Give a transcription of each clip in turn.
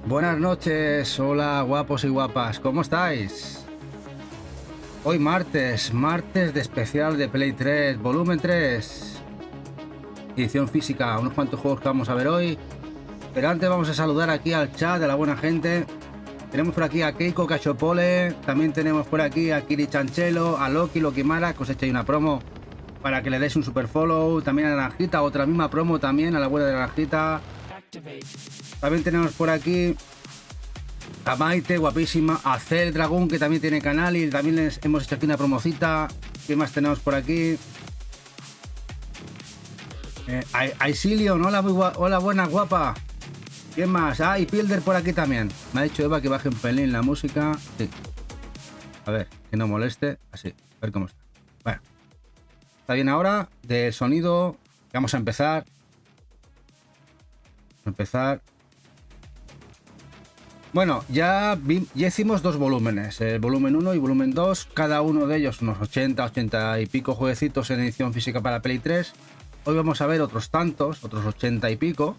Buenas noches, hola guapos y guapas, ¿cómo estáis? Hoy martes de especial de Play 3, volumen 3, edición física, unos cuantos juegos que vamos a ver hoy. Pero antes vamos a saludar aquí al chat de la buena gente. Tenemos por aquí a Keiko Cachopole, también tenemos por aquí a Kiri Chanchelo, a Loki Mara, que os he hecho ahí una promo para que le deis un super follow. También a Naranjita, otra misma promo también, a la buena de Naranjita. También tenemos por aquí a Maite, guapísima, a Cel Dragón, que también tiene canal y también les hemos hecho aquí una promocita. ¿Qué más tenemos por aquí? A Isilion, hola, hola, buena, guapa. ¿Quién más? Ah, y Pilder por aquí también. Me ha dicho Eva que baje un pelín la música. Sí. A ver, que no moleste. Así, a ver cómo está. Bueno. Está bien ahora. De sonido. Vamos a empezar. Bueno, ya hicimos dos volúmenes. El volumen 1 y volumen 2. Cada uno de ellos unos 80 y pico jueguecitos en edición física para Play 3. Hoy vamos a ver otros tantos, otros 80 y pico.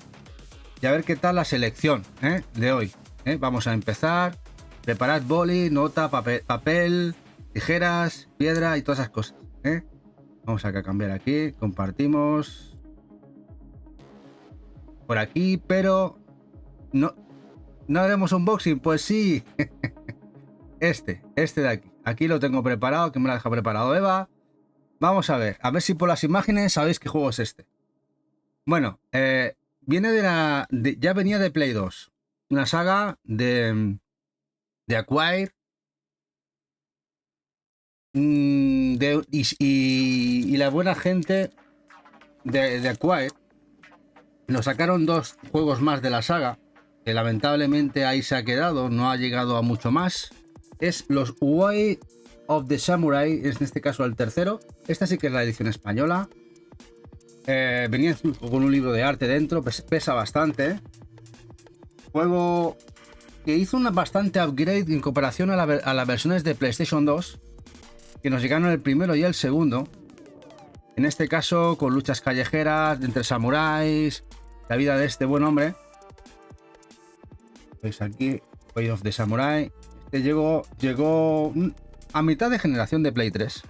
Y a ver qué tal la selección de hoy. Vamos a empezar. Preparad boli, nota, papel, tijeras, piedra y todas esas cosas. Vamos a cambiar aquí. Compartimos. Por aquí, pero no haremos unboxing. Pues sí. Este de aquí. Aquí lo tengo preparado, que me lo ha dejado preparado Eva. Vamos a ver si por las imágenes sabéis qué juego es este. Bueno, viene ya venía de Play 2. Una saga de Acquire. Y la buena gente de Acquire nos sacaron dos juegos más de la saga, que lamentablemente ahí se ha quedado, no ha llegado a mucho más. Es los Way of the Samurai, en este caso el tercero. Esta sí que es la edición española. Venía con un libro de arte dentro, pesa bastante. Juego que hizo una bastante upgrade en comparación a las versiones de PlayStation 2, que nos llegaron el primero y el segundo. En este caso, con luchas callejeras entre samuráis, la vida de este buen hombre. Veis aquí, Way of the Samurai. Este llegó a mitad de generación de Play 3.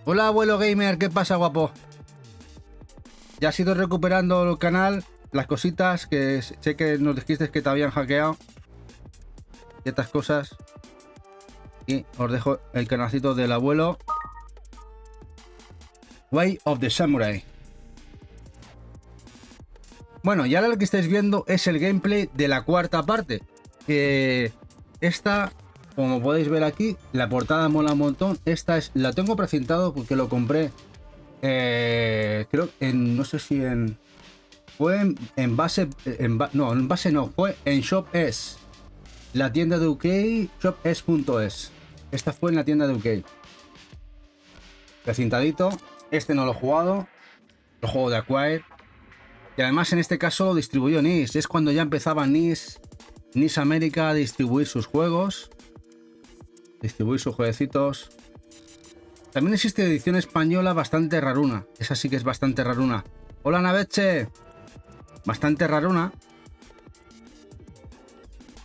Hola, abuelo gamer, ¿qué pasa, guapo? Ya has ido recuperando el canal, las cositas que sé que nos dijiste que te habían hackeado. Ciertas cosas. Y os dejo el canalcito del abuelo. Way of the Samurai. Bueno, y ahora lo que estáis viendo es el gameplay de la cuarta parte. Que esta, como podéis ver aquí, la portada mola un montón. La tengo precintado porque lo compré. Creo no sé si fue en base. Fue en ShopS. La tienda de UK, shopS.es. Esta fue en la tienda de UK. Precintadito. Este no lo he jugado. Lo juego de Acquire. Y además en este caso lo distribuyó NIS. Es cuando ya empezaba NIS América a distribuir sus juegos. Distribuir sus jueguecitos. También existe edición española bastante raruna. Esa sí que es bastante raruna. Hola Naveche. Bastante raruna.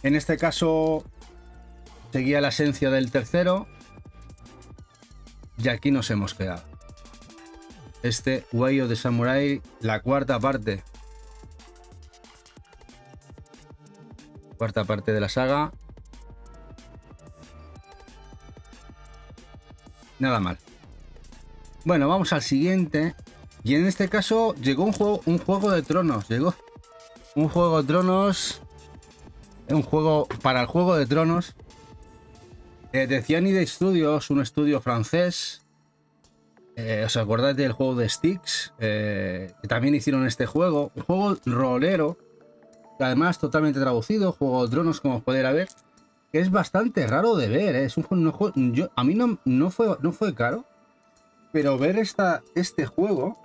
En este caso seguía la esencia del tercero. Y aquí nos hemos quedado. Este Way of the Samurai, la cuarta parte. Cuarta parte de la saga. Nada mal. Bueno, vamos al siguiente. Y en este caso llegó un juego de tronos. Llegó un juego de tronos. Un juego para el Juego de Tronos. De Cyanide Studios, un estudio francés. ¿Os acordáis del juego de Styx? Que también hicieron este juego. Un juego rolero. Además totalmente traducido. Juego de Tronos, como podéis ver. Que es bastante raro de ver. Es un juego. A mí no fue caro. Pero ver este juego.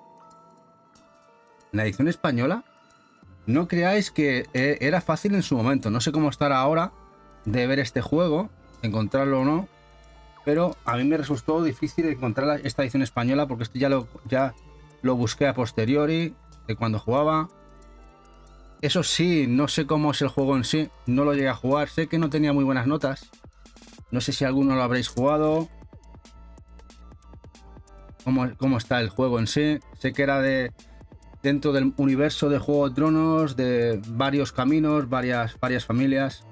En la edición española. No creáis que era fácil en su momento. No sé cómo estará ahora de ver este juego. Encontrarlo o no. Pero a mí me resultó difícil encontrar esta edición española, porque esto ya lo busqué a posteriori de cuando jugaba. Eso sí, no sé cómo es el juego en sí, no lo llegué a jugar, sé que no tenía muy buenas notas. No sé si alguno lo habréis jugado. ¿Cómo está el juego en sí? Sé que era dentro del universo de Juego de Tronos, de varios caminos, varias familias.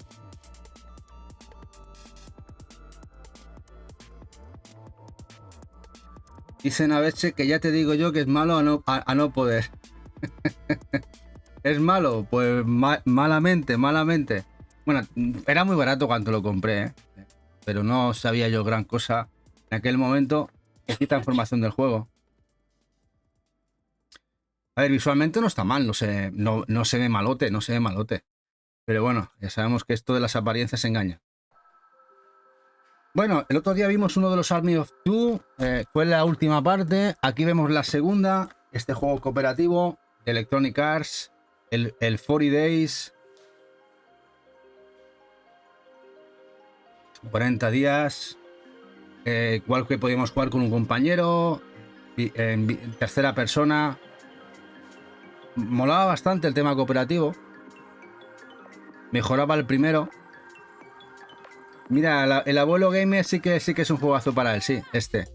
Dicen a veces que ya te digo yo que es malo a no poder. ¿Es malo? Pues malamente. Bueno, era muy barato cuando lo compré, ¿eh? Pero no sabía yo gran cosa en aquel momento. Que quita información del juego. A ver, visualmente no está mal, no se ve malote, no se ve malote. Pero bueno, ya sabemos que esto de las apariencias engaña. Bueno, el otro día vimos uno de los Army of Two, fue la última parte. Aquí vemos la segunda, este juego cooperativo de Electronic Arts, el 40 Days. 40 días, igual que podíamos jugar con un compañero, en tercera persona. Molaba bastante el tema cooperativo. Mejoraba el primero. Mira, el abuelo gamer sí que es un juegazo para él, sí, este.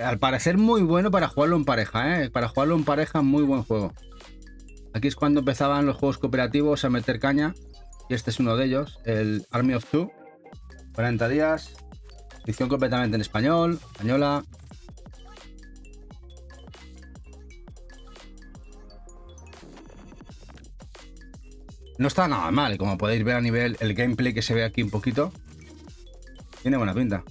Al parecer muy bueno para jugarlo en pareja, ¿eh? Para jugarlo en pareja, muy buen juego. Aquí es cuando empezaban los juegos cooperativos a meter caña. Y este es uno de ellos, el Army of Two. 40 días. Edición completamente en español, española. No está nada mal, como podéis ver a nivel el gameplay que se ve aquí un poquito. Tiene buena pinta.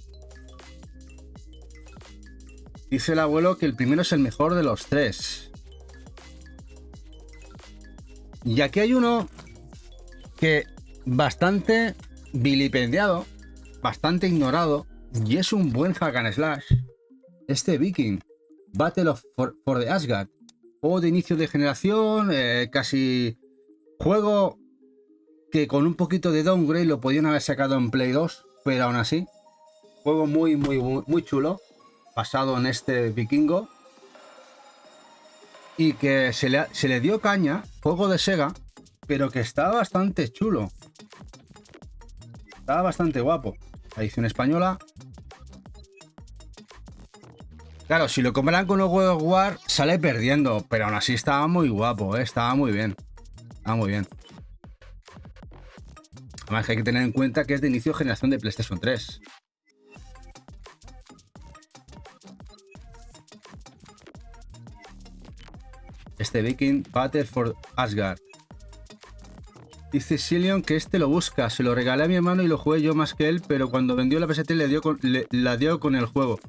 Dice el abuelo que el primero es el mejor de los tres. Y aquí hay uno que bastante vilipendiado, bastante ignorado, y es un buen hack and slash. Este Viking, Battle for the Asgard. Juego de inicio de generación, casi juego que con un poquito de downgrade lo podían haber sacado en Play 2, pero aún así, juego muy chulo, basado en este vikingo, y que se le dio caña, juego de Sega, pero que está bastante chulo. Está bastante guapo. La edición española. Claro, si lo comparan con los God of War, sale perdiendo, pero aún así estaba muy guapo, estaba muy bien. Estaba muy bien. Además que hay que tener en cuenta que es de inicio de generación de PlayStation 3. Este Viking, Battle for Asgard. Dice Cillian que este lo busca. Se lo regalé a mi hermano y lo jugué yo más que él, pero cuando vendió la PST la dio con el juego.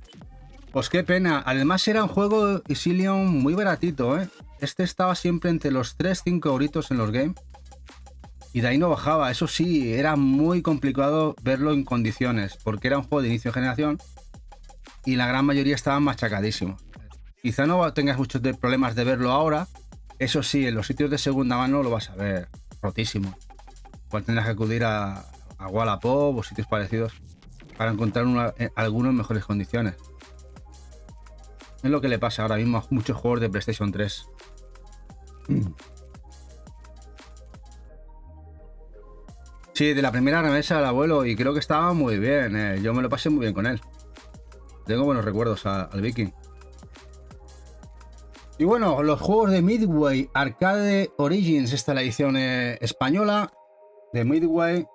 Pues qué pena. Además era un juego, Cillian, muy baratito, ¿eh? Este estaba siempre entre los 3-5 euritos en los games. Y de ahí no bajaba. Eso sí, era muy complicado verlo en condiciones, porque era un juego de inicio de generación y la gran mayoría estaban machacadísimos. Quizá no tengas muchos problemas de verlo ahora. Eso sí, en los sitios de segunda mano lo vas a ver rotísimo. Igual tendrás que acudir a Wallapop o sitios parecidos para encontrar alguno en mejores condiciones. Es lo que le pasa ahora mismo a muchos juegos de PlayStation 3. Sí, de la primera remesa al abuelo, y creo que estaba muy bien. Yo me lo pasé muy bien con él. Tengo buenos recuerdos al Viking. Y bueno, los juegos de Midway Arcade Origins, esta es la edición española de Midway,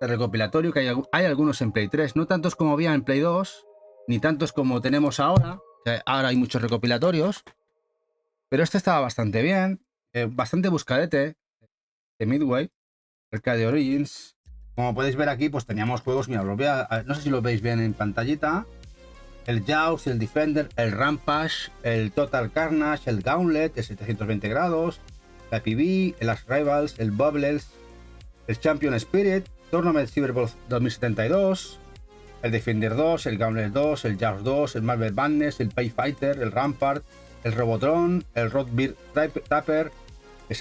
de recopilatorio, que hay algunos en Play 3, no tantos como había en Play 2, ni tantos como tenemos ahora, que ahora hay muchos recopilatorios, pero este estaba bastante bien, bastante buscadete de Midway Arcade Origins. Como podéis ver aquí, pues teníamos juegos, mira, no sé si lo veis bien en pantallita. El Jaws, el Defender, el Rampage, el Total Carnage, el Gauntlet, el 720 grados, la PB, el Last Rivals, el Bubbles, el Champion Spirit, Tournament Cyberball 2072, el Defender 2, el Gauntlet 2, el Jaws 2, el Marvel Madness, el Pay Fighter, el Rampart, el Robotron, el Rodbeard Tapper, el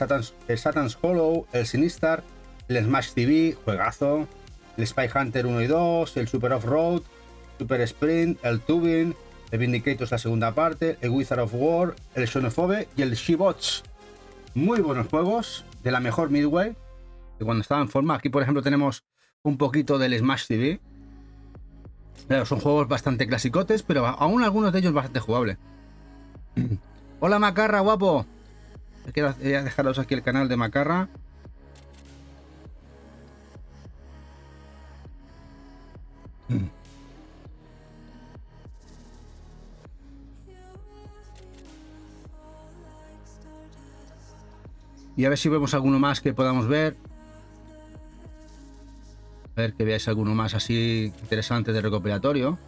Satan's Hollow, el Sinistar, el Smash TV, juegazo, el Spy Hunter 1 y 2, el Super Off-Road, Super Sprint, el Tubing, el Vindicators la segunda parte, el Wizard of War, el Xenophobe y el She-Bots. muy buenos juegos de la mejor Midway, de cuando estaba en forma. Aquí, por ejemplo, tenemos un poquito del Smash TV. Claro, son juegos bastante clasicotes, pero aún algunos de ellos bastante jugables. Hola Macarra, guapo. Quiero dejaros aquí el canal de Macarra. Y a ver si vemos alguno más que podamos ver. A ver que veáis alguno más así interesante de recopilatorio.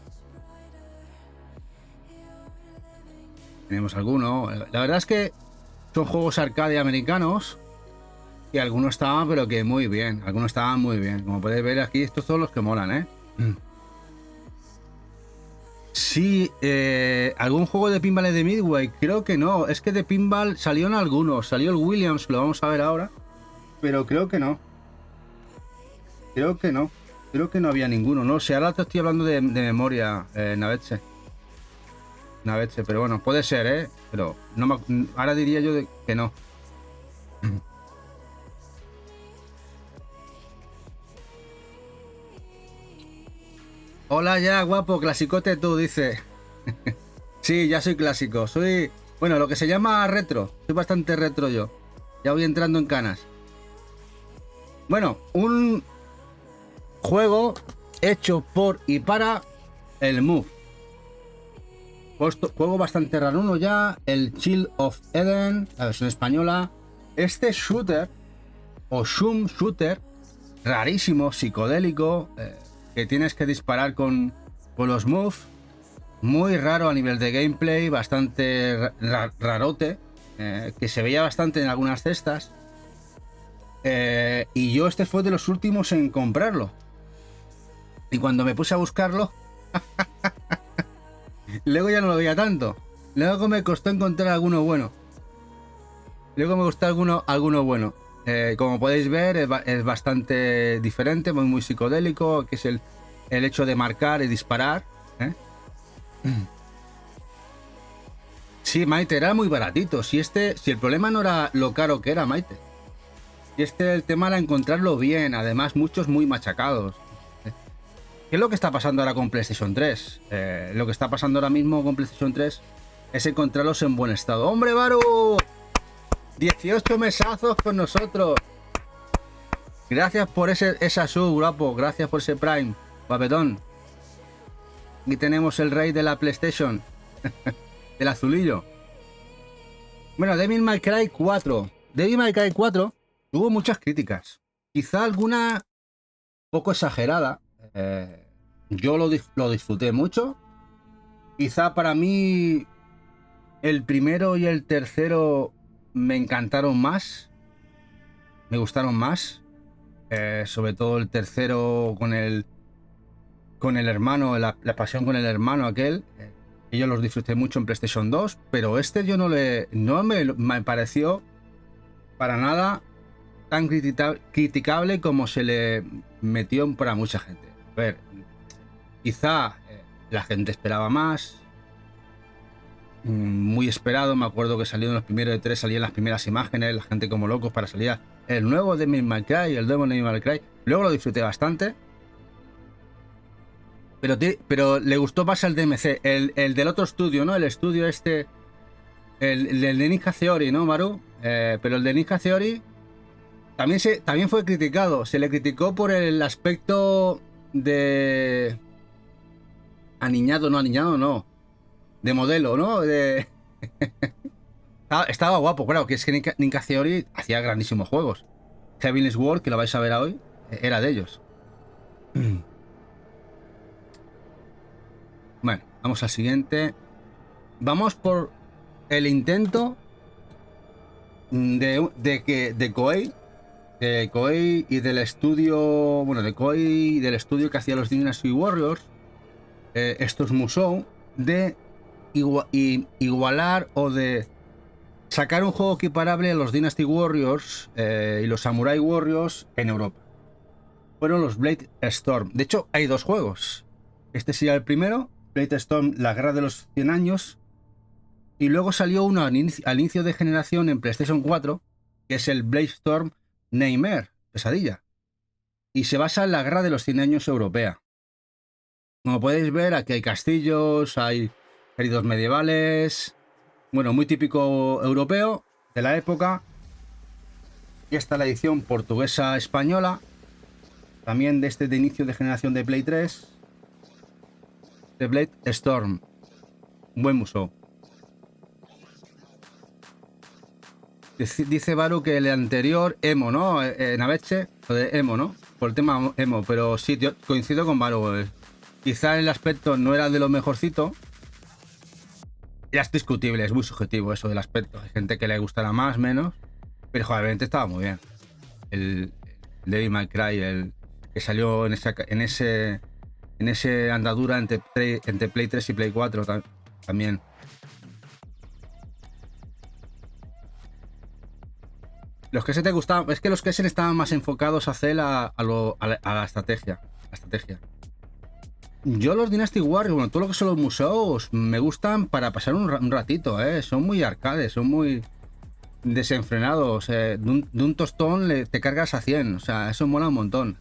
Tenemos alguno. La verdad es que son juegos arcade americanos. Y algunos estaban, pero que muy bien. Algunos estaban muy bien. Como podéis ver aquí, estos son los que molan, ¿eh? Sí, algún juego de pinball de Midway. Creo que no. Es que de pinball salió en algunos. Salió el Williams, que lo vamos a ver ahora. Pero creo que no. Creo que no. Creo que no había ninguno. No sé, ahora te estoy hablando de memoria, Navetche. Navetche, pero bueno, puede ser, ¿eh? Pero no ahora diría yo que no. Hola ya, guapo, clasicote tú, dice. Sí, ya soy clásico. Soy, bueno, lo que se llama retro. Soy bastante retro yo. Ya voy entrando en canas. Bueno, un juego hecho por y para el Move. Juego bastante raro uno ya. El Child of Eden, la versión española. Este shooter, o Shum Shooter, rarísimo, psicodélico, que tienes que disparar con los Move. Muy raro a nivel de gameplay, bastante rarote, que se veía bastante en algunas cestas. Y yo este fue de los últimos en comprarlo. Y cuando me puse a buscarlo, luego ya no lo veía tanto. Luego me costó encontrar alguno bueno. Luego me gustó alguno bueno. Como podéis ver, es bastante diferente, muy psicodélico, que es el hecho de marcar y disparar. Sí, Maite, era muy baratito. Si el problema no era lo caro que era, Maite. Y el tema era encontrarlo bien, además muchos muy machacados. ¿Qué es lo que está pasando ahora con PlayStation 3? Lo que está pasando ahora mismo con PlayStation 3 es encontrarlos en buen estado. ¡Hombre, Baru! 18 mesazos con nosotros. Gracias por esa sub, guapo. Gracias por ese Prime, guapetón. Aquí tenemos el rey de la PlayStation. El azulillo. Bueno, Devil May Cry 4. Devil May Cry 4 tuvo muchas críticas. Quizá alguna poco exagerada. Yo lo disfruté mucho. Quizá para mí el primero y el tercero me encantaron más. Me gustaron más. Sobre todo el tercero con el hermano, la pasión con el hermano aquel. Yo los disfruté mucho en PlayStation 2, pero este yo no me pareció para nada tan criticable como se le metió para mucha gente. A ver, quizá la gente esperaba más, muy esperado. Me acuerdo que salió en los primeros de 3, salían las primeras imágenes, la gente como locos para salir el nuevo Devil May Cry, el demo de Devil May Cry. Luego lo disfruté bastante. Pero le gustó más el DMC, el del otro estudio, ¿no? El estudio este, el de Ninja Theory, ¿no, Maru? Pero el de Ninja Theory también fue criticado. Se le criticó por el aspecto de aniñado, no. De modelo, ¿no? Estaba guapo, claro, que es que Ninja Theory hacía grandísimos juegos. Heavenly Sword, que lo vais a ver hoy, era de ellos. Bueno, vamos al siguiente. Vamos por el intento de Koei y del estudio, bueno, de Koei y del estudio que hacía los Dynasty Warriors, estos Musou, de igualar o de sacar un juego equiparable a los Dynasty Warriors y los Samurai Warriors en Europa. Fueron los Blade Storm. De hecho, hay dos juegos. Este sería el primero, Blade Storm, la guerra de los 100 años. Y luego salió uno al inicio de generación en PlayStation 4, que es el Bladestorm Nightmare, pesadilla. Y se basa en la Guerra de los 100 años europea. Como podéis ver, aquí hay castillos, hay heridos medievales. Bueno, muy típico europeo de la época. Y esta es la edición portuguesa-española. También de inicio de generación de Play 3. The Bladestorm. Buen museo. Dice Baru que el anterior emo, ¿no? Naveche, o de emo, ¿no? Por el tema emo, pero sí, yo coincido con Baru. Quizá en el aspecto no era de lo mejorcito. Ya es discutible, es muy subjetivo eso del aspecto. Hay gente que le gustará más, menos. Pero joder, obviamente estaba muy bien. El Devil May Cry, el que salió en ese andadura entre Play 3 y Play 4 también. Los que se te gustaban, es que los que se estaban más enfocados a hacer a la estrategia. Yo los Dynasty Warriors, bueno, todo lo que son los museos, me gustan para pasar un ratito, son muy arcades, son muy desenfrenados. De un tostón te cargas a 100, o sea, eso mola un montón.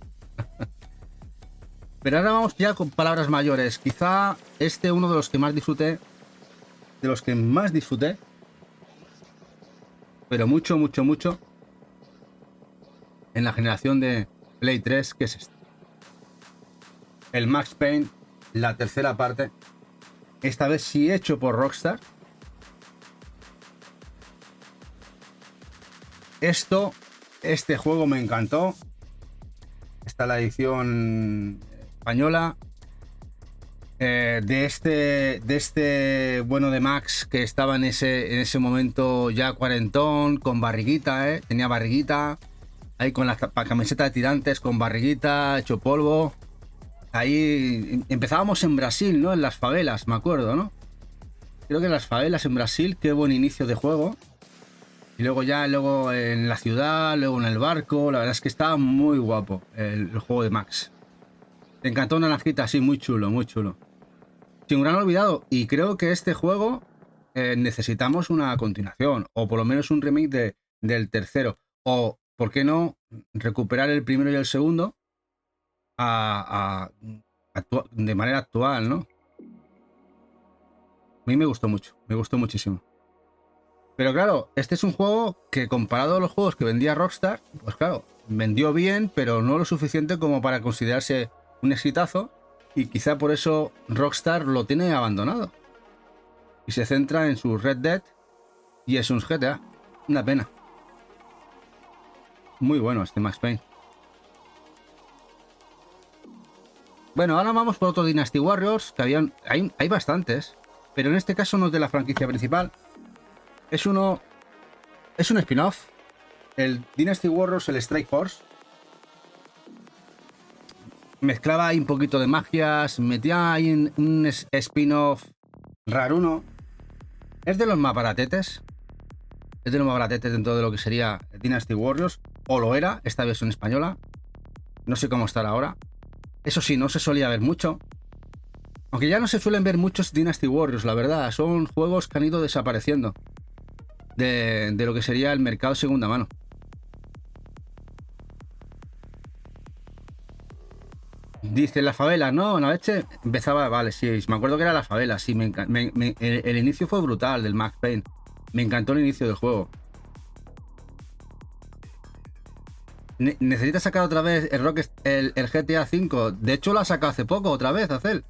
Pero ahora vamos ya con palabras mayores. Quizá uno de los que más disfruté, pero mucho, en la generación de Play 3, que es este. El Max Payne, la tercera parte, esta vez sí hecho por Rockstar. Este juego me encantó. Esta es la edición española de este bueno de Max, que estaba en ese momento ya cuarentón, con barriguita, tenía barriguita, ahí con la camiseta de tirantes, con barriguita, hecho polvo. Ahí empezábamos en Brasil, ¿no? En las favelas, me acuerdo, ¿no? Creo que en las favelas en Brasil, qué buen inicio de juego. Y luego en la ciudad, luego en el barco. La verdad es que estaba muy guapo el juego de Max. Me encantó una naranjita así, muy chulo, muy chulo. Sin gran olvidado. Y creo que este juego necesitamos una continuación. O por lo menos un remake del tercero. O, ¿por qué no recuperar el primero y el segundo? De manera actual, ¿no? A mí me gustó mucho, me gustó muchísimo. Pero claro, este es un juego que, comparado a los juegos que vendía Rockstar, pues claro, vendió bien, pero no lo suficiente como para considerarse un exitazo, y quizá por eso Rockstar lo tiene abandonado y se centra en sus Red Dead y en sus GTA. Una pena. Muy bueno este Max Payne. Bueno, ahora vamos por otro Dynasty Warriors, que hay bastantes, pero en este caso no es de la franquicia principal. Es un spin-off, el Dynasty Warriors, el Strike Force. Mezclaba ahí un poquito de magias, metía ahí un spin-off raruno. Es de los más baratetes. Es de los más baratetes dentro de lo que sería Dynasty Warriors, o lo era, esta versión española. No sé cómo estará ahora. Eso sí, no se solía ver mucho. Aunque ya no se suelen ver muchos Dynasty Warriors, la verdad. Son juegos que han ido desapareciendo de lo que sería el mercado segunda mano. Dice la favela, ¿no? Una vez empezaba, vale, sí, me acuerdo que era la favela, sí, el inicio fue brutal del Max Payne. Me encantó el inicio del juego. Necesita sacar otra vez el GTA V. De hecho, lo ha sacado hace poco, otra vez, Acel.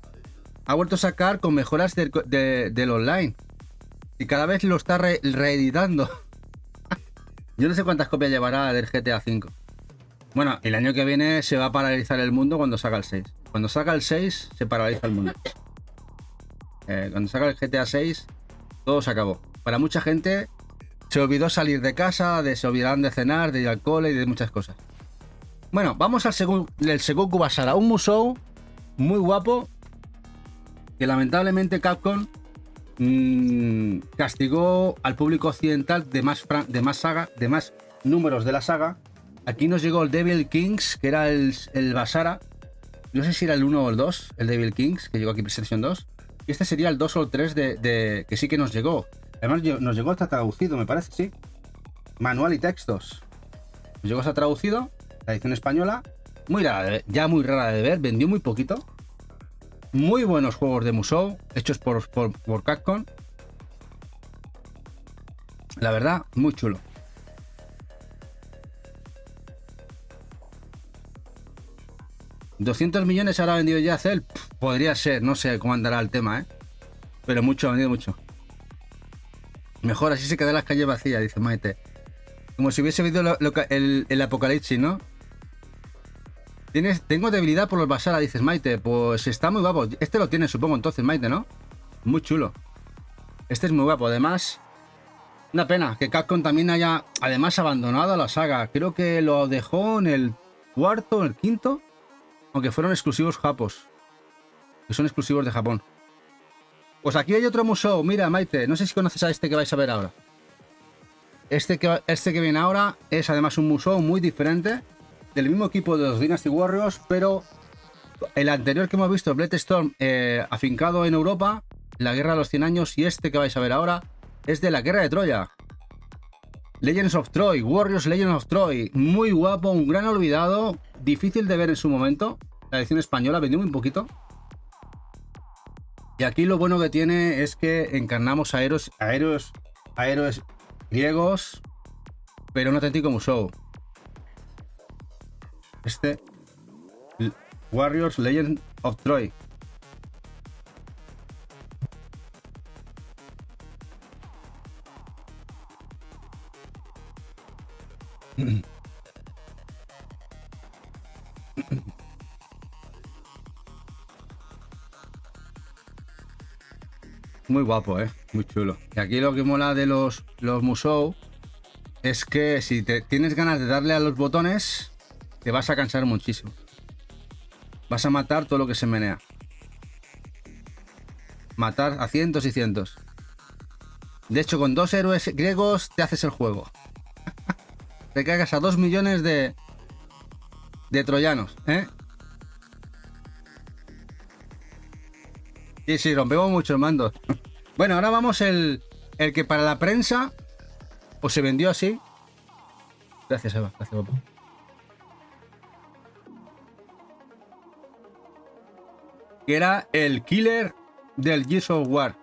Ha vuelto a sacar con mejoras del online. Y cada vez lo está reeditando. Yo no sé cuántas copias llevará del GTA V. Bueno, el año que viene se va a paralizar el mundo cuando salga el 6. Cuando salga el 6, se paraliza el mundo. Cuando salga el GTA 6, todo se acabó. Para mucha gente, se olvidó salir de casa, se olvidaron de cenar, de ir al cole y de muchas cosas. Bueno, vamos al Sengoku Basara, un musou muy guapo que lamentablemente Capcom castigó al público occidental de más números de la saga. Aquí nos llegó el Devil Kings, que era el Basara. No sé si era el 1 o el 2, el Devil Kings, que llegó aquí PlayStation 2. Y este sería el 2 o el 3 que sí que nos llegó. Además, nos llegó hasta traducido, me parece, sí. manual y textos. Llegó a traducido, la edición española, muy rara, ya muy rara de ver, vendió muy poquito. Muy buenos juegos de Musou, hechos por Capcom. La verdad, muy chulo. ¿200 millones habrá vendido ya Cell? Podría ser, no sé cómo andará el tema, pero mucho, ha vendido mucho. Mejor así se quedan las calles vacías, dice Maite. Como si hubiese visto el apocalipsis, ¿no? Tengo debilidad por los Basara, dices Maite. Pues está muy guapo. Este lo tiene, supongo, entonces, Maite, ¿no? Muy chulo. Este es muy guapo. Además, una pena que Capcom también haya, además, abandonado la saga. Creo que lo dejó en el cuarto, en el quinto. Aunque fueron exclusivos japos. Que son exclusivos de Japón. Pues aquí hay otro museo. Mira, Maite, no sé si conoces a este que vais a ver ahora. Este que viene ahora es además un museo muy diferente. Del mismo equipo de los Dynasty Warriors. Pero el anterior que hemos visto, Bloodstorm, afincado en Europa. La Guerra de los 100 años. Y este que vais a ver ahora es de la Guerra de Troya. Legends of Troy, Warriors Legends of Troy. Muy guapo, un gran olvidado. Difícil de ver en su momento. La edición española vendió muy poquito. Y aquí lo bueno que tiene es que encarnamos a héroes griegos, pero un auténtico museo. Este Warriors Legends of Troy. Muy guapo, muy chulo. Y aquí lo que mola de los Musou es que si tienes ganas de darle a los botones, te vas a cansar muchísimo. Vas a matar todo lo que se menea. Matar a cientos y cientos. De hecho, con 2 héroes griegos te haces el juego. Te cagas a 2 millones de troyanos, Sí, rompemos muchos mandos. Bueno, ahora vamos el que para la prensa pues se vendió así. Gracias, Eva. Gracias, guapo. Que era el killer del Gears of War.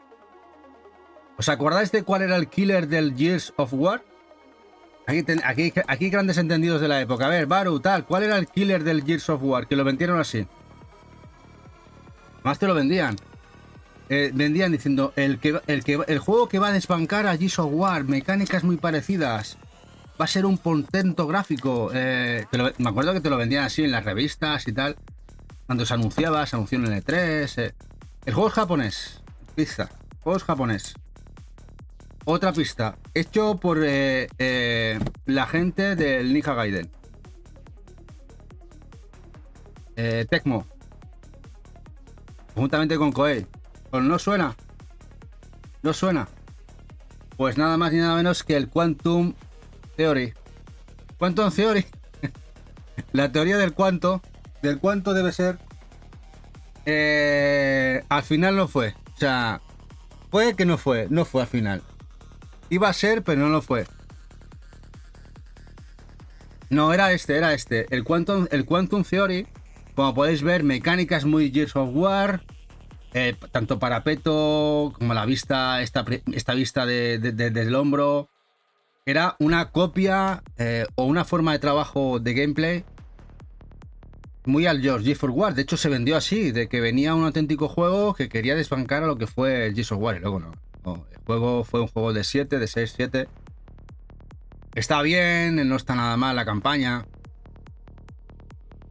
¿Os acordáis de cuál era el killer del Gears of War? Aquí grandes entendidos de la época. A ver, Baru, tal, ¿cuál era el killer del Gears of War? Que lo vendieron así. Más te lo vendían. Vendían diciendo el juego que va a desbancar a Gears of War, mecánicas muy parecidas, va a ser un portento gráfico. Me acuerdo que te lo vendían así en las revistas y tal. Cuando se anunció en el E3. El juego es japonés. Pista. Juego es japonés. Otra pista. Hecho por la gente del Ninja Gaiden. Tecmo. Juntamente con Koei. Pues no suena. No suena. Pues nada más ni nada menos que el Quantum Theory. Quantum Theory. La teoría del cuánto. Del cuánto debe ser. Al final no fue. O sea, fue que no fue. No fue al final. Iba a ser, pero no lo fue. No, era este. El Quantum Theory. Como podéis ver, mecánicas muy Gears of War. Tanto parapeto como la vista, esta vista del hombro. Era una copia o una forma de trabajo de gameplay muy al Gears of War. De hecho, se vendió así, de que venía un auténtico juego que quería desbancar a lo que fue el Gears of War. Y luego no. El juego fue un juego de 6-7. Está bien, no está nada mal la campaña.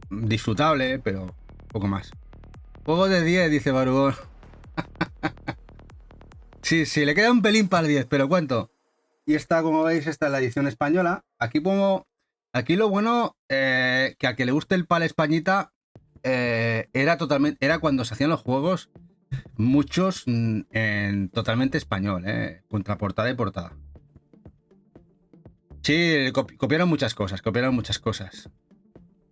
Disfrutable, pero poco más. Juego de 10, dice Barugón. Sí, le queda un pelín para el 10, pero ¿cuánto? Y esta, como veis, esta es la edición española. Aquí lo bueno, que a que le guste el pal españita, era cuando se hacían los juegos, muchos en totalmente español, contraportada y portada. Sí, copiaron muchas cosas.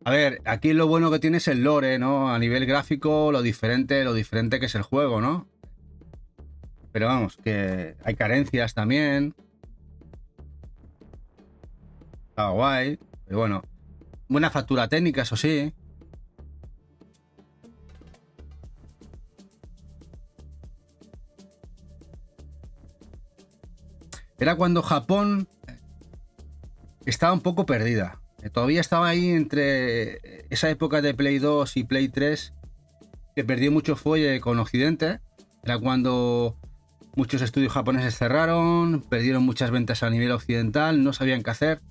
A ver, aquí lo bueno que tiene es el lore, ¿no? A nivel gráfico, lo diferente que es el juego, ¿no? Pero vamos, que hay carencias también. Estaba guay, pero bueno. Buena factura técnica, eso sí. Era cuando Japón estaba un poco perdida. Todavía estaba ahí entre esa época de Play 2 y Play 3, que perdió mucho fuelle con Occidente. Era cuando muchos estudios japoneses cerraron, perdieron muchas ventas a nivel occidental, no sabían qué hacer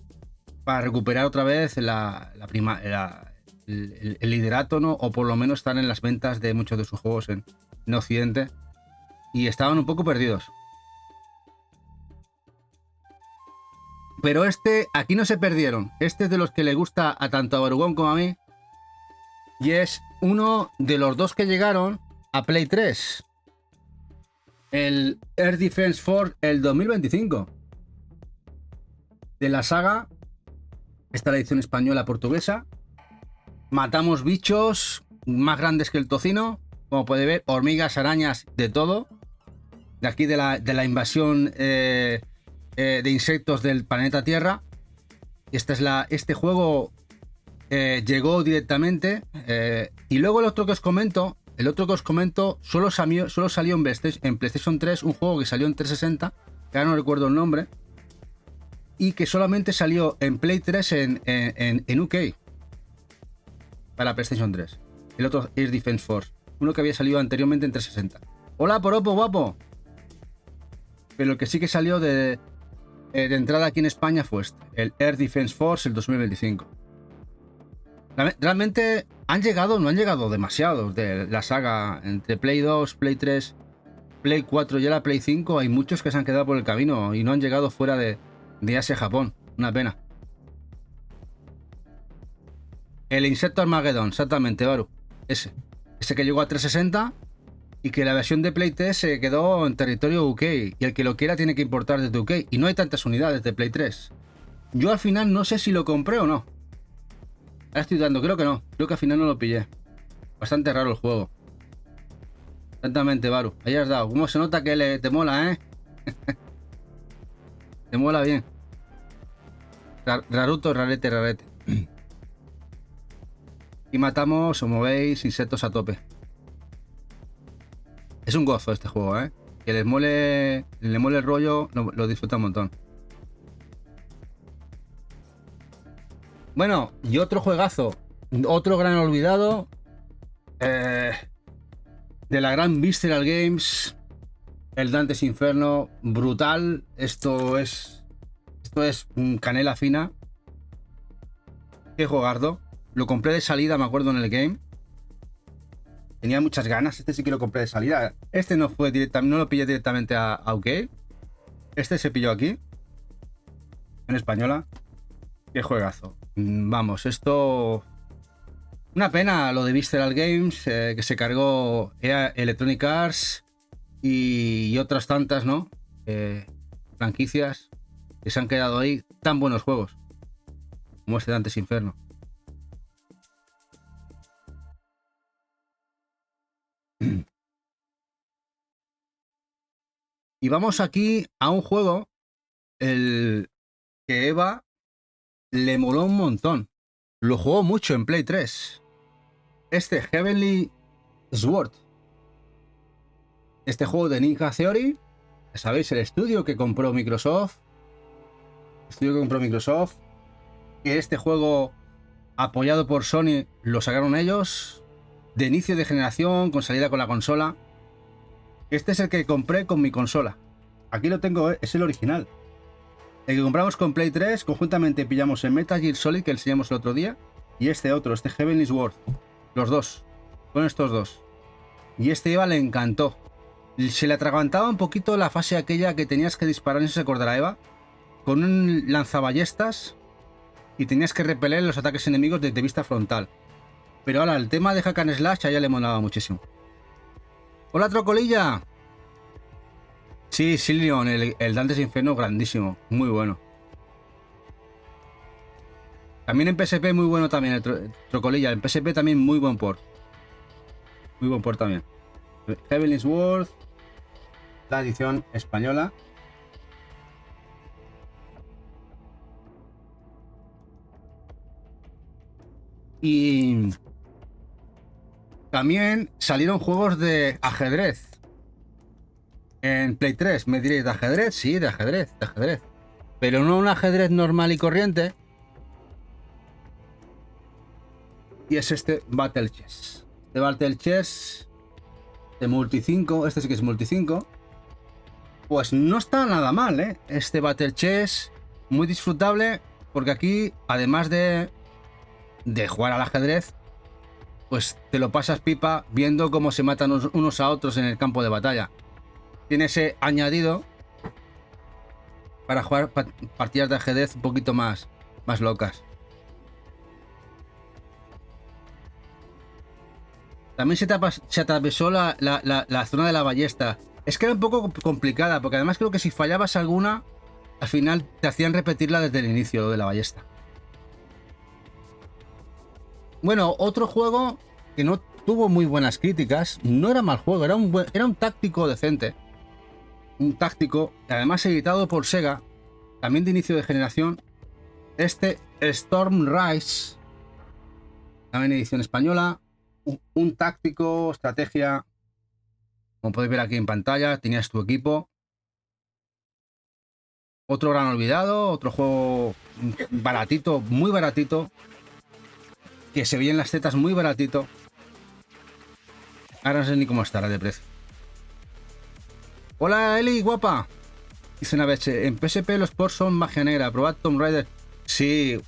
para recuperar otra vez el liderato, ¿no? O por lo menos estar en las ventas de muchos de sus juegos en Occidente. Y estaban un poco perdidos. Pero aquí no se perdieron. Este es de los que le gusta a tanto a Barugón como a mí. Y es uno de los dos que llegaron a Play 3. El Air Defense Force, el 2025. De la saga. Esta es la edición española portuguesa. Matamos bichos más grandes que el tocino. Como puede ver, hormigas, arañas, de todo. De aquí de la invasión de insectos del planeta Tierra. Este juego llegó directamente. Y luego el otro que os comento, solo salió en PlayStation 3, un juego que salió en 360, que ahora no recuerdo el nombre, y que solamente salió en Play 3 en UK para PlayStation 3. El otro es Defense Force, uno que había salido anteriormente en 360. Hola, poropo guapo. Pero el que sí que salió de entrada aquí en España fue el Air Defense Force, el 2025. Realmente no han llegado demasiados de la saga. Entre Play 2, Play 3, Play 4 y la Play 5 hay muchos que se han quedado por el camino y no han llegado fuera de Asia-Japón. Una pena. El Insecto Armageddon, exactamente, Baru. Ese que llegó a 360 y que la versión de Play 3 se quedó en territorio UK. Y el que lo quiera tiene que importar desde UK. Y no hay tantas unidades de Play 3. Yo al final no sé si lo compré o no. Ahora estoy dudando, creo que no. Creo que al final no lo pillé. Bastante raro el juego. Exactamente, Baru. Ahí has dado. ¿Cómo se nota que te mola, te mola bien. Raruto, rarete. Y matamos, como veis, insectos a tope. Es un gozo este juego, Que le mole el rollo, lo disfruta un montón. Bueno, y otro juegazo, otro gran olvidado de la gran Visceral Games, el Dante's Inferno, brutal. Esto es canela fina. Qué jugardo. Lo compré de salida, me acuerdo, en el game. Tenía muchas ganas. Este sí que lo compré de salida. Este no fue directamente, no lo pillé directamente a UK. Este se pilló aquí, en española. Qué juegazo. Vamos, esto... Una pena lo de Visceral Games, que se cargó Electronic Arts y otras tantas, ¿no? Franquicias que se han quedado ahí. Tan buenos juegos como este Dante's Inferno. Y vamos aquí a un juego el que Eva le moló un montón. Lo jugó mucho en Play 3. Este Heavenly Sword. Este juego de Ninja Theory. Ya sabéis, el estudio que compró Microsoft. Que este juego, apoyado por Sony, lo sacaron ellos. De inicio de generación, con salida con la consola. Este es el que compré con mi consola. Aquí lo tengo, es el original. El que compramos con Play 3, conjuntamente pillamos el Metal Gear Solid, que enseñamos el otro día, y este otro, este Heavenly Sword. Los dos, con estos dos. Y este Eva le encantó. Se le atragantaba un poquito la fase aquella que tenías que disparar, no sé si se acordará Eva, con un lanzaballestas y tenías que repeler los ataques enemigos desde vista frontal. Pero ahora el tema de Hack and Slash a ella le molaba muchísimo. ¡Hola, Trocolilla! Sí, Leon, el Dante's Inferno, grandísimo, muy bueno. También en PSP muy bueno también, el Trocolilla. En PSP también muy buen port. Muy buen port también. Heavenly Sword, la edición española. Y también salieron juegos de ajedrez. En Play 3, me diréis, ¿de ajedrez? Sí, de ajedrez. Pero no un ajedrez normal y corriente. Y es este Battle Chess. Este Battle Chess de Multi 5, este sí que es Multi 5. Pues no está nada mal, ¿eh? Este Battle Chess, muy disfrutable, porque aquí, además de jugar al ajedrez, pues te lo pasas pipa viendo cómo se matan unos a otros en el campo de batalla. Tiene ese añadido para jugar partidas de ajedrez un poquito más locas. También se atravesó la zona de la ballesta. Es que era un poco complicada, porque además creo que si fallabas alguna, al final te hacían repetirla desde el inicio de la ballesta. Bueno, otro juego que no tuvo muy buenas críticas, no era mal juego, era un táctico decente. Un táctico, además editado por Sega, también de inicio de generación. Este Storm Rise, también edición española. Un táctico, estrategia, como podéis ver aquí en pantalla, tenías tu equipo. Otro gran olvidado, otro juego baratito, muy baratito, que se veían las tetas muy baratito. Ahora no sé ni cómo estará de precio. Hola Eli, guapa. Dice Naveche, en PSP los ports son magia negra, probad Tomb Raider. Sí,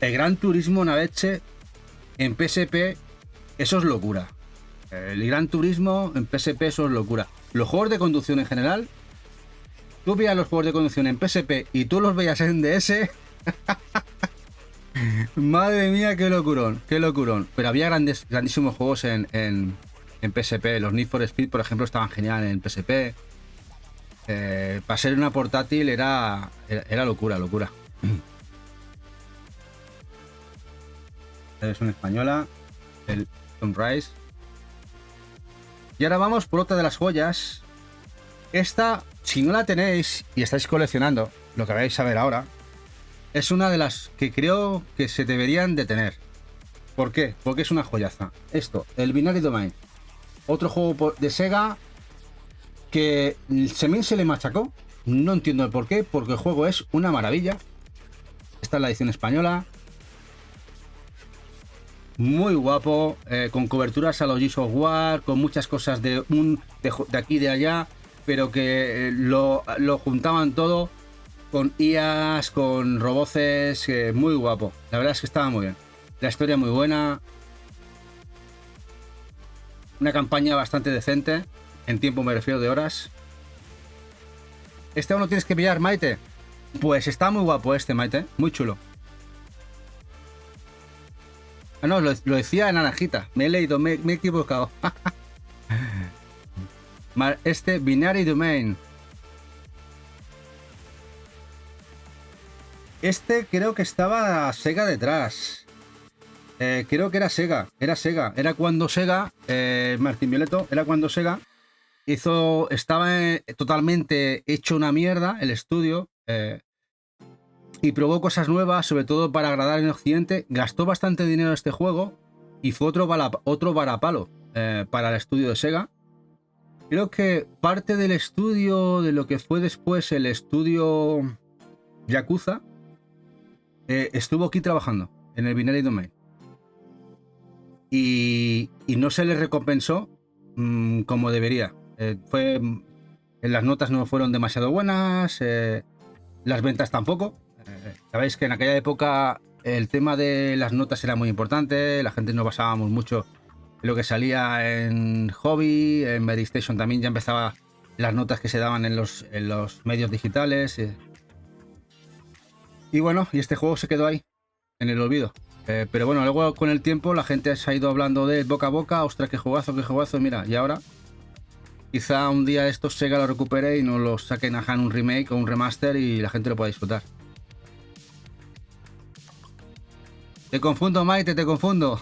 el Gran Turismo Naveche en PSP, eso es locura. El Gran Turismo en PSP, eso es locura. Los juegos de conducción en general, tú veías los juegos de conducción en PSP y tú los veías en DS. Madre mía, qué locurón, qué locurón. Pero había grandísimos juegos en PSP. Los Need for Speed, por ejemplo, estaban genial en PSP. Para ser una portátil era locura. Es una española, el Tomb Raider. Y ahora vamos por otra de las joyas. Esta, si no la tenéis y estáis coleccionando, lo que vais a ver ahora, es una de las que creo que se deberían de tener. ¿Por qué? Porque es una joyaza. Esto, el Binary Domain. Otro juego de Sega que también se le machacó. No entiendo el por qué, porque el juego es una maravilla. Esta es la edición española. Muy guapo, con coberturas a los Gears of War, con muchas cosas de aquí y de allá, pero que lo juntaban todo con IAs, con roboces, muy guapo. La verdad es que estaba muy bien. La historia muy buena. Una campaña bastante decente. En tiempo me refiero de horas. ¿Este aún lo tienes que pillar, Maite? Pues está muy guapo este, Maite. Muy chulo. Ah, no, lo decía en naranjita. Me he leído, me he equivocado. Este Binary Domain. Este creo que estaba Sega detrás. Creo que era Sega. Era cuando Sega, Martín Violeto, era cuando Sega estaba totalmente hecho una mierda el estudio. Y probó cosas nuevas, sobre todo para agradar en Occidente. Gastó bastante dinero en este juego y fue otro varapalo para el estudio de Sega. Creo que parte del estudio, de lo que fue después el estudio Yakuza, estuvo aquí trabajando en el Binary Domain. Y no se le recompensó como debería. Las notas no fueron demasiado buenas, las ventas tampoco. Sabéis que en aquella época el tema de las notas era muy importante, la gente no basábamos mucho en lo que salía en Hobby, en Medistation también ya empezaba las notas que se daban en los medios digitales. Y bueno, y este juego se quedó ahí, en el olvido. Pero bueno, luego con el tiempo la gente se ha ido hablando de boca a boca, ostras, qué juegazo, mira, y ahora quizá un día esto Sega lo recupere y nos lo saquen a un remake o un remaster y la gente lo pueda disfrutar. Te confundo, Maite, te confundo.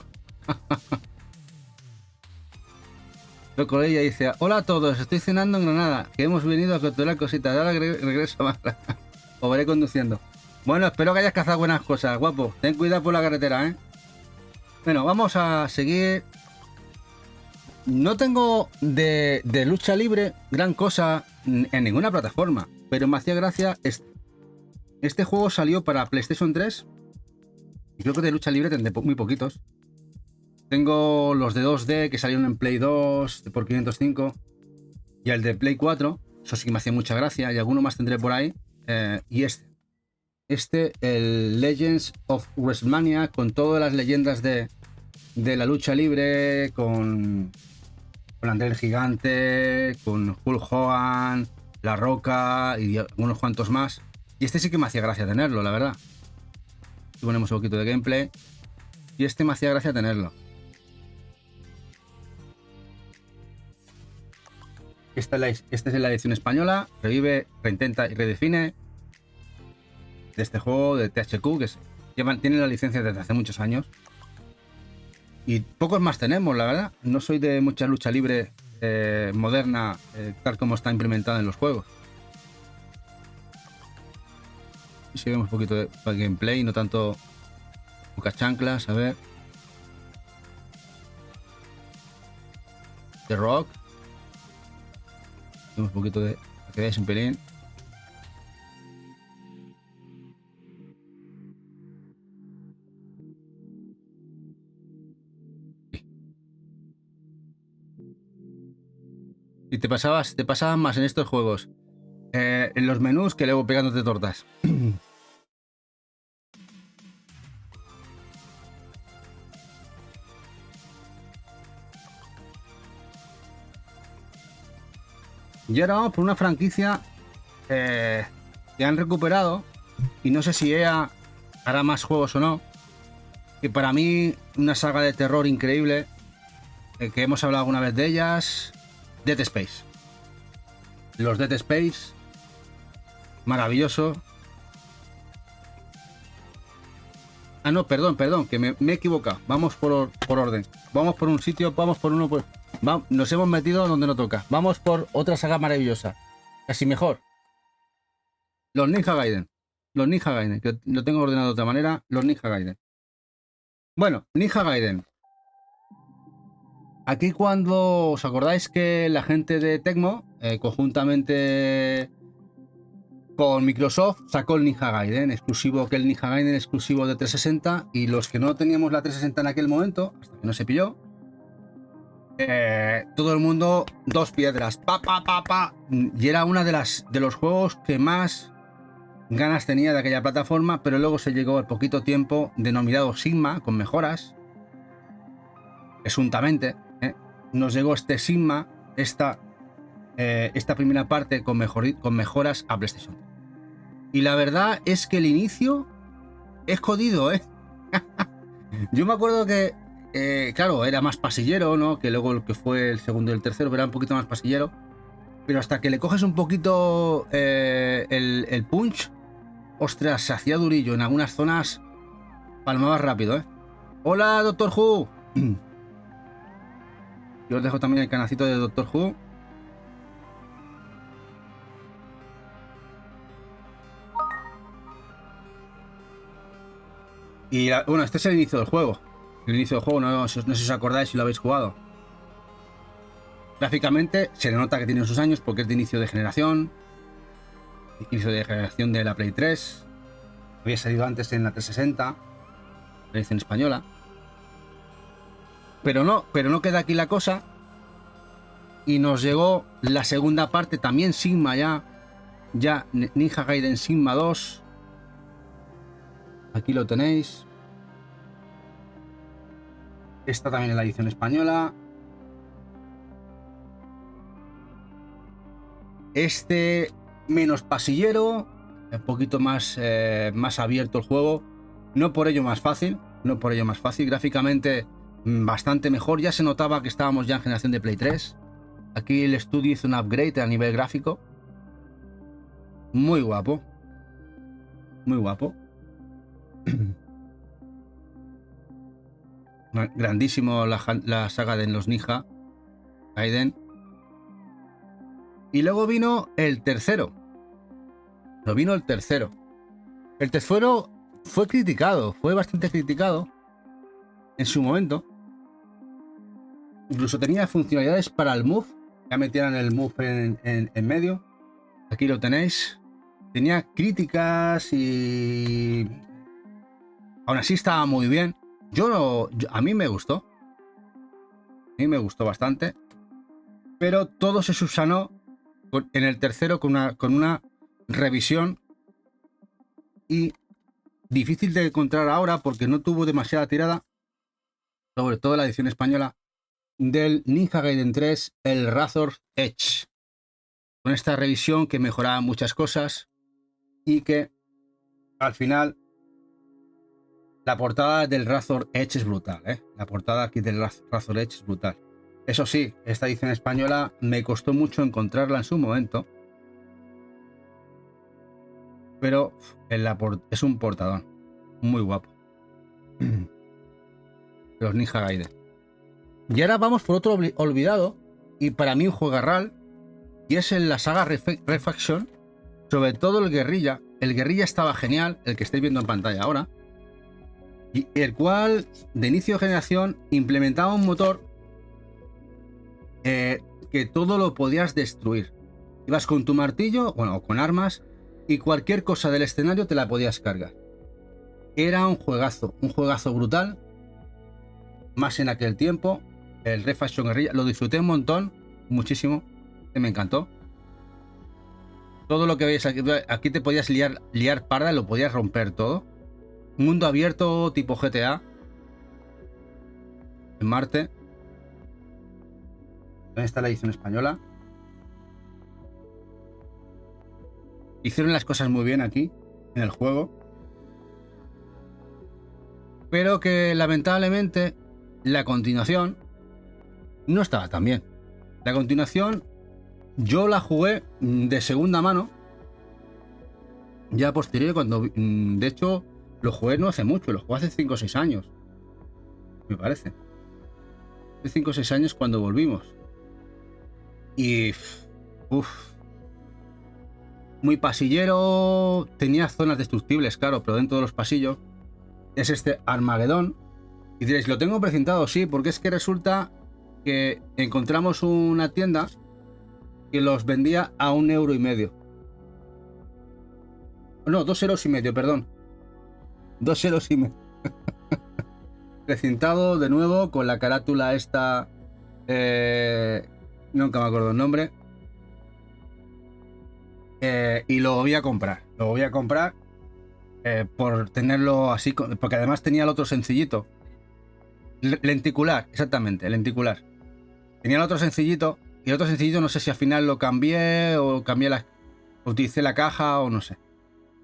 Loco, ella dice, hola a todos, estoy cenando en Granada, que hemos venido a capturar cositas, ahora regreso más. Os veré conduciendo. Bueno, espero que hayas cazado buenas cosas, guapo. Ten cuidado por la carretera, ¿eh? Bueno, vamos a seguir. No tengo de lucha libre gran cosa en ninguna plataforma, pero me hacía gracia. Este juego salió para PlayStation 3 y creo que de lucha libre tendré muy poquitos. Tengo los de 2D que salieron en Play 2 por 505 y el de Play 4, eso sí que me hacía mucha gracia, y alguno más tendré por ahí. Y el Legends of WrestleMania, con todas las leyendas de la lucha libre, con André el Gigante, con Hulk Hogan, La Roca y unos cuantos más. Y este sí que me hacía gracia tenerlo, la verdad. Aquí ponemos un poquito de gameplay. Y este me hacía gracia tenerlo. Esta es la edición española. Revive, reintenta y redefine. De este juego de THQ, que tiene la licencia desde hace muchos años. Y pocos más tenemos, la verdad. No soy de mucha lucha libre moderna, tal como está implementada en los juegos. Y si vemos un poquito de gameplay, no tanto pocas chanclas, a ver. The Rock. Vemos un poquito de... para que veáis un pelín. Y te pasaban más en estos juegos. En los menús que luego pegándote tortas. Y ahora vamos por una franquicia que han recuperado. Y no sé si EA hará más juegos o no. Que para mí, una saga de terror increíble. Que hemos hablado alguna vez de ellas. Dead Space. Los Dead Space. Maravilloso. Ah, no, perdón, que me he equivocado. Vamos por orden. Vamos por un sitio, vamos por uno. Nos hemos metido donde no toca. Vamos por otra saga maravillosa. Casi mejor. Los Ninja Gaiden. Los Ninja Gaiden, que lo tengo ordenado de otra manera. Los Ninja Gaiden. Bueno, Ninja Gaiden. Aquí cuando os acordáis que la gente de Tecmo, conjuntamente con Microsoft, sacó el Ninja Gaiden exclusivo, el Ninja Gaiden exclusivo de 360, y los que no teníamos la 360 en aquel momento, hasta que no se pilló, todo el mundo, dos piedras, y era una de los juegos que más ganas tenía de aquella plataforma, pero luego se llegó al poquito tiempo denominado Sigma, con mejoras, presuntamente, nos llegó este Sigma, esta primera parte con mejoras a PlayStation. Y la verdad es que el inicio es jodido, Yo me acuerdo que, claro, era más pasillero, ¿no? Que luego el que fue el segundo y el tercero, pero era un poquito más pasillero. Pero hasta que le coges un poquito el punch, ostras, se hacía durillo. En algunas zonas palmabas rápido, Hola, Doctor Who. Yo os dejo también el canacito de Doctor Who. Y bueno, este es el inicio del juego. El inicio del juego, no sé si os acordáis si lo habéis jugado. Gráficamente se le nota que tiene sus años porque es de inicio de generación. Inicio de generación de la Play 3. Había salido antes en la 360. La edición española. Pero no queda aquí la cosa. Y nos llegó la segunda parte, también Sigma ya Ninja Gaiden Sigma 2. Aquí lo tenéis. Esta también es la edición española. Este menos pasillero, un poquito más abierto el juego. No por ello más fácil. Gráficamente bastante mejor. Ya se notaba que estábamos ya en generación de Play 3. Aquí el estudio hizo un upgrade a nivel gráfico. Muy guapo. Muy guapo. Grandísimo la saga de los Ninja Gaiden. Y luego vino el tercero. El tercero fue criticado, fue bastante criticado. en su momento. Incluso tenía funcionalidades para el Move. Ya metieran el Move en medio. Aquí lo tenéis. Tenía críticas y aún así estaba muy bien. A mí me gustó. A mí me gustó bastante. Pero todo se subsanó en el tercero con una revisión. Y difícil de encontrar ahora porque no tuvo demasiada tirada. Sobre todo la edición española del Ninja Gaiden 3, el Razor's Edge. Con esta revisión que mejoraba muchas cosas y que al final la portada del Razor's Edge es brutal, ¿eh? La portada aquí del Razor's Edge es brutal. Eso sí, esta edición española me costó mucho encontrarla en su momento, pero es un portadón muy guapo. Los Ninja Gaiden. Y ahora vamos por otro olvidado y para mí un juegarral, y es en la saga Refaction, sobre todo el Guerrilla. El Guerrilla estaba genial, el que estáis viendo en pantalla ahora, y el cual de inicio de generación implementaba un motor que todo lo podías destruir. Ibas con tu martillo, bueno, o con armas, y cualquier cosa del escenario te la podías cargar. Era un juegazo brutal, más en aquel tiempo. El Refaction Guerrilla lo disfruté un montón, muchísimo, me encantó. Todo lo que veis aquí te podías liar parda, lo podías romper todo. Mundo abierto tipo GTA en Marte. ¿Dónde está la edición española? Hicieron las cosas muy bien aquí en el juego, pero que lamentablemente la continuación no estaba tan bien. La continuación yo la jugué de segunda mano, ya posterior, cuando de hecho lo jugué no hace mucho, lo jugué hace 5 o 6 años, me parece. Hace 5 o 6 años cuando volvimos. Y muy pasillero, tenía zonas destructibles, claro, pero dentro de los pasillos es este Armagedón. Y diréis, ¿lo tengo precintado? Sí, porque es que resulta que encontramos una tienda que los vendía a 1,5 €. No, 2,5 €, perdón. 2,5 €. Precintado de nuevo con la carátula esta. Nunca me acuerdo el nombre. Y lo voy a comprar. Lo voy a comprar por tenerlo así. Porque además tenía el otro sencillito. Lenticular, exactamente, lenticular. Tenía el otro sencillito. Y el otro sencillito no sé si al final lo cambié o utilicé la caja o no sé.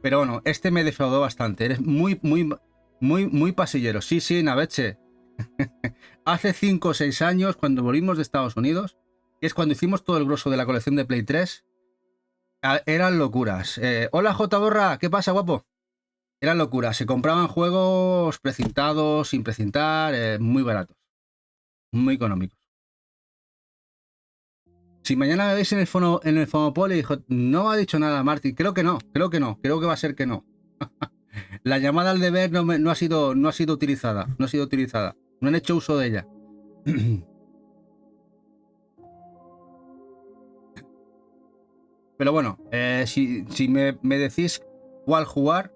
Pero bueno, este me defraudó bastante. Eres muy pasillero. Sí, Naveche. Hace 5 o 6 años, cuando volvimos de Estados Unidos, que es cuando hicimos todo el grosso de la colección de Play 3, eran locuras. Hola J. Borra, ¿qué pasa, guapo? Eran locuras. Se compraban juegos precintados, sin precintar, muy baratos. Muy económicos. Si mañana me veis en el Fonopoly, dijo, no ha dicho nada Martín, creo que va a ser que no. La llamada al deber no ha sido utilizada, no han hecho uso de ella. Pero bueno, si me decís cuál jugar,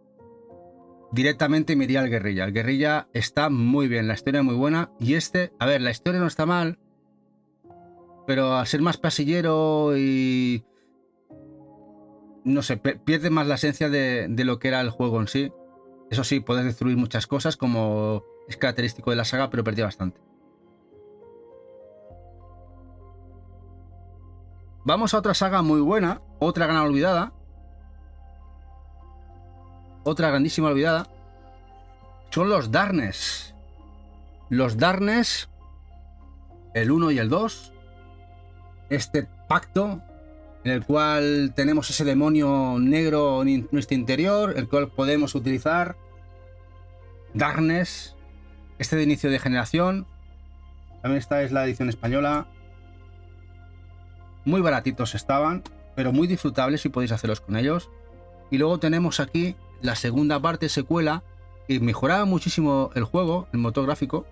directamente me iría al Guerrilla. El Guerrilla está muy bien, la historia es muy buena, y a ver, la historia no está mal, pero al ser más pasillero y no sé, pierde más la esencia de lo que era el juego en sí. Eso sí, puedes destruir muchas cosas, como es característico de la saga, pero perdía bastante. Vamos a otra saga muy buena, otra gran olvidada, otra grandísima olvidada. Son los Darkness. Los Darkness, el 1 y el 2. Este pacto en el cual tenemos ese demonio negro en nuestro interior, el cual podemos utilizar. Darkness, este de inicio de generación. También esta es la edición española. Muy baratitos estaban, pero muy disfrutables si podéis hacerlos con ellos. Y luego tenemos aquí la segunda parte, secuela, y mejoraba muchísimo el juego, el motor gráfico,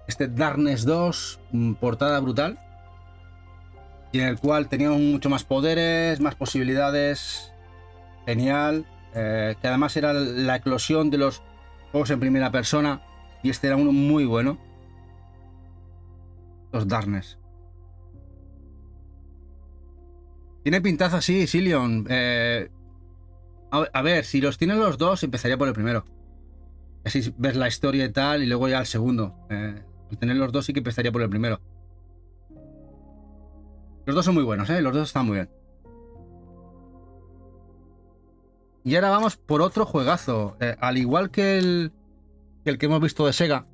Este Darkness 2, portada brutal, y en el cual teníamos mucho más poderes, más posibilidades. Genial. Que además era la eclosión de los juegos en primera persona, y este era uno muy bueno. Los Darkness. Tiene pintaza así, Silion. A ver, si los tienen los dos, empezaría por el primero. Así ves la historia y tal, y luego ya el segundo. Al tener los dos, sí que empezaría por el primero. Los dos son muy buenos, ¿eh? Los dos están muy bien. Y ahora vamos por otro juegazo. Al igual que el que hemos visto de Sega,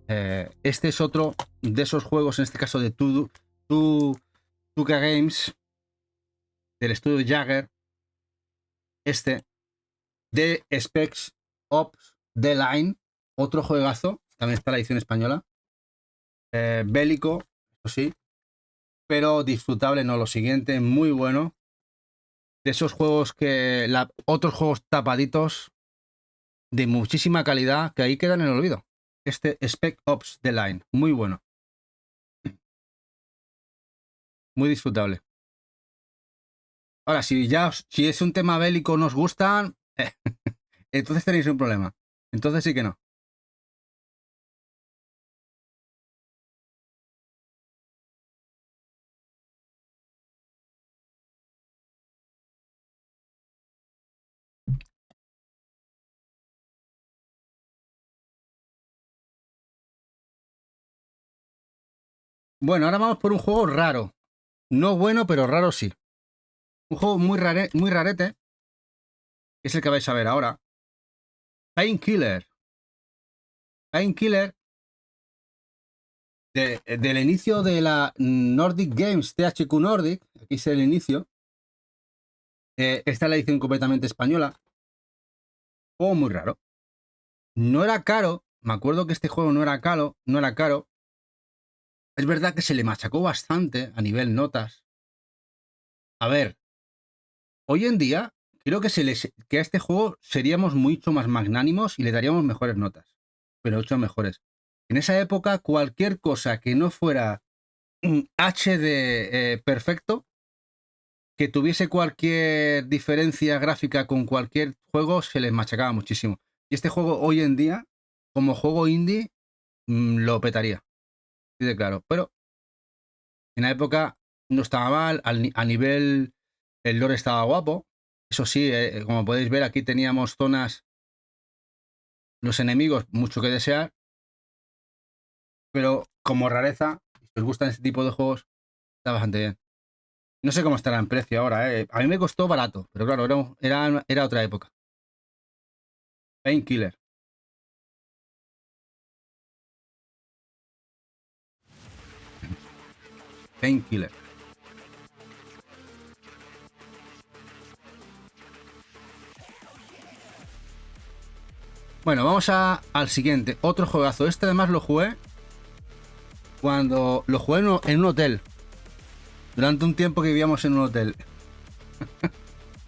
este es otro de esos juegos, en este caso de 2K Games, del estudio Jagger. Este, de Spec Ops The Line, otro juegazo. También está la edición española. Bélico, eso sí, pero disfrutable, no, lo siguiente, muy bueno. De esos juegos que otros juegos tapaditos de muchísima calidad que ahí quedan en el olvido. Este Spec Ops The Line, muy bueno, muy disfrutable. Ahora, si es un tema bélico nos gustan, entonces tenéis un problema. Entonces sí que no. Bueno, ahora vamos por un juego raro. No bueno, pero raro sí. Un juego muy rarete. Es el que vais a ver ahora. Painkiller. Painkiller. Del inicio de la Nordic Games, THQ Nordic. Aquí es el inicio. Esta es la edición completamente española. Juego muy raro. No era caro. Me acuerdo que este juego no era caro. No era caro. Es verdad que se le machacó bastante a nivel notas. A ver, hoy en día creo que a este juego seríamos mucho más magnánimos y le daríamos mejores notas, pero 8 mejores. En esa época, cualquier cosa que no fuera un HD perfecto, que tuviese cualquier diferencia gráfica con cualquier juego, se les machacaba muchísimo. Y este juego hoy en día, como juego indie, lo petaría. Sí, de claro. Pero en la época no estaba mal, a nivel el lore estaba guapo. Eso sí, como podéis ver, aquí teníamos zonas, los enemigos, mucho que desear. Pero como rareza, si os gustan este tipo de juegos, está bastante bien. No sé cómo estará en precio ahora, ¿eh? A mí me costó barato, pero claro, era otra época. Painkiller. Painkiller. Bueno, vamos al siguiente. Otro juegazo. Este además lo jugué cuando lo jugué en un hotel. Durante un tiempo que vivíamos en un hotel. No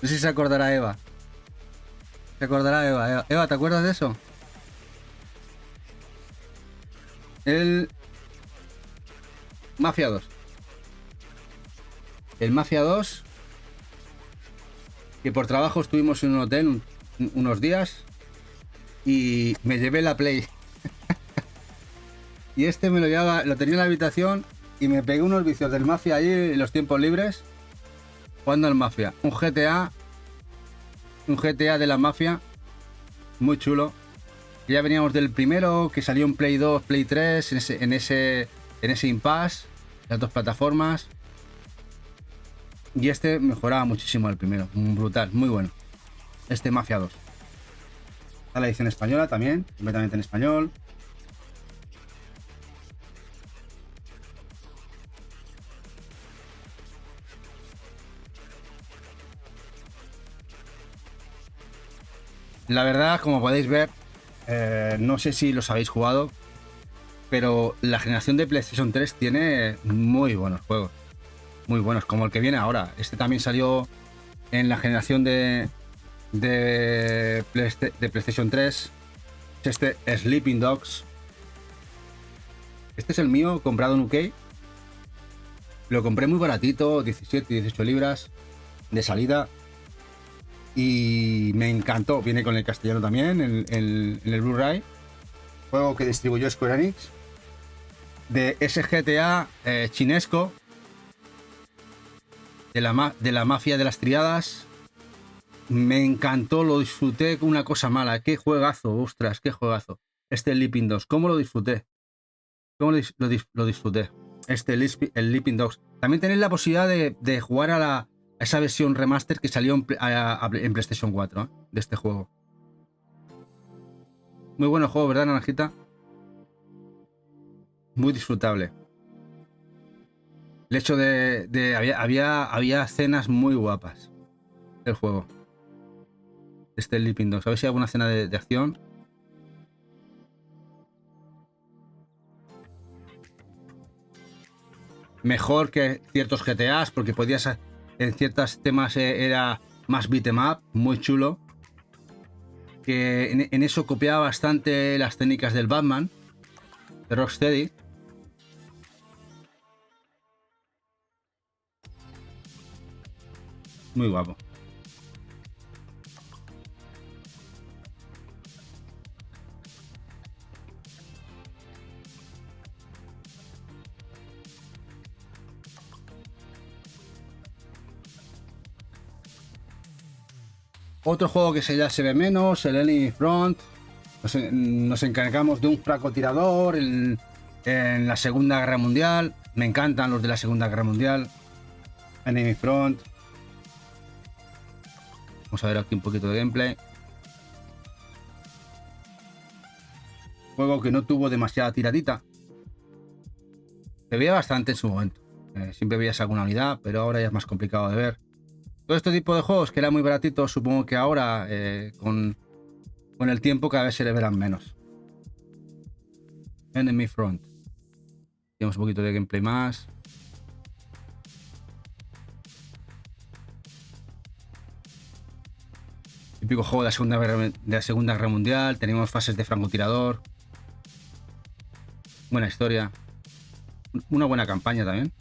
sé si se acordará Eva. ¿Se acordará Eva? Eva, ¿te acuerdas de eso? El Mafia 2. El Mafia 2, que por trabajo estuvimos en un hotel unos días y me llevé la Play. Y este me lo tenía en la habitación y me pegué unos vicios del Mafia allí en los tiempos libres jugando al Mafia. Un GTA de la Mafia, muy chulo. Ya veníamos del primero, que salió en Play 2, Play 3, en ese impasse, las dos plataformas. Y este mejoraba muchísimo el primero, brutal, muy bueno. Este Mafia 2. Está la edición española también, completamente en español. La verdad, como podéis ver, no sé si los habéis jugado, pero la generación de PlayStation 3 tiene muy buenos juegos. Muy buenos, como el que viene ahora. Este también salió en la generación de PlayStation 3. Este Sleeping Dogs. Este es el mío, comprado en UK. Lo compré muy baratito, 17, 18 libras de salida. Y me encantó. Viene con el castellano también, en el Blu-ray. Juego que distribuyó Square Enix. De ese GTA chinesco. De la mafia de las triadas. Me encantó, lo disfruté con una cosa mala. Qué juegazo, ostras, qué juegazo. Este Leaping Dogs, ¿cómo lo disfruté? ¿Cómo lo disfruté? El Leaping Dogs. También tenéis la posibilidad de jugar a esa versión remaster que salió en PlayStation 4, ¿eh? De este juego. Muy bueno juego, ¿verdad, Naranjita? Muy disfrutable. El hecho había escenas muy guapas del juego. Este Leaping Dogs. A ver si hay alguna escena de acción. Mejor que ciertos GTAs, porque podías en ciertos temas era más beat'em up, muy chulo. Que en eso copiaba bastante las técnicas del Batman, de Rocksteady. Muy guapo. Otro juego que ya se ve menos, el Enemy Front. Nos encargamos de un francotirador en la Segunda Guerra Mundial. Me encantan los de la Segunda Guerra Mundial. Enemy Front. Vamos a ver aquí un poquito de gameplay. Juego que no tuvo demasiada tiradita. Se veía bastante en su momento. Siempre veías alguna unidad, pero ahora ya es más complicado de ver. Todo este tipo de juegos que eran muy baratitos, supongo que ahora con el tiempo cada vez se le verán menos. Enemy Front. Tenemos un poquito de gameplay más. Típico juego de la Segunda Guerra Mundial. Tenemos fases de francotirador. Buena historia. Una buena campaña también.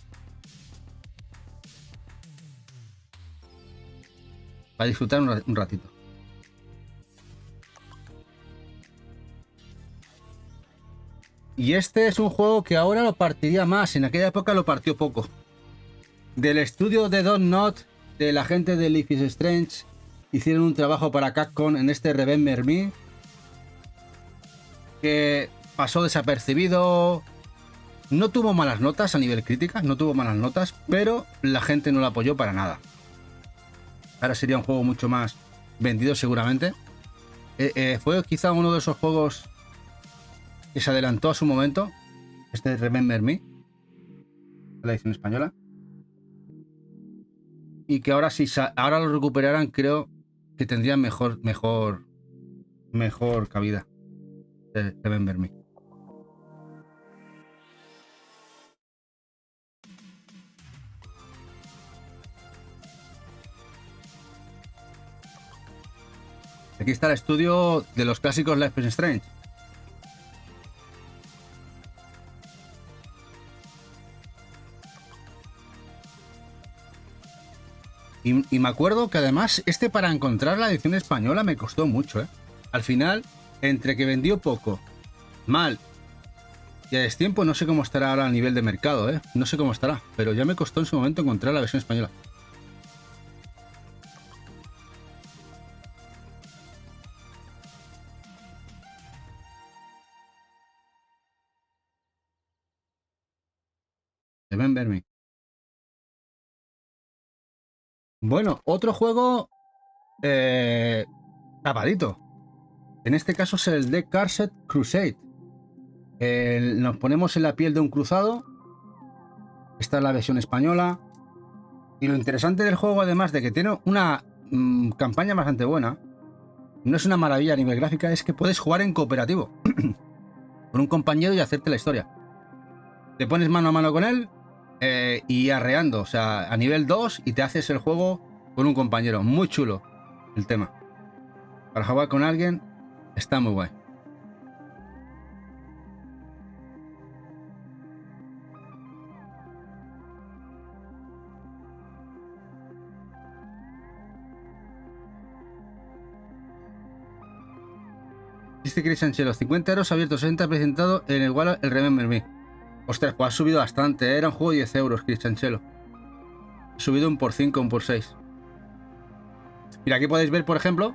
Para disfrutar un ratito. Y este es un juego que ahora lo partiría más. En aquella época lo partió poco. Del estudio de Don't Not, de la gente de Life is Strange, hicieron un trabajo para Capcom en este Remember Me, que pasó desapercibido. No tuvo malas notas a nivel crítica, no tuvo malas notas, pero la gente no lo apoyó para nada. Ahora sería un juego mucho más vendido seguramente. Fue quizá uno de esos juegos que se adelantó a su momento, este Remember Me, la edición española, y que ahora si ahora lo recuperaran, creo que tendrían mejor cabida. Remember Me. Aquí está el estudio de los clásicos Life is Strange. Y me acuerdo que además para encontrar la edición española me costó mucho, ¿eh? Al final, entre que vendió poco, mal y a destiempo, no sé cómo estará ahora a nivel de mercado, ¿eh? No sé cómo estará, pero ya me costó en su momento encontrar la versión española. Deben verme. Bueno, otro juego tapadito. En este caso es el Deck Card Set Crusade. Nos ponemos en la piel de un cruzado. Esta es la versión española. Y lo interesante del juego, además de que tiene una campaña bastante buena, no es una maravilla a nivel gráfica, es que puedes jugar en cooperativo con un compañero y hacerte la historia. Te pones mano a mano con él y arreando, o sea, a nivel 2 y te haces el juego con un compañero. Muy chulo el tema. Para jugar con alguien está muy guay. Dice Chris Anchelo, 50 euros abiertos, 60 presentado en el igual el Remember Me. Ostras, pues ha subido bastante, ¿eh? Era un juego de 10 euros, Chris Anchelo. Ha subido un por 5, un por 6. Mira, aquí podéis ver, por ejemplo,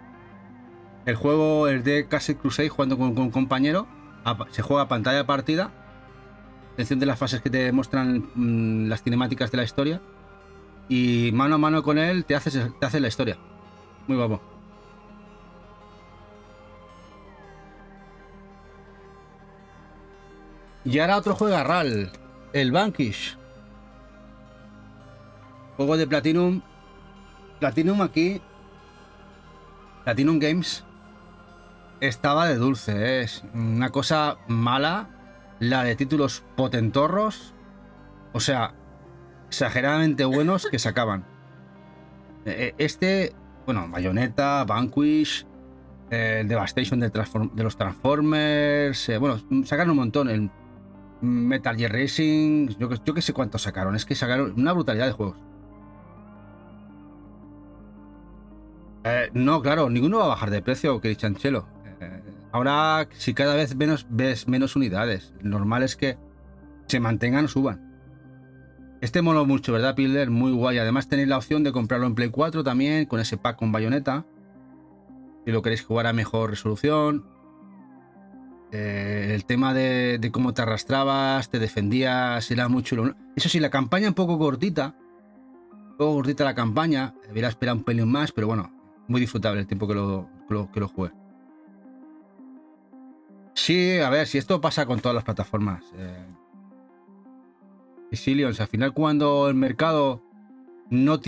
el juego, el de Castle Crusade, jugando con un compañero. Se juega a pantalla partida. Atención de las fases que te muestran las cinemáticas de la historia. Y mano a mano con él te haces la historia. Muy guapo. Y ahora otro juego RAL, el Vanquish. Juego de Platinum. Platinum aquí. Platinum Games. Estaba de dulce, es una cosa mala. La de títulos potentorros. O sea, exageradamente buenos que sacaban. Bueno, Bayonetta, Vanquish, Devastation de los Transformers. Bueno, sacaron un montón. El Metal Gear Racing. Yo que sé cuántos sacaron. Es que sacaron una brutalidad de juegos. No, claro, ninguno va a bajar de precio, que Chanchelo. Ahora, si cada vez ves menos unidades, lo normal es que se mantengan o suban. Este mola mucho, ¿verdad, Pilder? Muy guay. Además tenéis la opción de comprarlo en Play 4 también, con ese pack con Bayonetta. Si lo queréis jugar a mejor resolución. El tema de cómo te arrastrabas, te defendías, era muy chulo. Eso sí, la campaña un poco cortita. Un poco cortita la campaña. Debería esperar un pelín más, pero bueno, muy disfrutable el tiempo que lo jugué. Sí, a ver, si esto pasa con todas las plataformas. Zillions, al final cuando el mercado no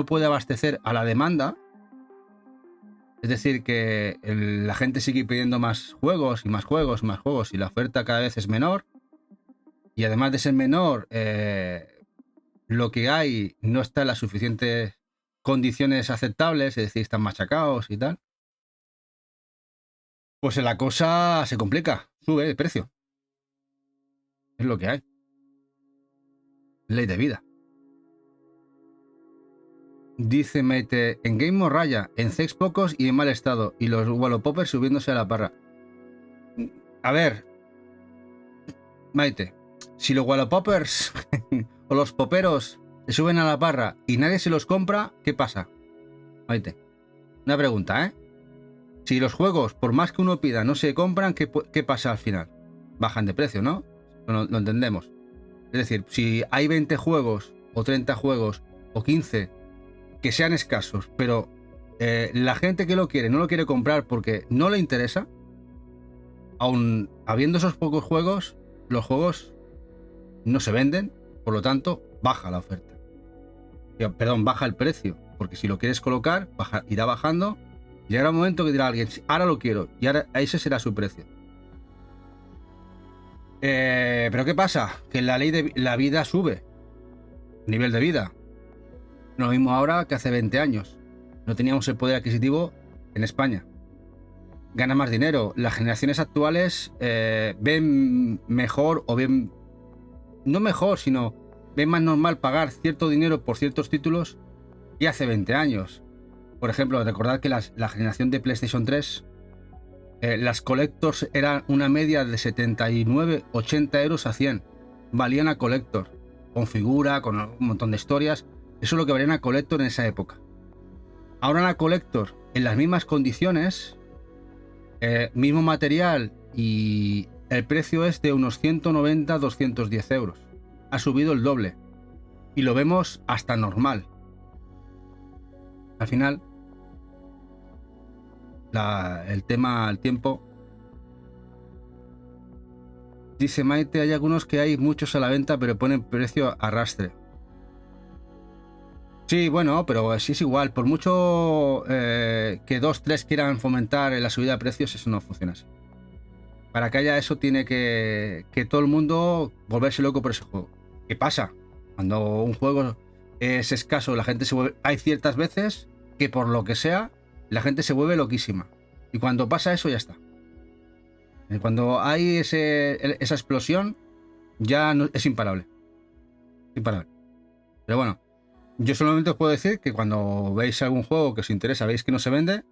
puede abastecer a la demanda, es decir, que la gente sigue pidiendo más juegos y más juegos y más juegos y la oferta cada vez es menor, y además de ser menor, lo que hay no está en las suficientes condiciones aceptables, es decir, están machacados y tal, pues la cosa se complica, sube el precio. Es lo que hay. Ley de vida. Dice Maite, en Game of Raya, en sex pocos y en mal estado, y los Wallopopers subiéndose a la parra. A ver, Maite, si los Wallopopers o los poperos se suben a la parra y nadie se los compra, ¿qué pasa? Maite, una pregunta, ¿eh? Si los juegos, por más que uno pida, no se compran, ¿qué pasa al final? Bajan de precio, ¿no? Lo entendemos. Es decir, si hay 20 juegos, o 30 juegos, o 15 que sean escasos, pero la gente que lo quiere no lo quiere comprar porque no le interesa, aun habiendo esos pocos juegos, los juegos no se venden, por lo tanto, baja la oferta. Perdón, baja el precio, porque si lo quieres colocar, irá bajando, y llegará un momento que dirá alguien, ahora lo quiero, y ahora ese será su precio. Pero ¿qué pasa? Que la ley de la vida sube, nivel de vida. Lo mismo ahora que hace 20 años. No teníamos el poder adquisitivo en España. Gana más dinero. Las generaciones actuales ven mejor o ven... No mejor, sino ven más normal pagar cierto dinero por ciertos títulos que hace 20 años. Por ejemplo, recordad que la generación de PlayStation 3, las Collectors eran una media de 79, 80 euros a 100. Valían a Collector. Con figura, con un montón de historias. Eso es lo que valía una Collector en esa época. Ahora una Collector, en las mismas condiciones, mismo material, y el precio es de unos 190, 210 euros. Ha subido el doble. Y lo vemos hasta normal. Al final, el tiempo... Dice Maite, hay algunos que hay muchos a la venta, pero ponen precio a arrastre. Sí, bueno, pero sí es igual. Por mucho que 2, 3 quieran fomentar la subida de precios, eso no funciona así. Para que haya eso, tiene que todo el mundo volverse loco por ese juego. ¿Qué pasa? Cuando un juego es escaso, la gente se vuelve... Hay ciertas veces que por lo que sea, la gente se vuelve loquísima. Y cuando pasa eso, ya está. Cuando hay esa explosión, ya no, es imparable. Imparable. Pero bueno, yo solamente os puedo decir que cuando veis algún juego que os interesa, veis que no se vende,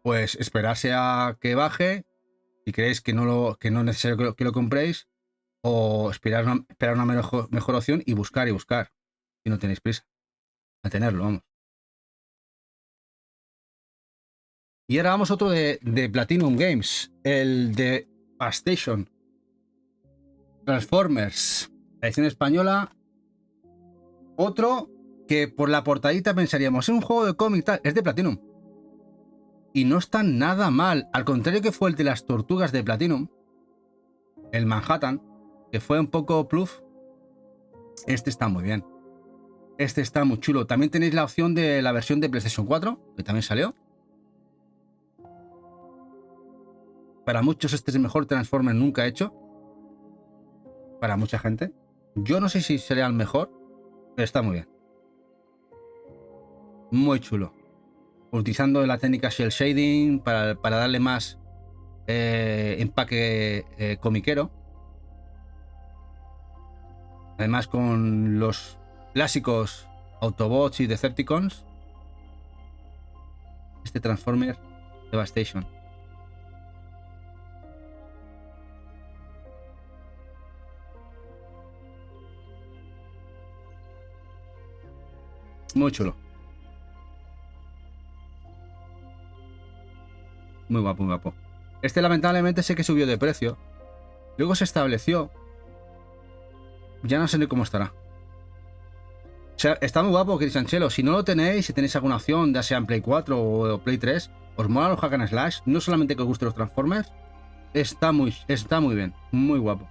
pues esperarse a que baje, si creéis que no es necesario que lo compréis, o esperar una mejor opción y buscar, si no tenéis prisa a tenerlo, vamos. Y ahora vamos a otro de Platinum Games, el de Devastation, Transformers, la edición española. Otro que por la portadita pensaríamos, es un juego de cómic, tal, es de Platinum. Y no está nada mal, al contrario que fue el de las tortugas de Platinum, el Manhattan, que fue un poco pluf. Este está muy bien. Este está muy chulo. También tenéis la opción de la versión de PlayStation 4, que también salió. Para muchos este es el mejor Transformer nunca hecho. Para mucha gente. Yo no sé si sería el mejor, pero está muy bien. Muy chulo. Utilizando la técnica Shell Shading para darle más empaque comiquero. Además con los clásicos Autobots y Decepticons. Este Transformer Devastation. Muy chulo. Muy guapo, muy guapo. Este lamentablemente sé que subió de precio. Luego se estableció. Ya no sé ni cómo estará. O sea, está muy guapo, Chris Anchelo. Si no lo tenéis, si tenéis alguna opción, ya sea en Play 4 o Play 3, os mola los hack and slash. No solamente que os gusten los Transformers. Está muy bien. Muy guapo.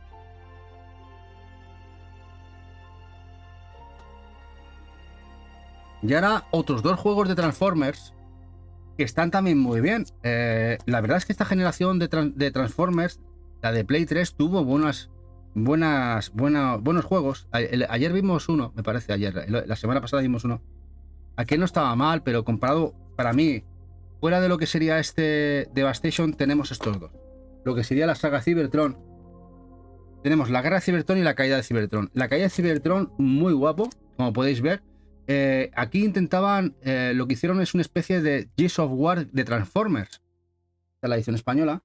Y ahora otros dos juegos de Transformers que están también muy bien. La verdad es que esta generación de Transformers, la de Play 3, tuvo buenos juegos. Ayer vimos uno, me parece, la semana pasada vimos uno. Aquí no estaba mal, pero comparado, para mí, fuera de lo que sería este Devastation, tenemos estos dos. Lo que sería la saga Cybertron. Tenemos la guerra de Cybertron y la caída de Cybertron. La caída de Cybertron, muy guapo, como podéis ver. Aquí intentaban, lo que hicieron es una especie de Gears of War de Transformers. Esta es la edición española.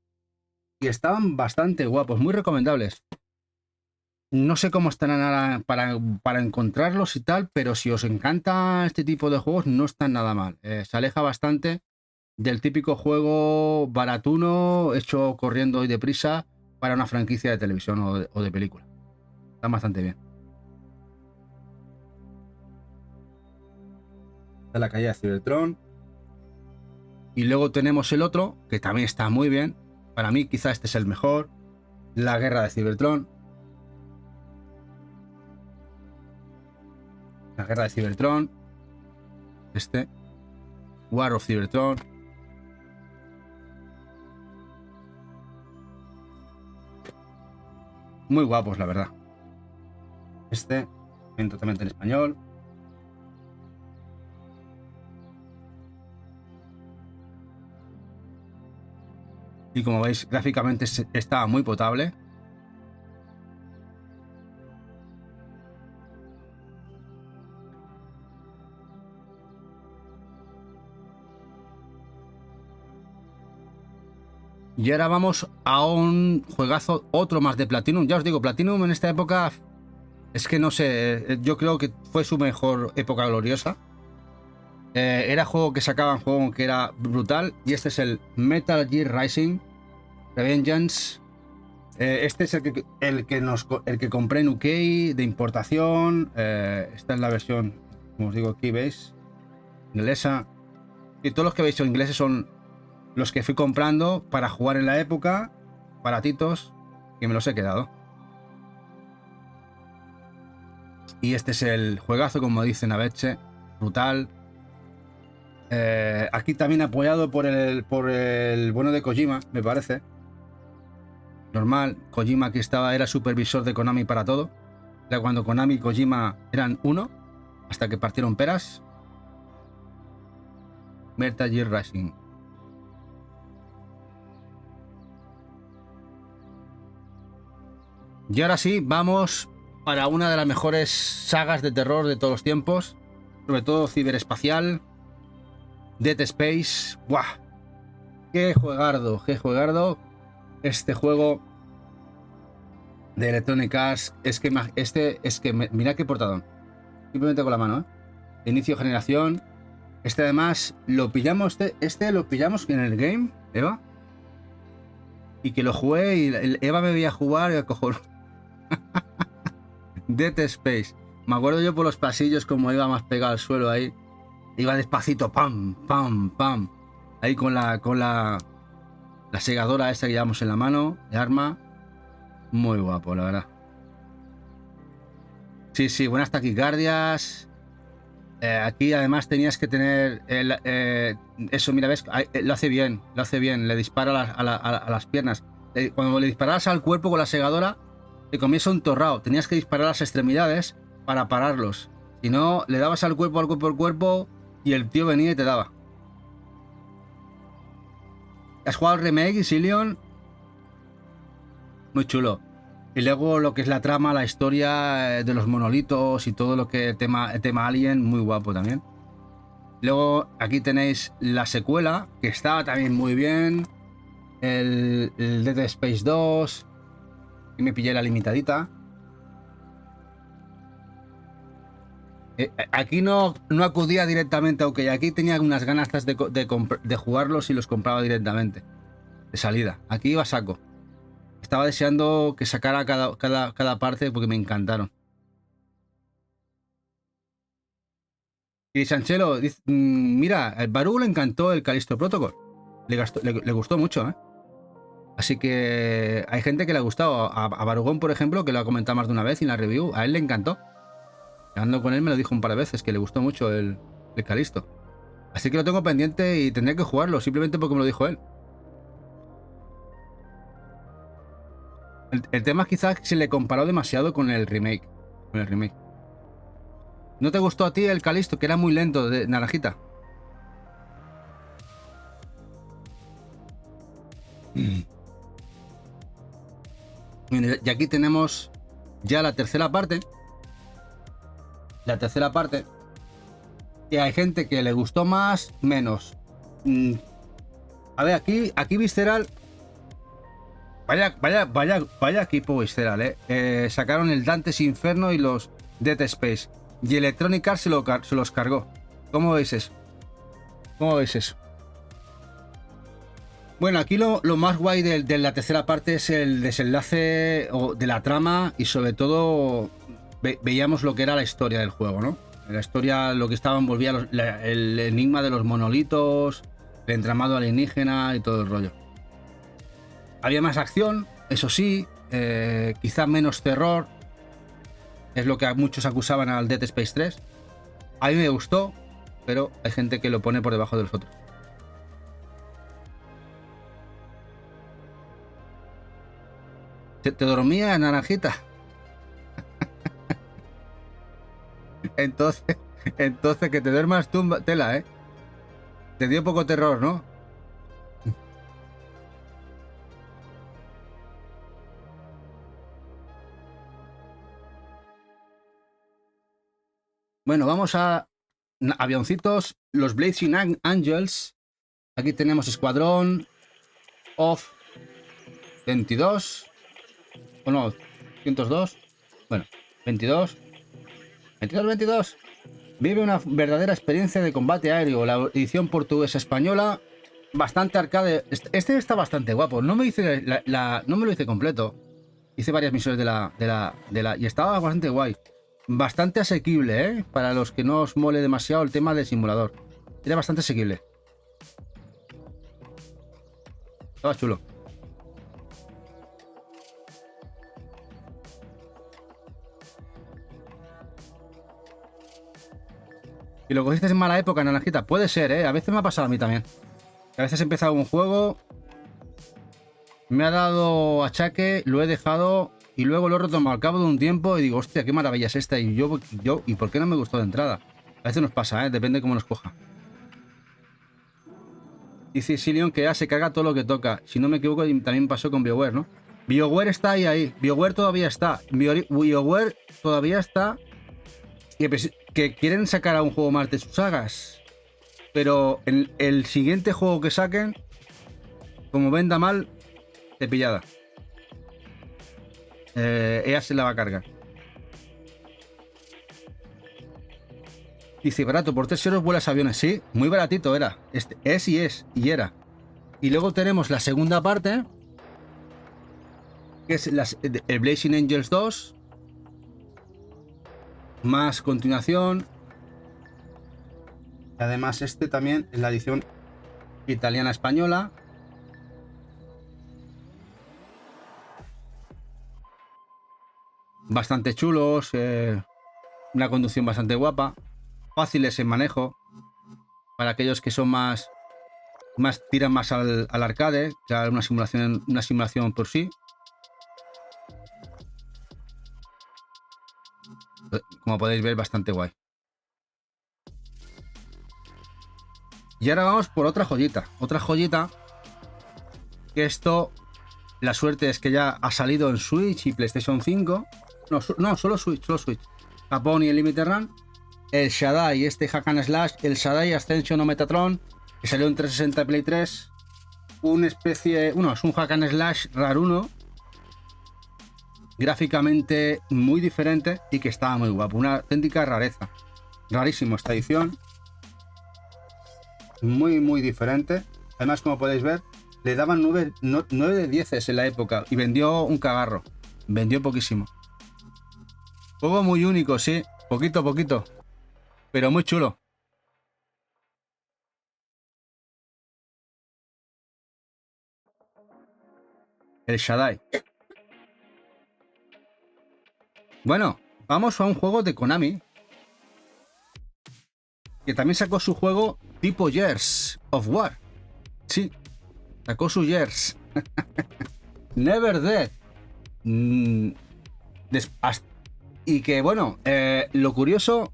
Y estaban bastante guapos, muy recomendables. No sé cómo estarán ahora para encontrarlos y tal, pero si os encanta este tipo de juegos, no están nada mal. Se aleja bastante del típico juego baratuno, hecho corriendo y deprisa para una franquicia de televisión o de película. Están bastante bien. Está la caída de Cybertron. Y luego tenemos el otro, que también está muy bien. Para mí, quizá este es el mejor. La guerra de Cybertron. La guerra de Cybertron. Este. War of Cybertron. Muy guapos, la verdad. Este. Totalmente en español. Y como veis, gráficamente está muy potable. Y ahora vamos a un juegazo, otro más de Platinum. Ya os digo, Platinum en esta época, es que no sé, yo creo que fue su mejor época gloriosa. Era juego que sacaban, juego que era brutal. Y este es el Metal Gear Rising Revengeance. Este es el que compré en UK de importación. Esta es la versión, como os digo aquí, veis, inglesa. Y todos los que veis son ingleses, son los que fui comprando para jugar en la época, baratitos, y me los he quedado. Y este es el juegazo, como dice Naveche, brutal. Aquí también apoyado por el bueno de Kojima, me parece. Normal, Kojima aquí era supervisor de Konami para todo. Era cuando Konami y Kojima eran uno, hasta que partieron peras. Metal Gear Rising. Y ahora sí, vamos para una de las mejores sagas de terror de todos los tiempos. Sobre todo ciberespacial. Dead Space. ¡Buah! Qué juegardo, qué juegardo. Este juego de Electronic Arts es que mira qué portadón. Simplemente con la mano, ¿eh? De inicio de generación. Este además lo pillamos, lo pillamos en el game, Eva. Y que lo jugué y Eva me veía jugar y a cojones. Dead Space. Me acuerdo yo por los pasillos como iba más pegado al suelo ahí. Iba despacito, pam, pam, pam. Ahí con la segadora esta que llevamos en la mano, de arma. Muy guapo, la verdad. Sí, sí, buenas taquicardias. Aquí además tenías que tener eso, mira, ves, lo hace bien, le dispara a las piernas. Cuando le disparabas al cuerpo con la segadora, te comienza un torrao. Tenías que disparar a las extremidades para pararlos. Si no, le dabas al cuerpo y el tío venía y te daba. ¿Has jugado el remake, Silion? Muy chulo. Y luego lo que es la trama, la historia de los monolitos y todo lo que tema Alien, muy guapo también. Luego aquí tenéis la secuela, que estaba también muy bien. El Dead Space 2. Y me pillé la limitadita. Aquí no acudía directamente, aunque aquí tenía unas ganas de jugarlos y los compraba directamente. De salida. Aquí iba a saco. Estaba deseando que sacara cada parte porque me encantaron. Y Sanchelo dice, mira, al Baru le encantó el Callisto Protocol. Le gustó mucho, ¿eh? Así que hay gente que le ha gustado. A Barugón, por ejemplo, que lo ha comentado más de una vez en la review, a él le encantó. Hablando con él me lo dijo un par de veces, que le gustó mucho el Callisto. Así que lo tengo pendiente y tendré que jugarlo, simplemente porque me lo dijo él. El tema es quizás que se le comparó demasiado con el remake. ¿No te gustó a ti el Callisto, que era muy lento, de naranjita? Y aquí tenemos ya la tercera parte. Que hay gente que le gustó más, menos. A ver, aquí Visceral. Vaya equipo Visceral, sacaron el Dante's Inferno y los Dead Space. Y Electronic Arts se los cargó. ¿Cómo veis eso? Bueno, aquí lo más guay de la tercera parte es el desenlace de la trama y sobre todo veíamos lo que era la historia del juego, ¿no? La historia, lo que envolvía el enigma de los monolitos, el entramado alienígena y todo el rollo. Había más acción, eso sí, quizá menos terror. Es lo que muchos acusaban al Dead Space 3. A mí me gustó, pero hay gente que lo pone por debajo de los otros. ¿Te dormía, naranjita? Entonces que te duermas tú, tela, ¿eh? Te dio poco terror, ¿no? Bueno, vamos a avioncitos, los Blazing Angels. Aquí tenemos Escuadrón Off 22. O no, 102. Bueno, 22. 22. Vive una verdadera experiencia de combate aéreo. La edición portuguesa española, bastante arcade. Este está bastante guapo. No me hice no me lo hice completo. Hice varias misiones de la y estaba bastante guay. Bastante asequible, ¿eh? Para los que no os mole demasiado el tema del simulador. Era bastante asequible. Estaba chulo. Y lo cogiste en mala época, naranjita. Puede ser, ¿eh? A veces me ha pasado a mí también. A veces he empezado un juego, me ha dado achaque, lo he dejado y luego lo he retomado al cabo de un tiempo y digo, hostia, qué maravilla es esta. Y ¿y por qué no me gustó de entrada? A veces nos pasa, ¿eh? Depende de cómo nos coja. Dice Silion que ya se caga todo lo que toca. Si no me equivoco, también pasó con BioWare, ¿no? BioWare está ahí. BioWare todavía está. BioWare todavía está. Que quieren sacar a un juego más de sus sagas. Pero el siguiente juego que saquen como venda mal, cepillada. Ella se la va a cargar. Dice, barato, por 3 euros vuelas aviones. Sí, muy baratito era. Y era. Y luego tenemos la segunda parte, que es el Blazing Angels 2. Más continuación. Además, este también es la edición italiana-española. Bastante chulos. Una conducción bastante guapa. Fáciles en manejo. Para aquellos que son más tiran más al arcade. Ya una simulación por sí. Como podéis ver, bastante guay. Y ahora vamos por otra joyita. Otra joyita. Que esto, la suerte es que ya ha salido en Switch y PlayStation 5. No, solo Switch. Japón y el Limited Run. El Shadai, este Hack and Slash. El Shadai Ascension o Metatron. Que salió en 360 Play 3. Una especie... es un Hack and Slash raruno. Gráficamente muy diferente y que estaba muy guapo. Una auténtica rareza. Rarísimo esta edición. Muy diferente. Además, como podéis ver, le daban 9 de 10 en la época y vendió un cagarro. Vendió poquísimo. Juego muy único, sí. Poquito. Pero muy chulo. El Shadai. Bueno, vamos a un juego de Konami. Que también sacó su juego tipo Gears of War. Sí, sacó su Gears. Never Dead. Y que bueno, lo curioso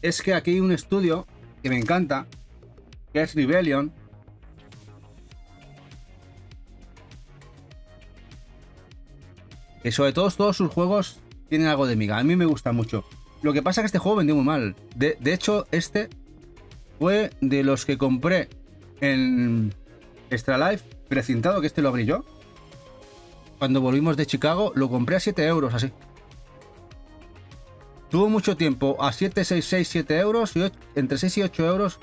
es que aquí hay un estudio que me encanta, que es Rebellion. Que sobre todo todos sus juegos tienen algo de miga. A mí me gusta mucho. Lo que pasa es que este juego vendió muy mal. De hecho, este fue de los que compré en Extra Life precintado, que este lo abrí yo. Cuando volvimos de Chicago, lo compré a 7 euros, así. Tuvo mucho tiempo a 7, 6, 6, 7 euros, y entre 6 y 8 euros.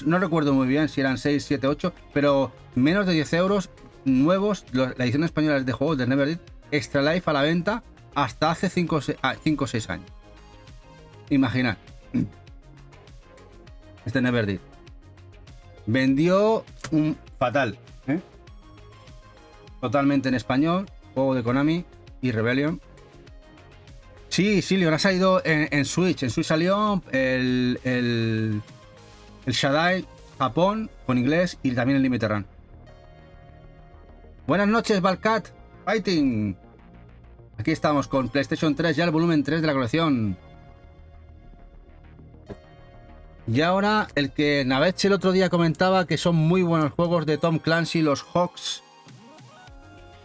No recuerdo muy bien si eran 6, 7, 8, pero menos de 10 euros nuevos. La edición española de juegos de Never Dead Extra Life a la venta hasta hace 5 o 6 años. Imaginad. Este Never Dead vendió un fatal, ¿eh? Totalmente en español. Juego de Konami y Rebellion. Sí, Leon, ha salido en Switch. En Switch salió el Shadai Japón con inglés y también el Limited Run. Buenas noches, Valkat Fighting. Aquí estamos con PlayStation 3, ya el volumen 3 de la colección. Y ahora el que Naveche el otro día comentaba que son muy buenos juegos de Tom Clancy, los Hawks.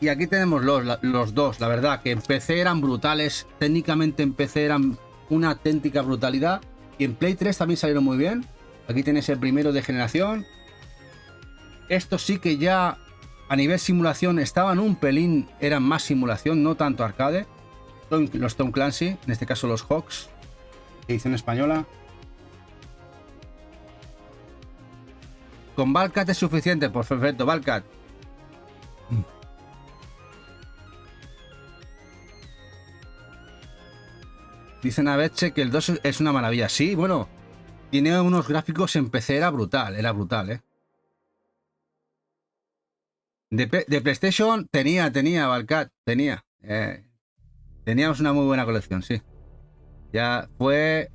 Y aquí tenemos los dos, la verdad, que en PC eran brutales. Técnicamente en PC eran una auténtica brutalidad. Y en Play 3 también salieron muy bien. Aquí tienes el primero de generación. Estos sí que ya a nivel simulación estaban un pelín, eran más simulación, no tanto arcade. Los Tom Clancy, en este caso los Hawks, edición española. Con Valkat es suficiente, pues perfecto, Valkat. Dicen a Betche que el 2 es una maravilla. Sí, bueno, tiene unos gráficos en PC, era brutal, ¿eh? De PlayStation tenía Valkat, teníamos una muy buena colección, sí. Ya fue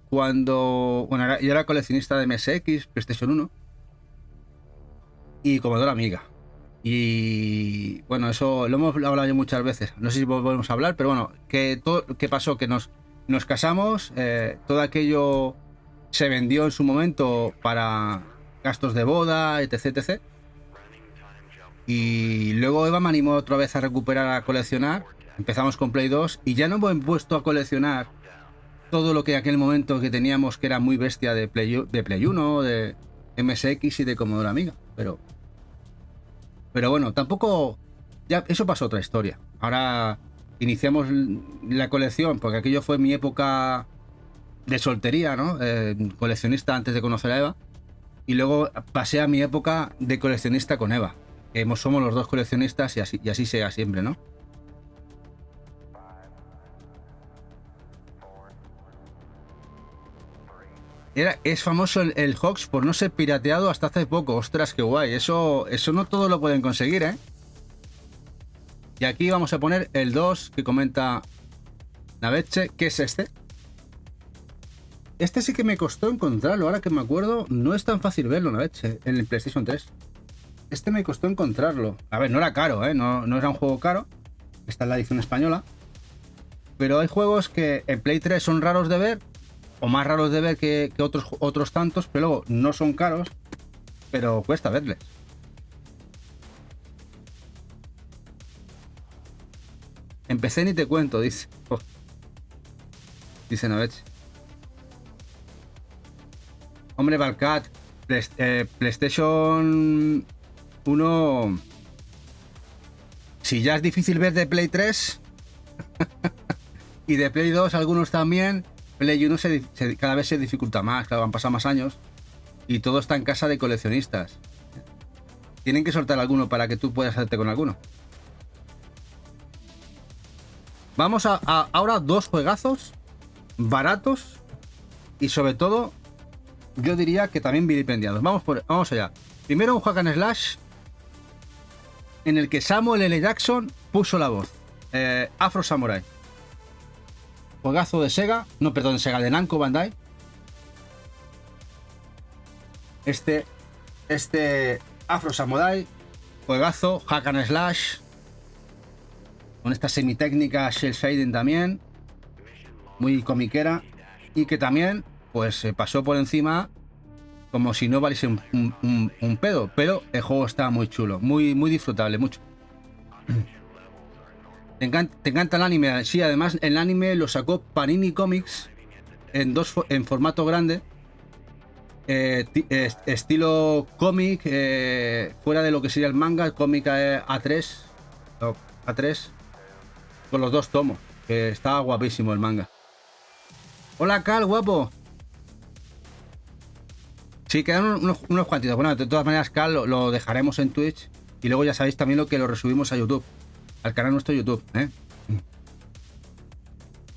cuando, bueno, yo era coleccionista de MSX, PlayStation 1 y Commodore Amiga. Y bueno, eso lo hemos hablado ya muchas veces. No sé si volvemos a hablar, pero bueno, ¿qué pasó? Que nos casamos, todo aquello se vendió en su momento para gastos de boda, etc. Y luego Eva me animó otra vez a recuperar, a coleccionar. Empezamos con Play 2 y ya no hemos puesto a coleccionar todo lo que en aquel momento que teníamos, que era muy bestia de Play 1, de MSX y de Commodore Amiga. Pero Pero bueno, tampoco... Ya, eso pasó otra historia. Ahora iniciamos la colección, porque aquello fue mi época de soltería, ¿no? Coleccionista antes de conocer a Eva. Y luego pasé a mi época de coleccionista con Eva. Que somos los dos coleccionistas y así sea siempre, ¿no? Es famoso el Hogs por no ser pirateado hasta hace poco. Ostras, qué guay. Eso no todo lo pueden conseguir, ¿eh? Y aquí vamos a poner el 2 que comenta Naveche. ¿Qué es este? Este sí que me costó encontrarlo. Ahora que me acuerdo, no es tan fácil verlo, Naveche, en el PlayStation 3. Este me costó encontrarlo. A ver, no era caro, ¿eh? No era un juego caro. Esta es la edición española. Pero hay juegos que en Play 3 son raros de ver, o más raros de ver que otros tantos, pero luego no son caros, pero cuesta verles. Empecé ni te cuento, dice. Oh. Dice Navech. Hombre, Valcat, PlayStation 1. Si ya es difícil ver de Play 3 y de Play 2 algunos también, Play 1 cada vez se dificulta más, claro, han pasado más años y todo está en casa de coleccionistas. Tienen que soltar alguno para que tú puedas hacerte con alguno. Vamos a ahora dos juegazos baratos y sobre todo yo diría que también vilipendiados. Vamos allá. Primero un hack and slash en el que Samuel L. Jackson puso la voz. Afro Samurai. Juegazo de Sega. No, perdón, Sega, de Namco Bandai. Este Afro Samurai. Juegazo, hack and slash. Con esta semitécnica shell shading también. Muy comiquera. Y que también, pues, se pasó por encima como si no valiese un pedo. Pero el juego está muy chulo. Muy disfrutable, mucho. ¿Te encanta el anime? Sí, además el anime lo sacó Panini Comics en formato grande. Estilo cómic, fuera de lo que sería el manga, cómic A3. No, A3. Con los dos tomos. Que estaba guapísimo el manga. Hola, Cal, guapo. Sí, quedan unos cuantitos. Bueno, de todas maneras, Cal lo dejaremos en Twitch. Y luego ya sabéis también lo que lo resubimos a YouTube. Al canal nuestro YouTube, ¿eh?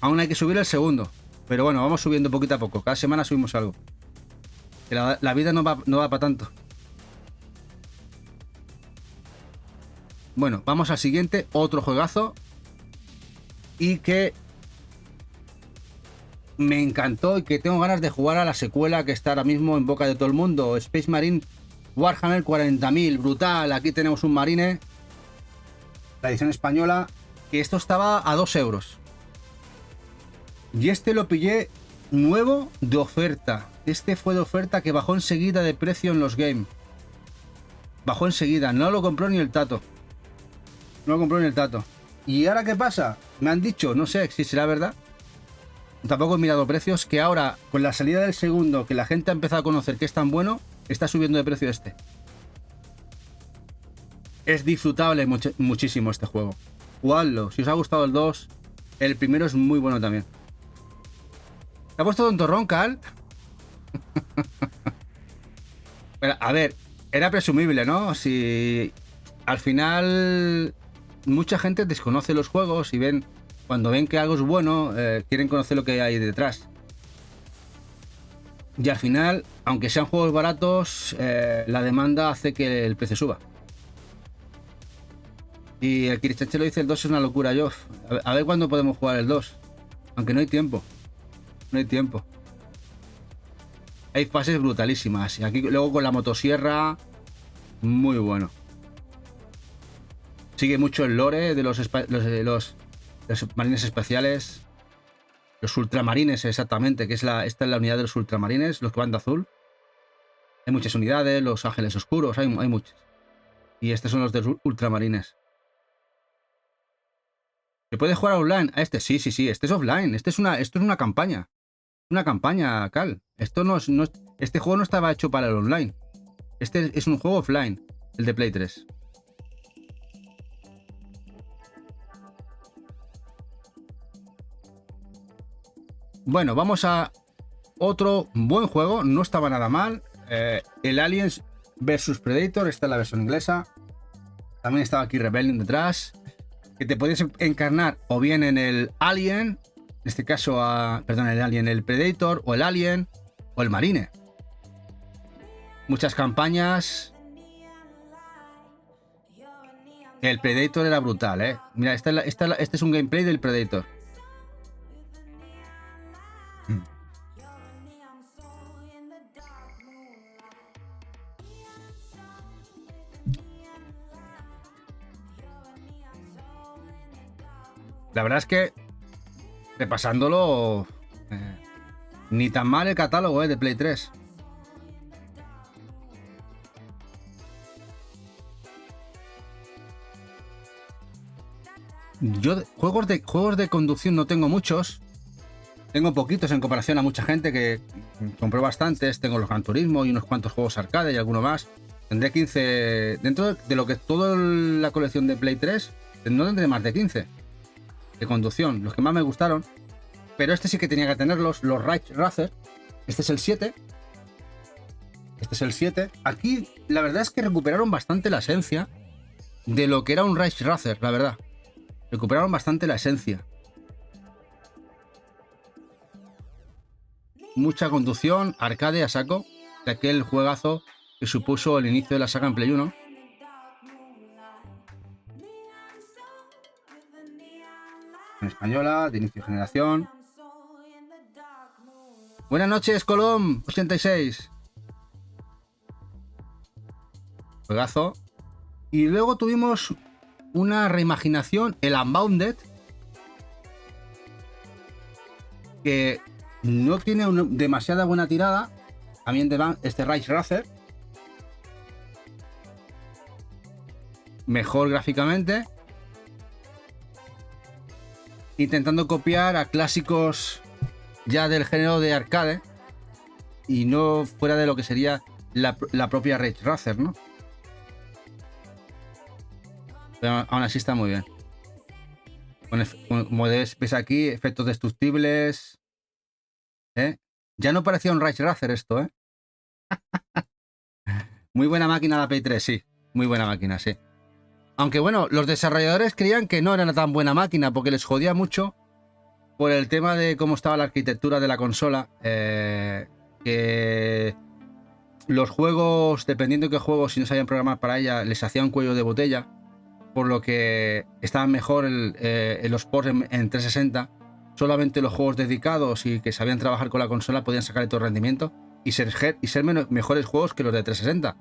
Aún hay que subir el segundo. Pero bueno, vamos subiendo poquito a poco. Cada semana subimos algo. Que la vida no va para tanto. Bueno, vamos al siguiente. Otro juegazo. Y que me encantó y que tengo ganas de jugar a la secuela que está ahora mismo en boca de todo el mundo. Space Marine Warhammer 40.000. Brutal. Aquí tenemos un marine. La edición española. Que esto estaba a 2 euros. Y este lo pillé nuevo de oferta. Este fue de oferta que bajó enseguida de precio en los games. Bajó enseguida. No lo compró ni el tato. No lo compró ni el tato. ¿Y ahora qué pasa? Me han dicho, no sé si será verdad. Tampoco he mirado precios. Que ahora, con la salida del segundo, que la gente ha empezado a conocer que es tan bueno, está subiendo de precio este. Es disfrutable muchísimo este juego. Jugadlo. Si os ha gustado el 2, el primero es muy bueno también. ¿Te ha puesto tontorrón, Cal? A ver, era presumible, ¿no? Si al final mucha gente desconoce los juegos y cuando ven que algo es bueno, quieren conocer lo que hay detrás. Y al final, aunque sean juegos baratos, la demanda hace que el precio suba. Y el Kirichache lo dice, el 2 es una locura, yo. A ver cuándo podemos jugar el 2. Aunque no hay tiempo. No hay tiempo. Hay fases brutalísimas. Y aquí luego con la motosierra, muy bueno. Sigue mucho el lore de los marines especiales. Los ultramarines, exactamente, que esta es la unidad de los ultramarines, los que van de azul. Hay muchas unidades, los ángeles oscuros, hay muchas. Y estos son los de ultramarines. ¿Se puede jugar online? A este, sí, este es offline. Esto es una campaña. Una campaña, Cal. Este juego no estaba hecho para el online. Este es un juego offline, el de Play 3. Bueno, vamos a otro buen juego. No estaba nada mal. El Aliens vs Predator. Esta es la versión inglesa. También estaba aquí Rebellion detrás. Que te podías encarnar o bien en el Alien. En este caso, el Alien, el Predator. O el Alien. O el Marine. Muchas campañas. El Predator era brutal, ¿eh? Mira, este es un gameplay del Predator. La verdad es que, repasándolo, ni tan mal el catálogo de Play 3. Yo juegos de conducción no tengo muchos. Tengo poquitos en comparación a mucha gente que compró bastantes. Tengo los Gran Turismo y unos cuantos juegos arcade y alguno más. Tendré 15. Dentro de lo que es toda la colección de Play 3, no tendré más de 15 de conducción. Los que más me gustaron. Pero este sí que tenía que tenerlos. Los Ridge Racer. Este es el 7. Este es el 7. Aquí la verdad es que recuperaron bastante la esencia de lo que era un Ridge Racer, la verdad. Recuperaron bastante la esencia. Mucha conducción, arcade a saco, de aquel juegazo que supuso el inicio de la saga en Play 1. En española, de inicio de generación. Buenas noches, Colom 86. Juegazo. Y luego tuvimos una reimaginación, el Unbounded, que no tiene demasiada buena tirada. También este Ridge Racer, mejor gráficamente, intentando copiar a clásicos ya del género de arcade y no fuera de lo que sería la propia Ridge Racer, ¿no? Pero aún así está muy bien. Como ves aquí, efectos destructibles. Ya no parecía un Ridge Racer esto, ¿eh? Muy buena máquina la Play 3, sí. Muy buena máquina, sí. Aunque bueno, los desarrolladores creían que no era una tan buena máquina porque les jodía mucho por el tema de cómo estaba la arquitectura de la consola. Que los juegos, dependiendo de qué juegos, si no sabían programar para ella, les hacía un cuello de botella. Por lo que estaban mejor en los ports en 360. Solamente los juegos dedicados y que sabían trabajar con la consola podían sacar todo rendimiento y ser mejores juegos que los de 360.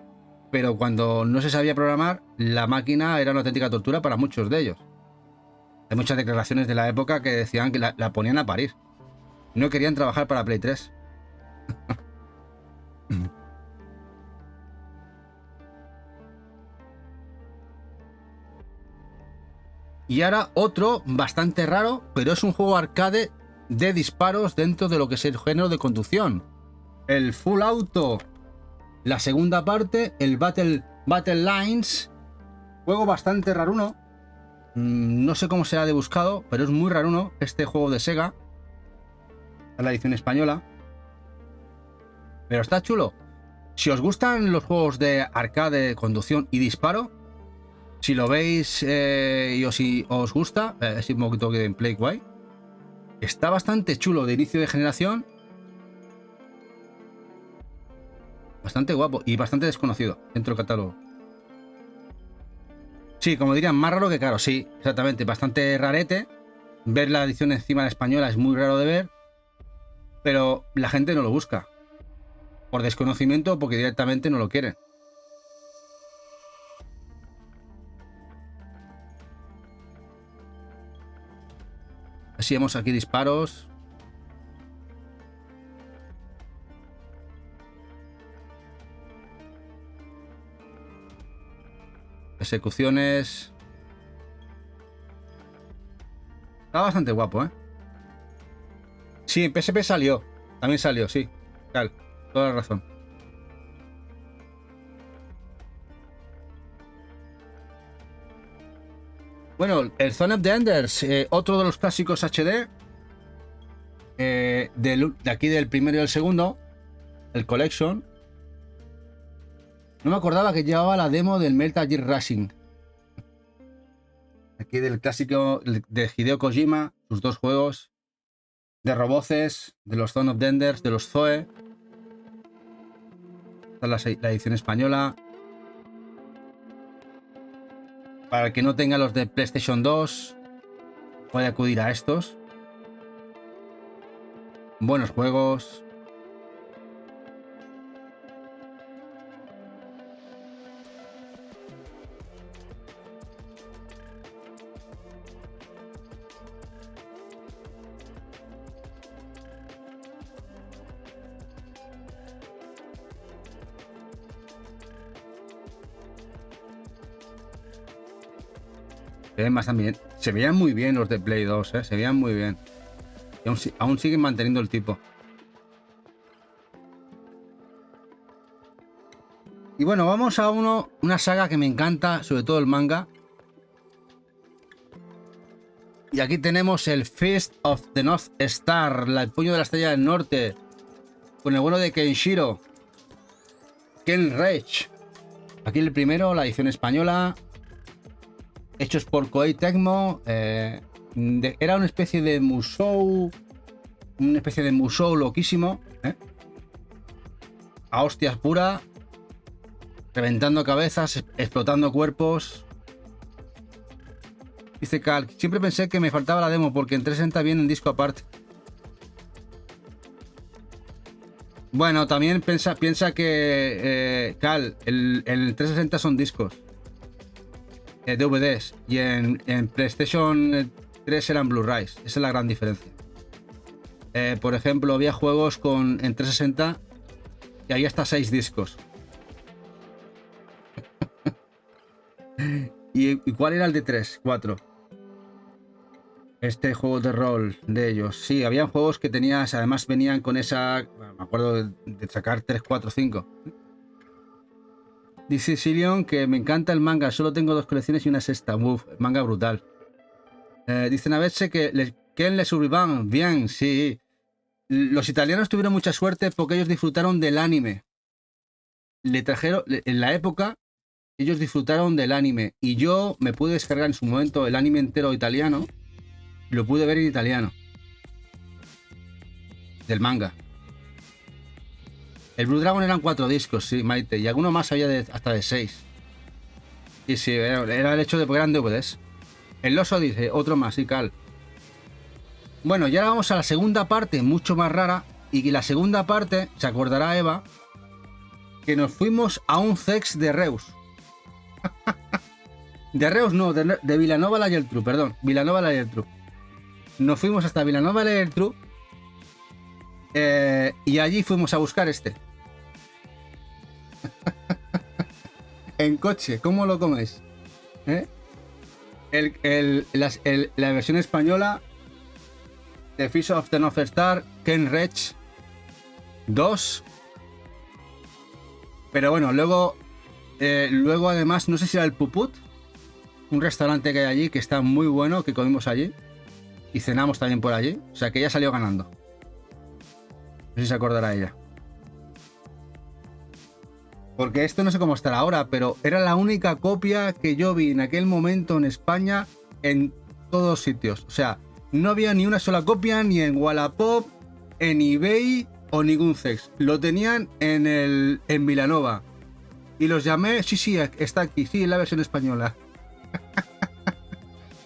Pero cuando no se sabía programar, la máquina era una auténtica tortura para muchos de ellos. Hay muchas declaraciones de la época que decían que la ponían a parir. No querían trabajar para Play 3. Y ahora otro bastante raro, pero es un juego arcade de disparos dentro de lo que es el género de conducción. El Full Auto, la segunda parte, el Battle Lines. Juego bastante raruno. No sé cómo será de buscado, pero es muy raruno este juego de Sega. Es la edición española. Pero está chulo. Si os gustan los juegos de arcade, conducción y disparo, si lo veis y os gusta, es un poquito de gameplay guay. Está bastante chulo de inicio de generación. Bastante guapo y bastante desconocido dentro del catálogo. Sí, como dirían, más raro que caro, sí, exactamente. Bastante rarete. Ver la edición encima de española es muy raro de ver. Pero la gente no lo busca. Por desconocimiento o porque directamente no lo quieren. Así vemos aquí disparos. Persecuciones. Está bastante guapo, ¿eh? Sí, en PSP salió. También salió, sí. Tal, toda la razón. Bueno, el Zone of the Enders, otro de los clásicos HD. de aquí del primero y el segundo, el Collection. No me acordaba que llevaba la demo del Metal Gear Rising. Aquí del clásico de Hideo Kojima, sus dos juegos de roboces, de los Zone of the Enders, de los Zoe. Esta es la edición española. Para el que no tenga los de PlayStation 2, puede acudir a estos. Buenos juegos. Se ven bastante bien. Se veían muy bien los de Play 2, se veían muy bien. Y aún siguen manteniendo el tipo. Y bueno, vamos a una saga que me encanta, sobre todo el manga. Y aquí tenemos el Fist of the North Star, el puño de la estrella del norte, con el bueno de Kenshiro, Ken Reich. Aquí el primero, la edición española, hechos por Koei Tecmo. Era una especie de Musou, loquísimo, a hostias pura, reventando cabezas, explotando cuerpos. Dice Cal, siempre pensé que me faltaba la demo porque en 360 viene en disco aparte. Bueno, también piensa que Cal, el 360 son discos, DVDs, y en PlayStation 3 eran Blu-rays. Esa es la gran diferencia. Por ejemplo, había juegos en 360 y ahí hasta 6 discos. ¿Y cuál era el de 3? 4. Este juego de rol de ellos. Sí, habían juegos que tenías, además venían con esa... Me acuerdo de sacar 3, 4, 5. Dice Silion que me encanta el manga, solo tengo 2 colecciones y una sexta. Uf, manga brutal. Dicen a veces que Ken le sobrevivan. Bien, sí. Los italianos tuvieron mucha suerte porque ellos disfrutaron del anime. Le trajeron, en la época, ellos disfrutaron del anime. Y yo me pude descargar en su momento el anime entero italiano. Y lo pude ver en italiano. Del manga. El Blue Dragon eran 4 discos, sí, Maite. Y alguno más había hasta de 6. Y sí, era el hecho de que eran DVDs. El Loso dice, otro más, sí, Cal. Bueno, y ahora vamos a la segunda parte, mucho más rara. Y la segunda parte, se acordará Eva, que nos fuimos a un CEX de Reus. De Reus no, de Vilanova la Geltrú, perdón. Vilanova la Geltrú. Nos fuimos hasta Vilanova la Geltrú. Y allí fuimos a buscar este. En coche, ¿cómo lo coméis? La versión española de Fist of the North Star, Ken Reich 2. Pero bueno, luego además, no sé si era el Puput, un restaurante que hay allí que está muy bueno, que comimos allí y cenamos también por allí. O sea que ella salió ganando. No sé si se acordará ella. Porque esto no sé cómo estará ahora, pero era la única copia que yo vi en aquel momento en España en todos sitios. O sea, no había ni una sola copia ni en Wallapop, en eBay o ningún CEX. Lo tenían en Vilanova. Y los llamé, sí, está aquí, sí, en la versión española.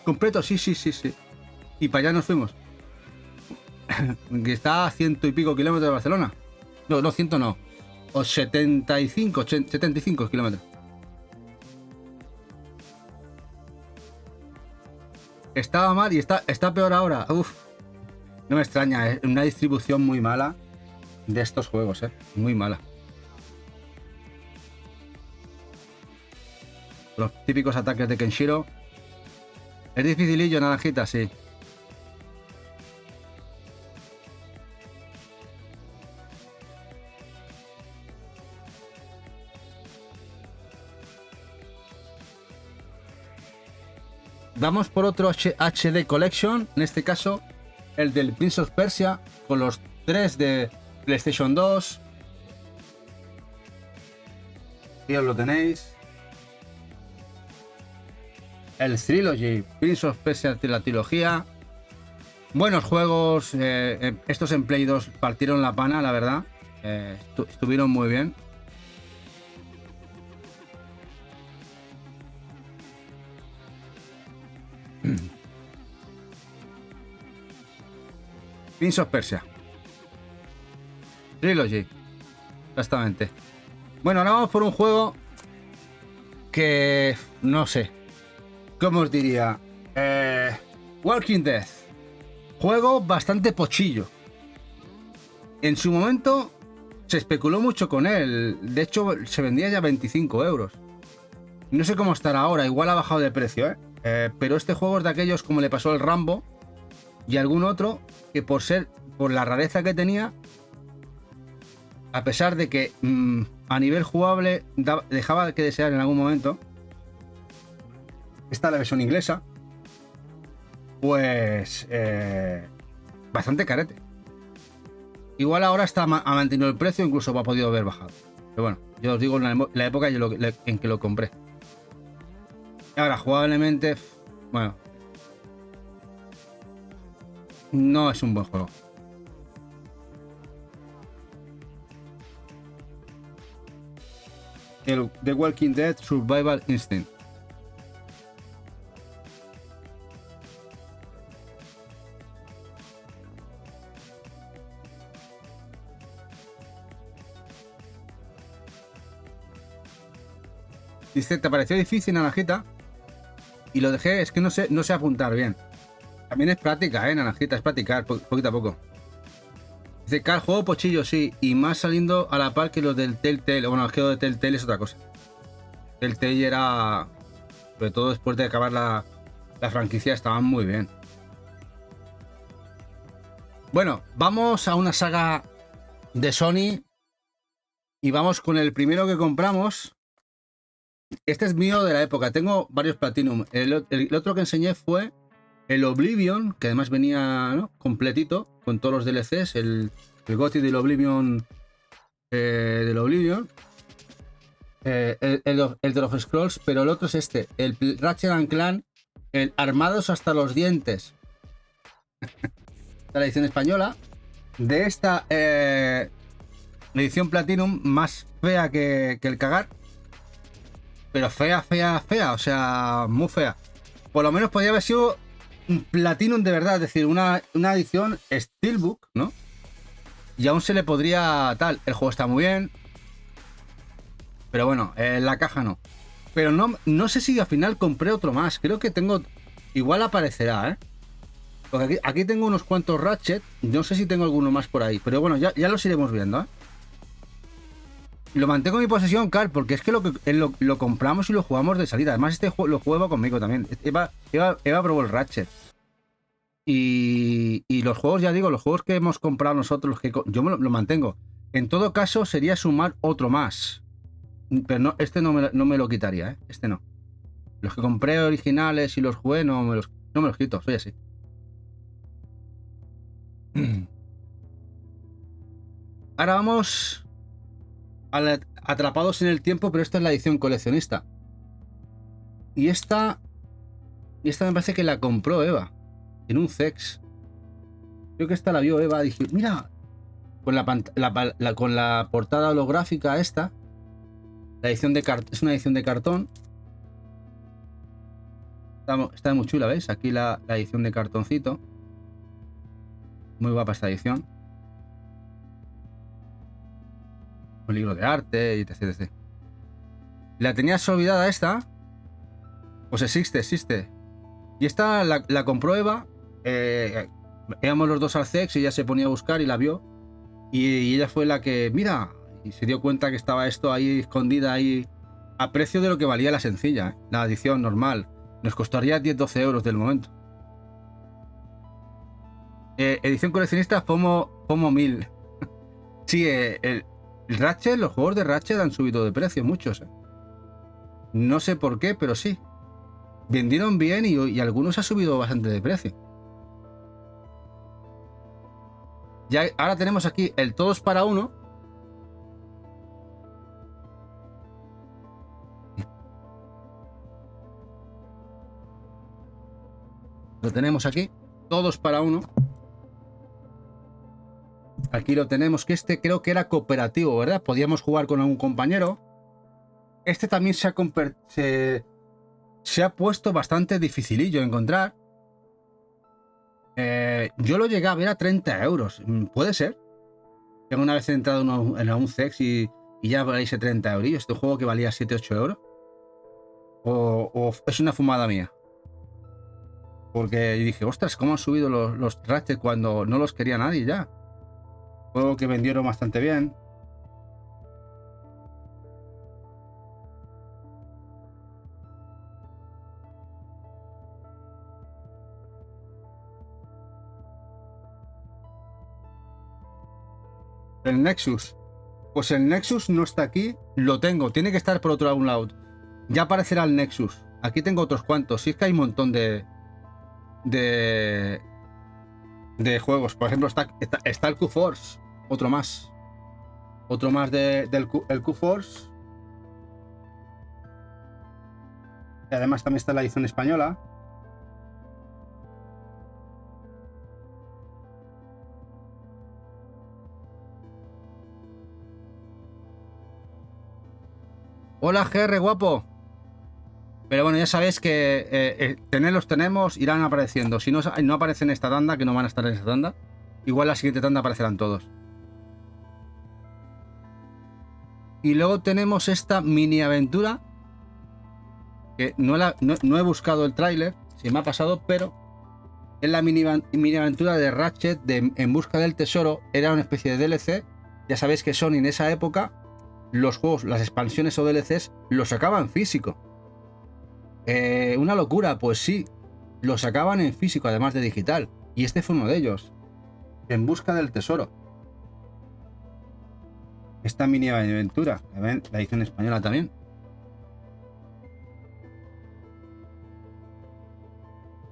Completo, sí. Y para allá nos fuimos. Que está a 100 y pico kilómetros de Barcelona. No, 100 no. O 75 kilómetros. Estaba mal y está peor ahora. Uf. No me extraña, es una distribución muy mala de estos juegos, muy mala. Los típicos ataques de Kenshiro. Es dificilillo, naranjita, sí. Vamos por otro HD Collection, en este caso el del Prince of Persia con los 3 de PlayStation 2. Y os lo tenéis. El Trilogy, Prince of Persia, la trilogía. Buenos juegos. Estos en Play 2 partieron la pana, la verdad. Estuvieron muy bien. Prince of Persia. Trilogy. Exactamente. Bueno, ahora vamos por un juego que no sé. ¿Cómo os diría? Walking Dead. Juego bastante pochillo. En su momento se especuló mucho con él. De hecho, se vendía ya 25 euros. No sé cómo estará ahora. Igual ha bajado de precio, ¿eh? Pero este juego es de aquellos como le pasó el Rambo y algún otro que por la rareza que tenía, a pesar de que a nivel jugable dejaba que desear en algún momento. Esta es la versión inglesa. Pues bastante carete. Igual ahora ha mantenido el precio, incluso ha podido haber bajado. Pero bueno, yo os digo la época en que lo compré. Y ahora, jugablemente, bueno, no es un buen juego. El The Walking Dead Survival Instinct. Dice, ¿te pareció difícil, Naranjita? Y lo dejé, es que no sé apuntar bien. También es práctica, Naranjita, es practicar poquito a poco. Dice, Carl, juego pochillo, sí, y más saliendo a la par que los del Telltale. Bueno, el juego de Telltale es otra cosa. Telltale era, sobre todo después de acabar la franquicia, estaban muy bien. Bueno, vamos a una saga de Sony y vamos con el primero que compramos. Este es mío de la época, tengo varios Platinum. El otro que enseñé fue el Oblivion, que además venía, ¿no?, completito, con todos los DLCs, el GOTY del Oblivion. El de los Scrolls, pero el otro es este, el Ratchet & Clank, el Armados hasta los dientes. La edición española. De esta edición Platinum, más fea que el cagar. Pero fea, o sea, muy fea. Por lo menos podría haber sido un Platinum de verdad, es decir, una edición Steelbook, ¿no? Y aún se le podría tal. El juego está muy bien. Pero bueno, la caja no. Pero no sé si al final compré otro más. Creo que tengo... Igual aparecerá, ¿eh? Porque aquí tengo unos cuantos Ratchet. No sé si tengo alguno más por ahí. Pero bueno, ya los iremos viendo, ¿eh? Lo mantengo en mi posesión, Carl, porque es que lo compramos y lo jugamos de salida. Además, este juego lo juego conmigo también. Eva probó el Ratchet. Y los juegos, ya digo, los juegos que hemos comprado nosotros, yo lo mantengo. En todo caso, sería sumar otro más. Pero no, este no me lo quitaría, ¿eh? Este no. Los que compré originales y los jugué, no me los quito, soy así. Ahora vamos a Atrapados en el Tiempo, pero esta es la edición coleccionista. Y esta me parece que la compró Eva en un CEX. Creo que esta la vio Eva. Dije, mira, con la portada holográfica esta. La edición es una edición de cartón. Está muy chula, ¿veis? Aquí la edición de cartoncito. Muy guapa esta edición. Un libro de arte y etc. La tenías olvidada esta. Pues existe. Y esta la compró Eva. Íbamos los dos al CEX y ella se ponía a buscar y la vio. Y ella fue la que, mira, y se dio cuenta que estaba esto ahí escondida ahí a precio de lo que valía la sencilla, ¿eh? La edición normal. Nos costaría 10-12 euros del momento. Edición coleccionista FOMO 1000. Sí, el Ratchet, los juegos de Ratchet han subido de precio, muchos, ¿eh? No sé por qué, pero sí. Vendieron bien y algunos ha subido bastante de precio. Ya, ahora tenemos aquí el todos para uno. Lo tenemos aquí, todos para uno. Aquí lo tenemos, que este creo que era cooperativo, ¿verdad? Podíamos jugar con algún compañero. Este también se ha puesto bastante dificilillo de encontrar. Yo lo llegué a ver a 30 euros. ¿Puede ser? Tengo una vez entrado en un CEX y ya valía 30 euros. Este juego que valía 7-8 euros. O es una fumada mía. Porque dije, ostras, ¿cómo han subido los Ratchet cuando no los quería nadie ya? Juego que vendieron bastante bien. El Nexus. Pues el Nexus no está aquí. Lo tengo. Tiene que estar por otro lado. Ya aparecerá el Nexus. Aquí tengo otros cuantos. Sí, es que hay un montón de juegos. Por ejemplo, está el Q-Force. Otro más. Otro más del Q-Force. Y además también está la edición española. Hola, GR, guapo. Pero bueno, ya sabéis que tenerlos tenemos, irán apareciendo. Si no aparecen en esta tanda, que no van a estar en esta tanda, igual la siguiente tanda aparecerán todos. Y luego tenemos esta mini aventura, que no he buscado el tráiler, si me ha pasado, pero es la mini aventura de Ratchet en busca del tesoro. Era una especie de DLC. Ya sabéis que Sony en esa época, los juegos, las expansiones o DLCs, los sacaban físico. Una locura, pues sí, lo sacaban en físico, además de digital. Y este fue uno de ellos. En busca del tesoro. Esta mini aventura, la edición española también.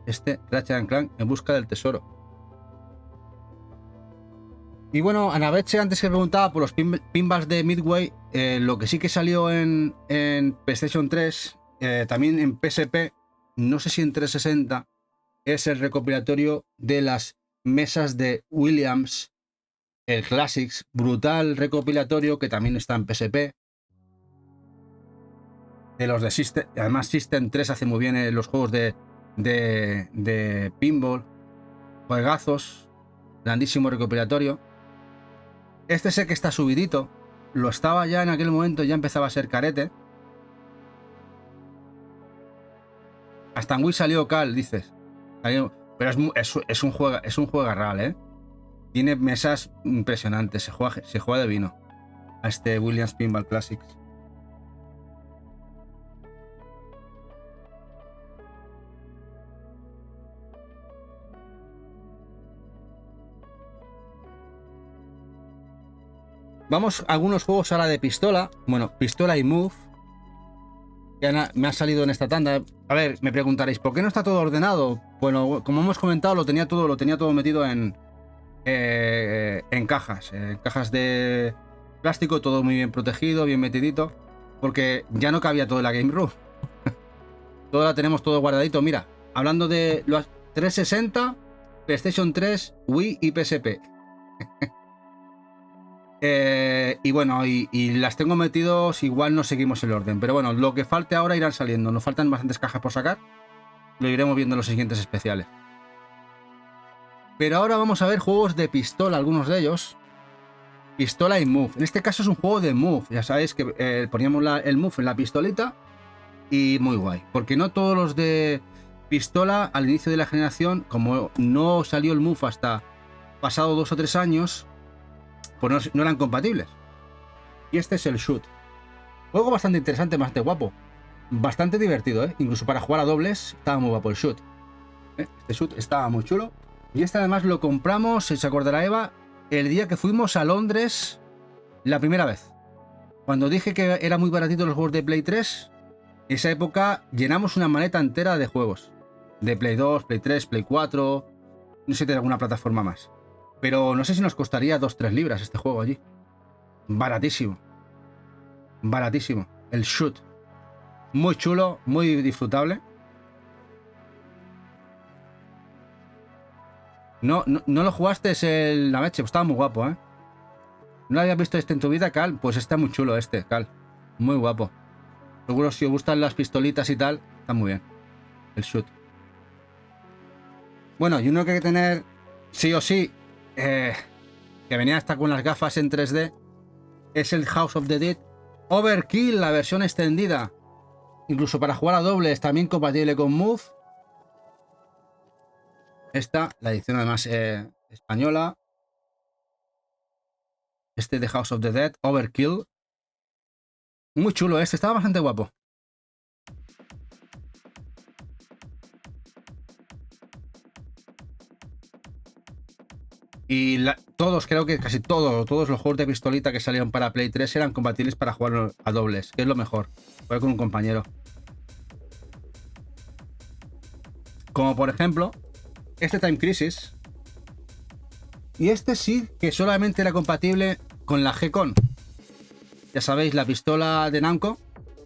Este Ratchet & Clank en busca del tesoro. Y bueno, Anabeche antes que preguntaba por los pinballs de Midway, lo que sí que salió en PlayStation 3, también en PSP, no sé si en 360, es el recopilatorio de las mesas de Williams, el Classics, brutal recopilatorio que también está en PSP. De los de System, además System 3 hace muy bien los juegos de pinball, juegazos, grandísimo recopilatorio. Este sé que está subidito, lo estaba ya en aquel momento, ya empezaba a ser carete. Hasta en Wii salió Cal, dices. Pero es un juego real, ¿eh? Tiene mesas impresionantes, se juega de vino a este Williams Pinball Classics. Vamos a algunos juegos ahora de pistola. Bueno, pistola y move. Que me ha salido en esta tanda. A ver, me preguntaréis, ¿por qué no está todo ordenado? Bueno, como hemos comentado, lo tenía todo metido en cajas. En cajas de plástico, todo muy bien protegido, bien metidito. Porque ya no cabía todo en la Game Room. Todo la tenemos todo guardadito. Mira, hablando de los 360, PlayStation 3, Wii y PSP. Y bueno, y las tengo metidos, igual no seguimos el orden. Pero bueno, lo que falte ahora irán saliendo. Nos faltan bastantes cajas por sacar. Lo iremos viendo en los siguientes especiales. Pero ahora vamos a ver juegos de pistola, algunos de ellos. Pistola y move. En este caso es un juego de move. Ya sabéis que poníamos el move en la pistolita. Y muy guay. Porque no todos los de pistola al inicio de la generación, como no salió el move hasta pasado 2 o 3 años, pues no eran compatibles. Y este es el Shoot. Juego bastante interesante, bastante guapo. Bastante divertido, ¿eh? Incluso para jugar a dobles estaba muy guapo el Shoot. Este Shoot estaba muy chulo. Y este además lo compramos, si se acordará Eva, el día que fuimos a Londres la primera vez. Cuando dije que era muy baratito los juegos de Play 3, en esa época llenamos una maleta entera de juegos. De Play 2, Play 3, Play 4... No sé si tiene alguna plataforma más. Pero no sé si nos costaría 2-3 libras este juego allí. Baratísimo. Baratísimo. El Shoot. Muy chulo, muy disfrutable. No lo jugaste, es el la leche, estaba muy guapo, ¿eh? ¿No habías visto este en tu vida, Cal? Pues está muy chulo este, Cal. Muy guapo. Seguro si os gustan las pistolitas y tal, está muy bien. El Shoot. Bueno, y uno que hay que tener sí o sí, que venía hasta con las gafas en 3D, es el House of the Dead Overkill, la versión extendida. Incluso para jugar a dobles, también compatible con Move. Esta, la edición además española. Este de House of the Dead, Overkill. Muy chulo este, estaba bastante guapo. Y todos, creo que casi todos los juegos de pistolita que salieron para Play 3 eran compatibles para jugar a dobles, que es lo mejor. Jugar con un compañero. Como por ejemplo, este Time Crisis. Y este sí que solamente era compatible con la G-Con. Ya sabéis, la pistola de Namco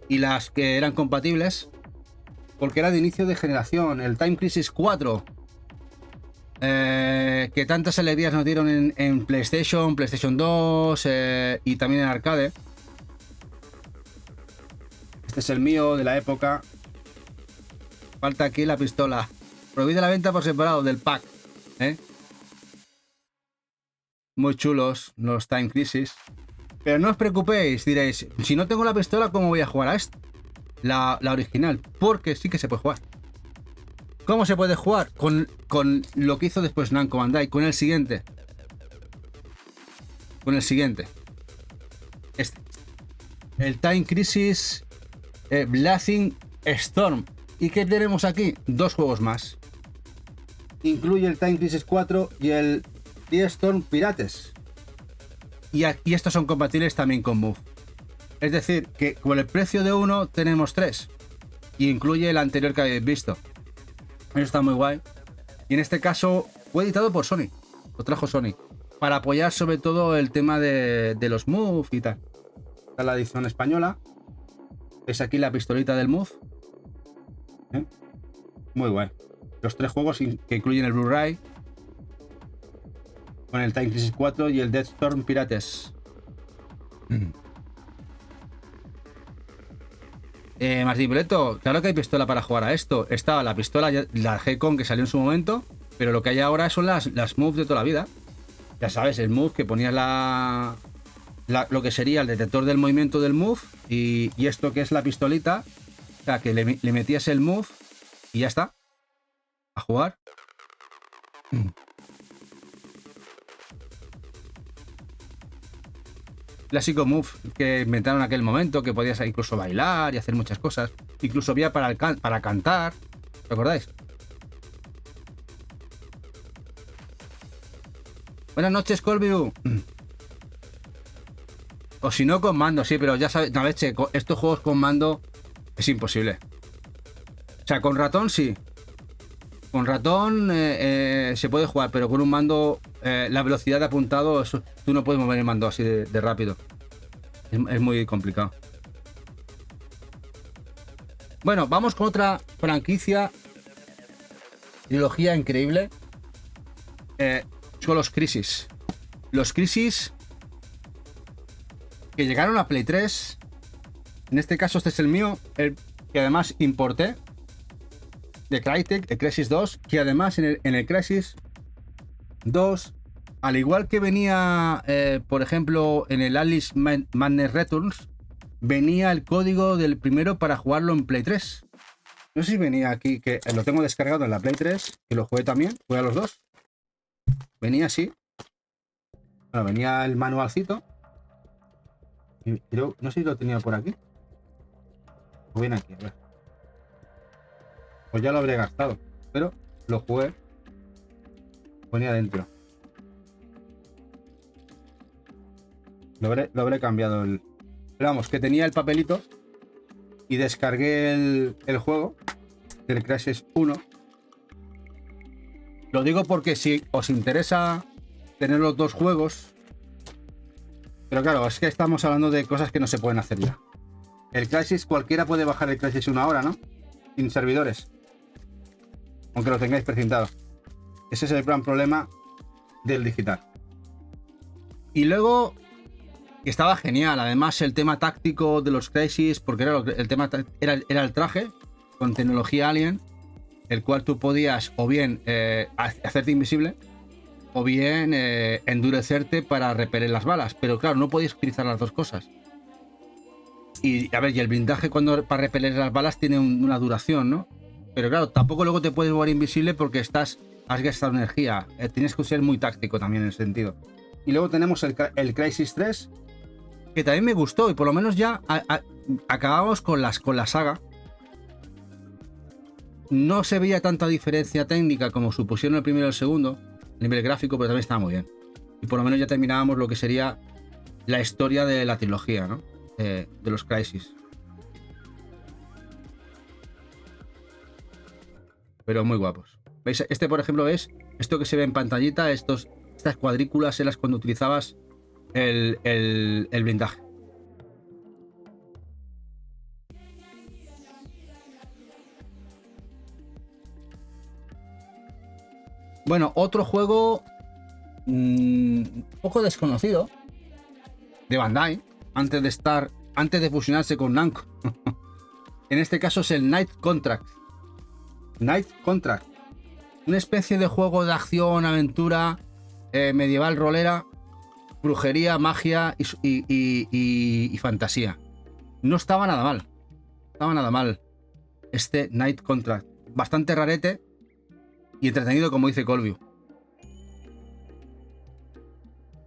y las que eran compatibles, porque era de inicio de generación. El Time Crisis 4, que tantas alegrías nos dieron en PlayStation 2 y también en arcade. Este es el mío de la época. Falta aquí la pistola. Prohibida la venta por separado del pack. Muy chulos los Time Crisis. Pero no os preocupéis, diréis, si no tengo la pistola, ¿cómo voy a jugar a esto? La original, porque sí que se puede jugar. ¿Cómo se puede jugar? Con lo que hizo después Namco Bandai, con el siguiente. Con el siguiente. Este. El Time Crisis Blazing Storm. ¿Y qué tenemos aquí? Dos juegos más. Incluye el Time Crisis 4 y el The Storm Pirates. Y estos son compatibles también con Move. Es decir, que con el precio de uno tenemos tres. Y incluye el anterior que habéis visto. Eso está muy guay. Y en este caso fue editado por Sony. Lo trajo Sony. Para apoyar sobre todo el tema de los Move y tal. Está la edición española. Es aquí la pistolita del Move. Muy guay. Los tres juegos que incluyen el Blu-ray. Con el Time Crisis 4 y el Death Storm Pirates. Martín Boleto, claro que hay pistola para jugar a esto. Estaba la pistola, la G-Con que salió en su momento, pero lo que hay ahora son las Move de toda la vida. Ya sabes, el Move que ponías lo que sería el detector del movimiento del Move y esto que es la pistolita, o sea, que le metías el Move y ya está. A jugar. Clásico Move que inventaron en aquel momento, que podías incluso bailar y hacer muchas cosas. Incluso había para cantar. ¿Recordáis? Buenas noches, Colview. O si no, con mando, sí, pero ya sabes, no, leche, estos juegos con mando es imposible. O sea, con ratón sí. Con ratón se puede jugar, pero con un mando, la velocidad de apuntado, eso, tú no puedes mover el mando así de rápido. Es muy complicado. Bueno, vamos con otra franquicia. Trilogía increíble. Son los Crisis. Los Crisis que llegaron a Play 3. En este caso este es el mío, el que además importé de Crytek, de Crisis 2, que además en el Crisis 2, al igual que venía, por ejemplo, en el Alice Madness Returns, venía el código del primero para jugarlo en Play 3. No sé si venía aquí, que lo tengo descargado en la Play 3, que lo jugué también, jugué a los dos. Venía así. Bueno, venía el manualcito. Y creo, no sé si lo tenía por aquí. O viene aquí, a ver. Pues ya lo habré gastado, pero lo jugué. Ponía dentro. Lo habré cambiado el... Pero vamos, que tenía el papelito y descargué el juego del Crisis 1. Lo digo porque si os interesa tener los dos juegos. Pero claro, es que estamos hablando de cosas que no se pueden hacer ya. El Crysis, cualquiera puede bajar el Crysis 1 ahora, ¿no? Sin servidores. Aunque lo tengáis precintado. Ese es el gran problema del digital. Y luego, estaba genial, además el tema táctico de los Crysis, porque el tema era el traje con tecnología Alien, el cual tú podías o bien hacerte invisible, o bien endurecerte para repeler las balas. Pero claro, no podías utilizar las dos cosas. Y a ver, y el blindaje para repeler las balas tiene una duración, ¿no? Pero claro, tampoco luego te puedes volver invisible porque has gastado energía. Tienes que ser muy táctico también en ese sentido. Y luego tenemos el Crysis 3, que también me gustó, y por lo menos ya acabamos con la saga. No se veía tanta diferencia técnica como supusieron el primero y el segundo, a nivel gráfico, pero también estaba muy bien. Y por lo menos ya terminábamos lo que sería la historia de la trilogía, ¿no? De los Crysis. Pero muy guapos. ¿Veis? Este, por ejemplo, es esto que se ve en pantallita, estas cuadrículas en las cuando utilizabas el blindaje. Bueno, otro juego poco desconocido de Bandai, antes de fusionarse con Namco. En este caso es el Night Contract. Night Contract, una especie de juego de acción, aventura, medieval rolera, brujería, magia y fantasía. No estaba nada mal. Estaba nada mal este Night Contract. Bastante rarete y entretenido, como dice Colview.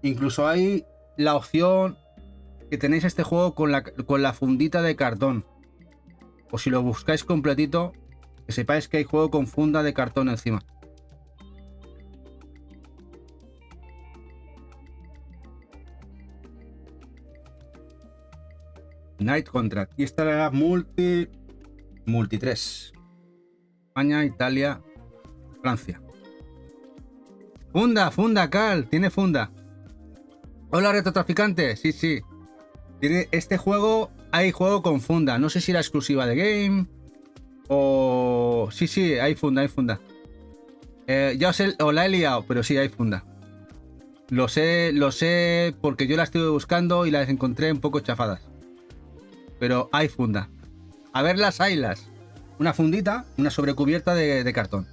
Incluso hay la opción que tenéis este juego con la fundita de cartón. O si lo buscáis completito, que sepáis que hay juego con funda de cartón encima. Night Contract. Y esta era multi 3. España, Italia, Francia. Funda, Cal. Tiene funda. Hola, retrotraficante. Sí. Tiene este juego. Hay juego con funda. No sé si era exclusiva de Game. O... Sí, hay funda. Ya os la he liado, pero sí, hay funda. Lo sé porque yo la estuve buscando y las encontré un poco chafadas. Pero hay funda. A verlas, haylas. Una fundita, una sobrecubierta de cartón.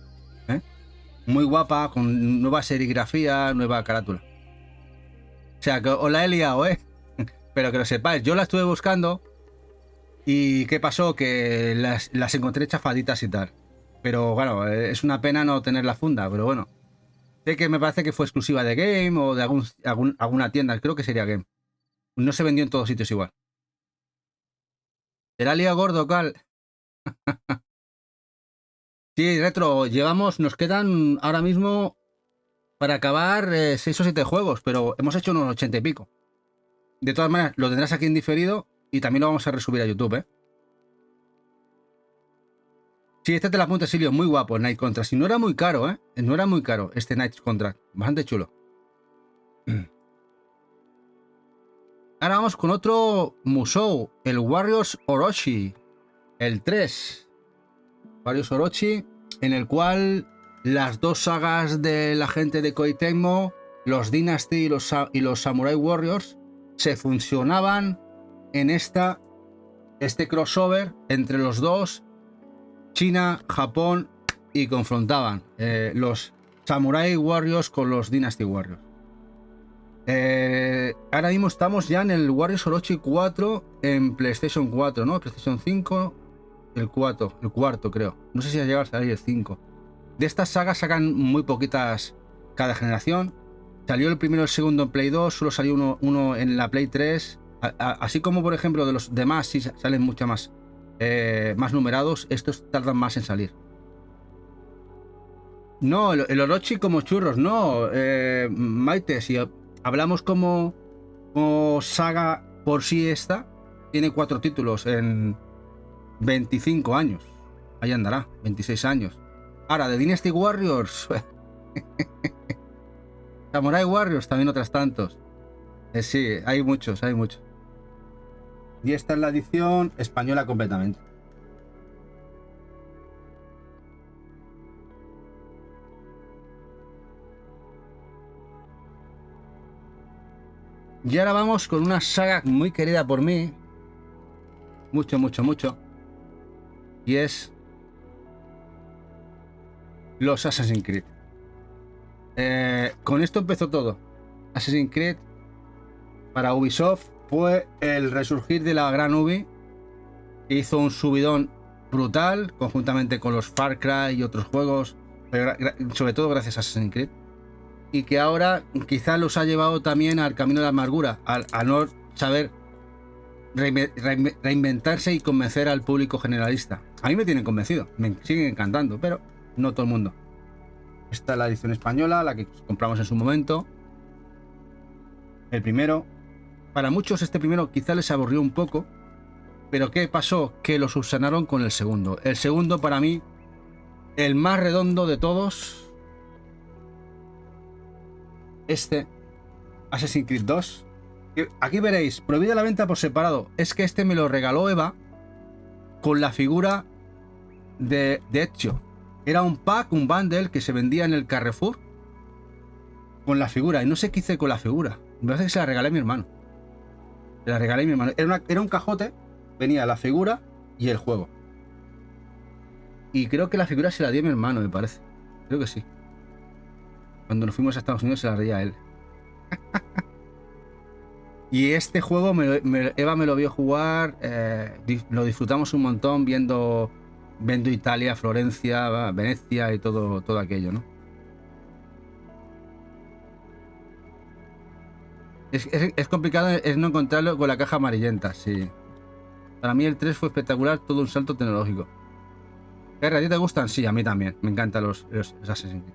Muy guapa, con nueva serigrafía, nueva carátula. O sea, que os la he liado, Pero que lo sepáis, yo la estuve buscando. ¿Y qué pasó? Que las encontré chafaditas y tal. Pero bueno, es una pena no tener la funda, pero bueno. Sé que me parece que fue exclusiva de Game o de alguna tienda, creo que sería Game. No se vendió en todos sitios igual. ¿Será liado gordo, Cal? Sí, Retro, nos quedan ahora mismo para acabar 6 o 7 juegos, pero hemos hecho unos 80 y pico. De todas maneras, lo tendrás aquí en diferido y también lo vamos a resubir a YouTube, Sí, este te la apunta, Silvio, muy guapo el Night Contract. Si no era muy caro, No era muy caro este Night Contract. Bastante chulo. Ahora vamos con otro Musou, el Warriors Orochi, el 3. Warriors Orochi, en el cual las dos sagas de la gente de Koei Tecmo, los Dynasty y los Samurai Warriors, se fusionaban en este crossover entre los dos, China, Japón, y confrontaban los Samurai Warriors con los Dynasty Warriors. Ahora mismo estamos ya en el Warriors Orochi 4 en PlayStation 4, ¿no? PlayStation 5, el cuarto creo. No sé si ha llegado a salir el 5. De estas sagas sacan muy poquitas cada generación. Salió el primero y el segundo en Play 2, solo salió uno en la Play 3. Así como, por ejemplo, de los demás sí salen mucho más numerados, estos tardan más en salir. No, el Orochi como churros, no. Maite, si hablamos como saga por sí esta, tiene 4 títulos en 25 años. Ahí andará, 26 años. Ahora, de Dynasty Warriors. Samurai Warriors, también otras tantos. Sí, hay muchos, hay muchos. Y esta es la edición española completamente. Y ahora vamos con una saga muy querida por mí. Mucho, mucho, mucho. Y es los Assassin's Creed. Con esto empezó todo. Assassin's Creed para Ubisoft fue el resurgir de la gran Ubi. Hizo un subidón brutal conjuntamente con los Far Cry y otros juegos, sobre todo gracias a Assassin's Creed, y que ahora quizá los ha llevado también al camino de la amargura, al no saber reinventarse y convencer al público generalista. A mí me tienen convencido, me siguen encantando, pero no todo el mundo. Esta es la edición española, la que compramos en su momento. El primero. Para muchos este primero quizá les aburrió un poco, pero ¿qué pasó? Que lo subsanaron con el segundo. El segundo, para mí, el más redondo de todos. Este, Assassin's Creed 2. Aquí veréis, prohibida la venta por separado. Es que este me lo regaló Eva con la figura de Ezio. Era un pack, un bundle que se vendía en el Carrefour con la figura. Y no sé qué hice con la figura. Me parece que se la regalé a mi hermano. Se la regalé a mi hermano. Era un cajote. Venía la figura y el juego. Y creo que la figura se la di a mi hermano, me parece. Creo que sí. Cuando nos fuimos a Estados Unidos se la di a él. Y este juego Eva me lo vio jugar. Lo disfrutamos un montón viendo Italia, Florencia, Venecia y todo aquello, ¿no? Es complicado es no encontrarlo con la caja amarillenta, sí. Para mí el 3 fue espectacular, todo un salto tecnológico. ¿A ti te gustan? Sí, a mí también. Me encantan los Assassin's Creed.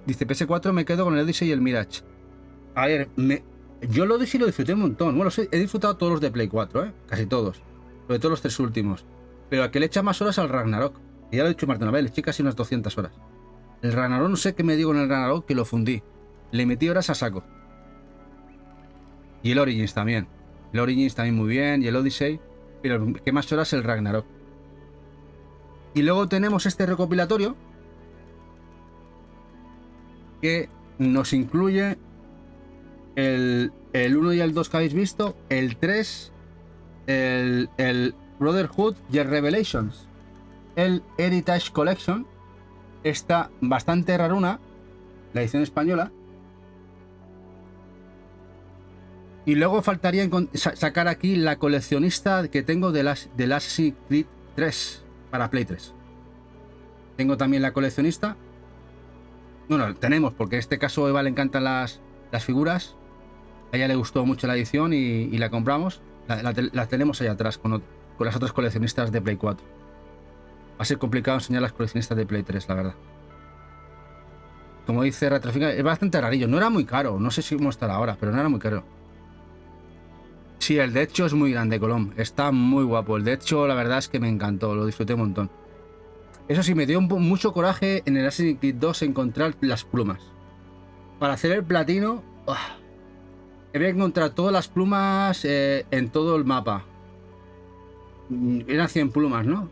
Dice, PS4 me quedo con el Odyssey y el Mirage. A ver, yo el Odyssey lo disfruté un montón. Bueno, he disfrutado todos los de Play 4, casi todos. Sobre todo los 3 últimos. Pero a que le echa más horas al Ragnarok. Y ya lo he dicho Martín, a ver, le eché casi unas 200 horas. El Ragnarok, no sé qué me digo en el Ragnarok, que lo fundí. Le metí horas a saco. Y el Origins también. El Origins también muy bien. Y el Odyssey. Pero ¿qué más horas el Ragnarok? Y luego tenemos este recopilatorio que nos incluye el 1 y el 2 que habéis visto, el 3, el Brotherhood y el Revelations. El Heritage Collection está bastante raruna, la edición española. Y luego faltaría sacar aquí la coleccionista que tengo de Assassin's Creed 3 para Play 3. Tengo también la coleccionista. Bueno, tenemos, porque en este caso a Eva le encantan las figuras. A ella le gustó mucho la edición y la compramos. La tenemos ahí atrás con las otras coleccionistas de Play 4. Va a ser complicado enseñar las coleccionistas de Play 3, la verdad. Como dice Retrofica, es bastante rarillo. No era muy caro, no sé si cómo estará ahora, pero no era muy caro. Sí, el de hecho es muy grande, Colón. Está muy guapo. El de hecho, la verdad es que me encantó, lo disfruté un montón. Eso sí, me dio mucho coraje en el Assassin's Creed 2 encontrar las plumas. Para hacer el platino, había que encontrar todas las plumas en todo el mapa. Eran 100 plumas, ¿no?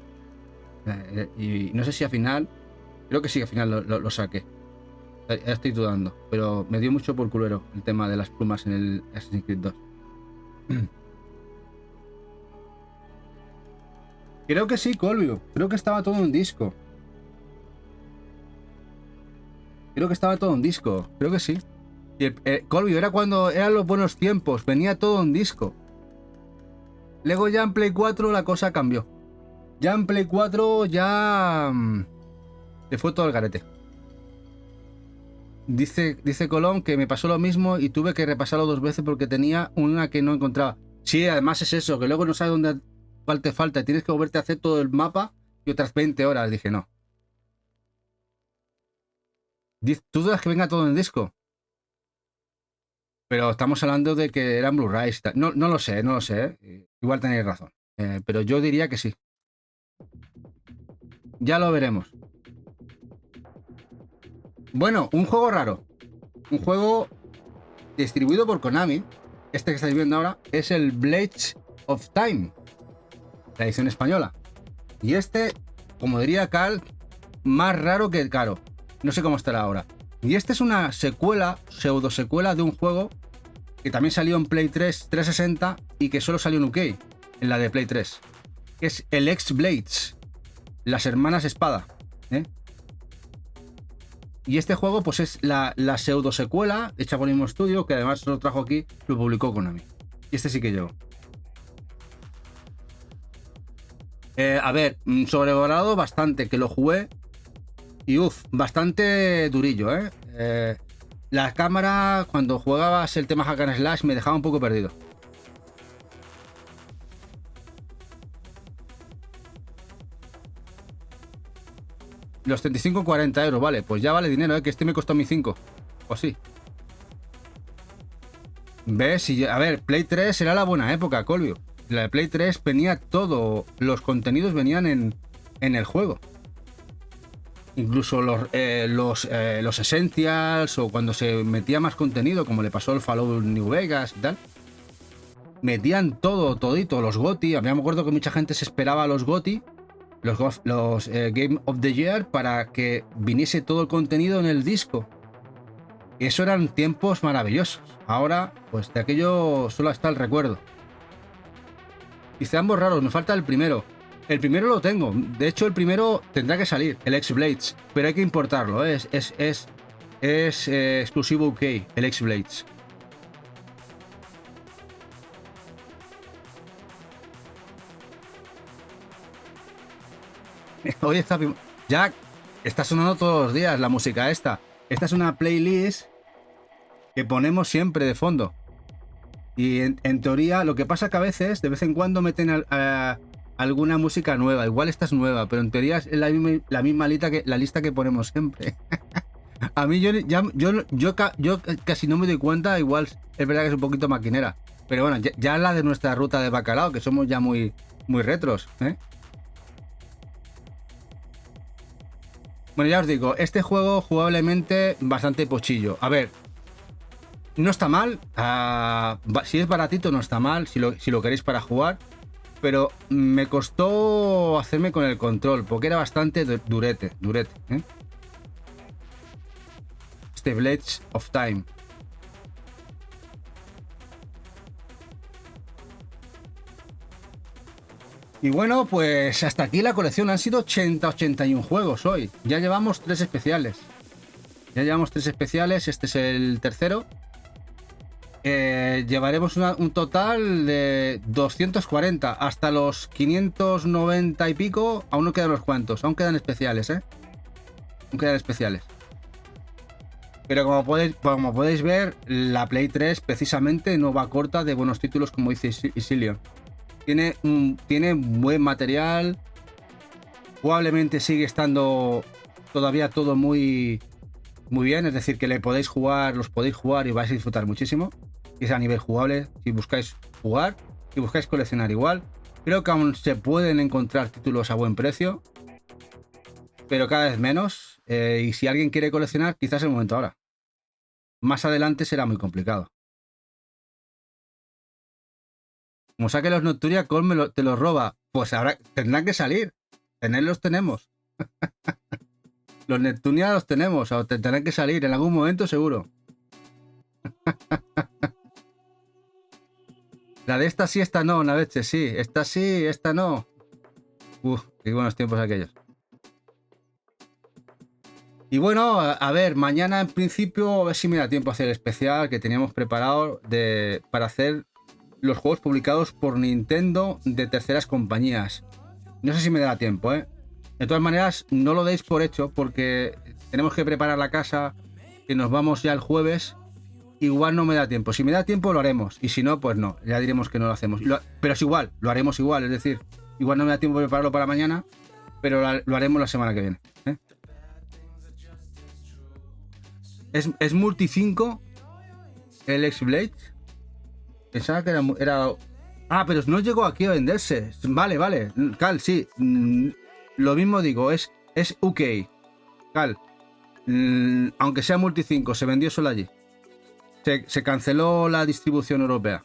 Y no sé si al final... Creo que sí, al final lo saqué. Ya estoy dudando. Pero me dio mucho por culero el tema de las plumas en el Assassin's Creed 2. Creo que sí, Colvio. Creo que estaba todo en disco. Creo que sí. Y Colvio, era cuando eran los buenos tiempos. Venía todo en disco. Luego ya en Play 4 la cosa cambió. Ya en Play 4 ya... se fue todo al garete. Dice Colón que me pasó lo mismo y tuve que repasarlo 2 veces porque tenía una que no encontraba. Sí, además es eso, que luego no sabes cuál te falta. Tienes que volverte a hacer todo el mapa y otras 20 horas. Dije, no. ¿Tú dudas que venga todo en disco? Pero estamos hablando de que eran Blu-rays. No lo sé, no lo sé. Igual tenéis razón. Pero yo diría que sí. Ya lo veremos. Bueno, un juego raro. Un juego distribuido por Konami. Este que estáis viendo ahora es el Blades of Time, la edición española. Y este, como diría Cal, más raro que caro. No sé cómo estará ahora. Y este es una secuela, pseudo secuela de un juego que también salió en Play 3 360 y que solo salió en UK, en la de Play 3. Que es el X-Blades, las hermanas espada. Y este juego pues es la pseudo secuela hecha por el mismo estudio, que además lo trajo aquí, lo publicó Konami. Y este sí que llegó. A ver, sobrevalorado bastante, que lo jugué. Y bastante durillo, la cámara, cuando jugabas el tema Hack and Slash, me dejaba un poco perdido. Los 35-40 euros, vale, pues ya vale dinero, que este me costó 5. O sí. ¿Ves? Y, a ver, Play 3 era la buena época, Colvio. La de Play 3 venía todo, los contenidos venían en el juego. Incluso los Essentials, o cuando se metía más contenido, como le pasó al Fallout New Vegas y tal, metían todito, los GOTY. A mí me acuerdo que mucha gente se esperaba a los GOTY, los Game of the Year, para que viniese todo el contenido en el disco. Y eso eran tiempos maravillosos. Ahora, pues de aquello solo está el recuerdo. Dice, ambos raros, me falta el primero. El primero lo tengo. De hecho, el primero tendrá que salir, el X-Blades. Pero hay que importarlo, es exclusivo UK, el X-Blades. Hoy está... Jack, está sonando todos los días la música esta. Esta es una playlist que ponemos siempre de fondo. Y en teoría, lo que pasa que a veces, de vez en cuando meten alguna música nueva. Igual esta es nueva, pero en teoría es la misma lista que ponemos siempre. A mí yo casi no me doy cuenta. Igual es verdad que es un poquito maquinera. Pero bueno, ya la de nuestra ruta de bacalao, que somos ya muy retros, Bueno, ya os digo, este juego jugablemente bastante pochillo. A ver, no está mal. Si es baratito no está mal, si lo queréis para jugar. Pero me costó hacerme con el control, porque era bastante durete. Este Blades of Time. Y bueno, pues hasta aquí la colección. Han sido 81 juegos hoy. Ya llevamos 3 especiales. Este es el tercero. Llevaremos un total de 240. Hasta los 590 y pico. Aún no quedan unos cuantos. Aún quedan especiales, Aún quedan especiales. Pero como podéis ver, la Play 3 precisamente no va corta de buenos títulos, como dice Isilio. Tiene buen material. Jugablemente sigue estando todavía todo muy bien. Es decir, que los podéis jugar y vais a disfrutar muchísimo. Y es a nivel jugable. Si buscáis jugar, si buscáis coleccionar igual. Creo que aún se pueden encontrar títulos a buen precio, pero cada vez menos. Y si alguien quiere coleccionar, quizás es el momento ahora. Más adelante será muy complicado. Como saque los Nocturia, Cole te los roba. Pues ahora tendrán que salir. Tenerlos tenemos. Los Neptunia los tenemos. O tendrán que salir en algún momento seguro. La de esta sí, esta no, Naveche, sí. Esta sí, esta no. Qué buenos tiempos aquellos. Y bueno, a ver, mañana en principio a ver si me da tiempo a hacer el especial que teníamos preparado para hacer los juegos publicados por Nintendo de terceras compañías. No sé si me da tiempo, De todas maneras, no lo deis por hecho, porque tenemos que preparar la casa, que nos vamos ya el jueves. Igual no me da tiempo. Si me da tiempo lo haremos, y si no, pues no, ya diremos que no lo hacemos. Pero es igual, lo haremos igual, es decir, igual no me da tiempo de prepararlo para mañana, pero lo haremos la semana que viene. Es multi 5 el X-Blade. Pensaba que era... Ah, pero no llegó aquí a venderse. Vale. Cal, sí. Lo mismo digo, es UK. Cal. Aunque sea multi 5, se vendió solo allí. Se canceló la distribución europea.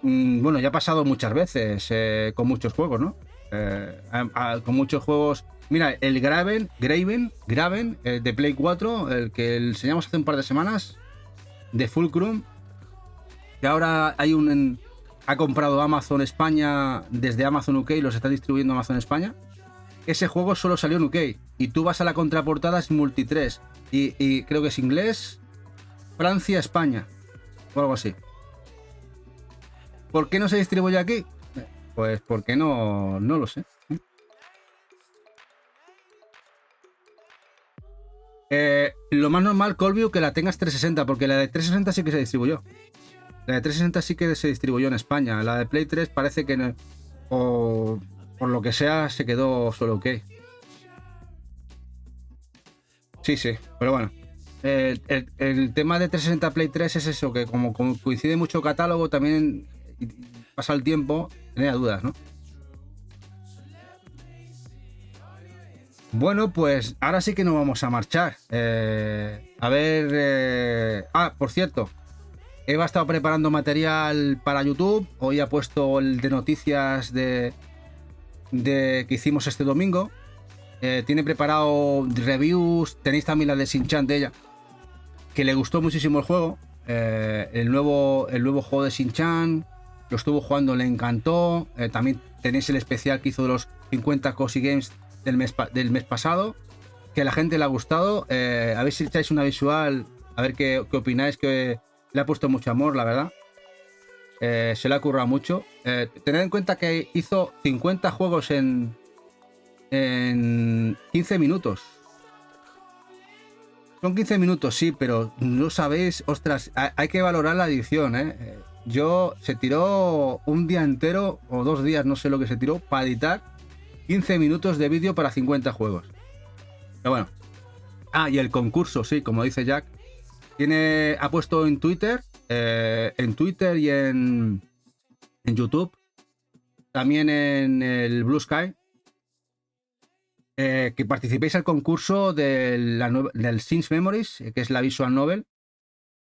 Bueno, ya ha pasado muchas veces con muchos juegos, ¿no? Con muchos juegos. Mira, el Graven de Play 4, el que enseñamos hace un par de semanas, de Fulcrum, que ahora ha comprado Amazon España desde Amazon UK y los está distribuyendo Amazon España. Ese juego solo salió en UK y tú vas a la contraportada, es multi 3 y creo que es inglés, Francia, España o algo así. ¿Por qué no se distribuye aquí? Pues porque no lo sé. Lo más normal, Colview, que la tengas 360, porque la de 360 sí que se distribuyó. La de 360 sí que se distribuyó en España. La de Play 3 parece que no, o por lo que sea se quedó solo OK. Sí, pero bueno. El tema de 360 Play 3 es eso, que como coincide mucho catálogo, también pasa el tiempo, tenía dudas, ¿no? Bueno, pues ahora sí que nos vamos a marchar. A ver... por cierto, Eva ha estado preparando material para YouTube. Hoy ha puesto el de noticias de que hicimos este domingo. Tiene preparado reviews. Tenéis también la de Shin-Chan de ella, que le gustó muchísimo el juego. El nuevo juego de Shin-Chan. Lo estuvo jugando, le encantó. También tenéis el especial que hizo de los 50 Cozy Games del mes pasado, que a la gente le ha gustado. A ver si echáis una visual, a ver qué opináis, que le ha puesto mucho amor, la verdad. Se le ha currado mucho. Tened en cuenta que hizo 50 juegos en 15 minutos. Son 15 minutos, sí, pero no sabéis, ostras, hay que valorar la edición, se tiró un día entero o 2 días, no sé lo que se tiró, para editar 15 minutos de vídeo para 50 juegos. Pero bueno. Y el concurso, sí, como dice Jack. Ha puesto en Twitter y en YouTube. También en el Blue Sky. Que participéis al concurso del Sins Memories, que es la visual novel.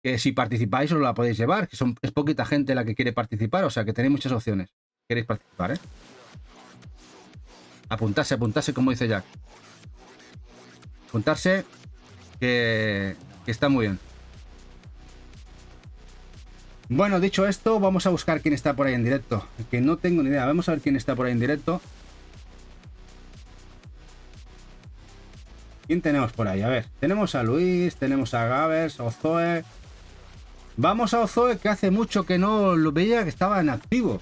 Que si participáis os la podéis llevar. Que es poquita gente la que quiere participar. O sea que tenéis muchas opciones. Queréis participar, Apuntarse, como dice Jack. Apuntarse, que está muy bien. Bueno, dicho esto, vamos a buscar quién está por ahí en directo. Que no tengo ni idea. Vamos a ver quién está por ahí en directo. ¿Quién tenemos por ahí? A ver, tenemos a Luis, tenemos a Gavers, a Ozoe. Vamos a Ozoe, que hace mucho que no lo veía, que estaba en activo.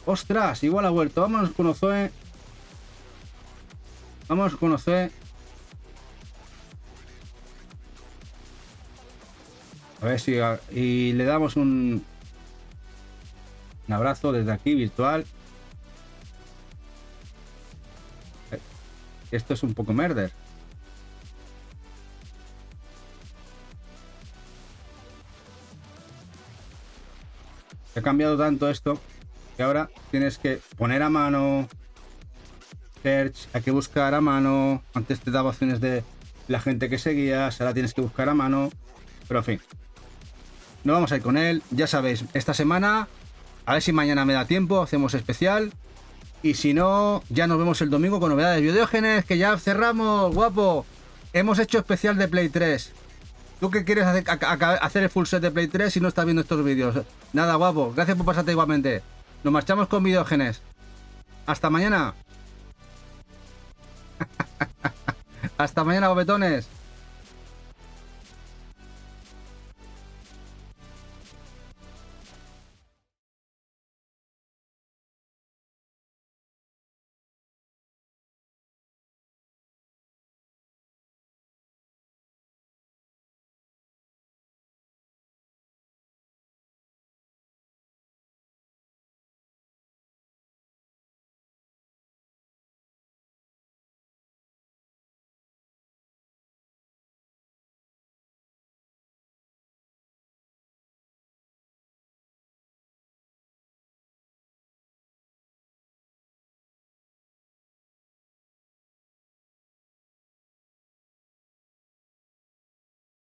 Ostras, igual ha vuelto. Vámonos con Ozoe. Vamos a conocer. A ver si... Y le damos un abrazo desde aquí, virtual. Esto es un poco merder. Ha cambiado tanto esto que ahora tienes que poner a mano... Search, hay que buscar a mano. Antes te daba opciones de la gente que seguías, ahora tienes que buscar a mano. Pero en fin, no vamos a ir con él. Ya sabéis, esta semana, a ver si mañana me da tiempo, hacemos especial. Y si no, ya nos vemos el domingo con novedades. Videógenes, que ya cerramos, guapo. Hemos hecho especial de Play 3. ¿Tú qué quieres hacer el full set de Play 3 si no estás viendo estos vídeos? Nada, guapo, gracias por pasarte igualmente. Nos marchamos con Videógenes. Hasta mañana. Hasta mañana, guapetones.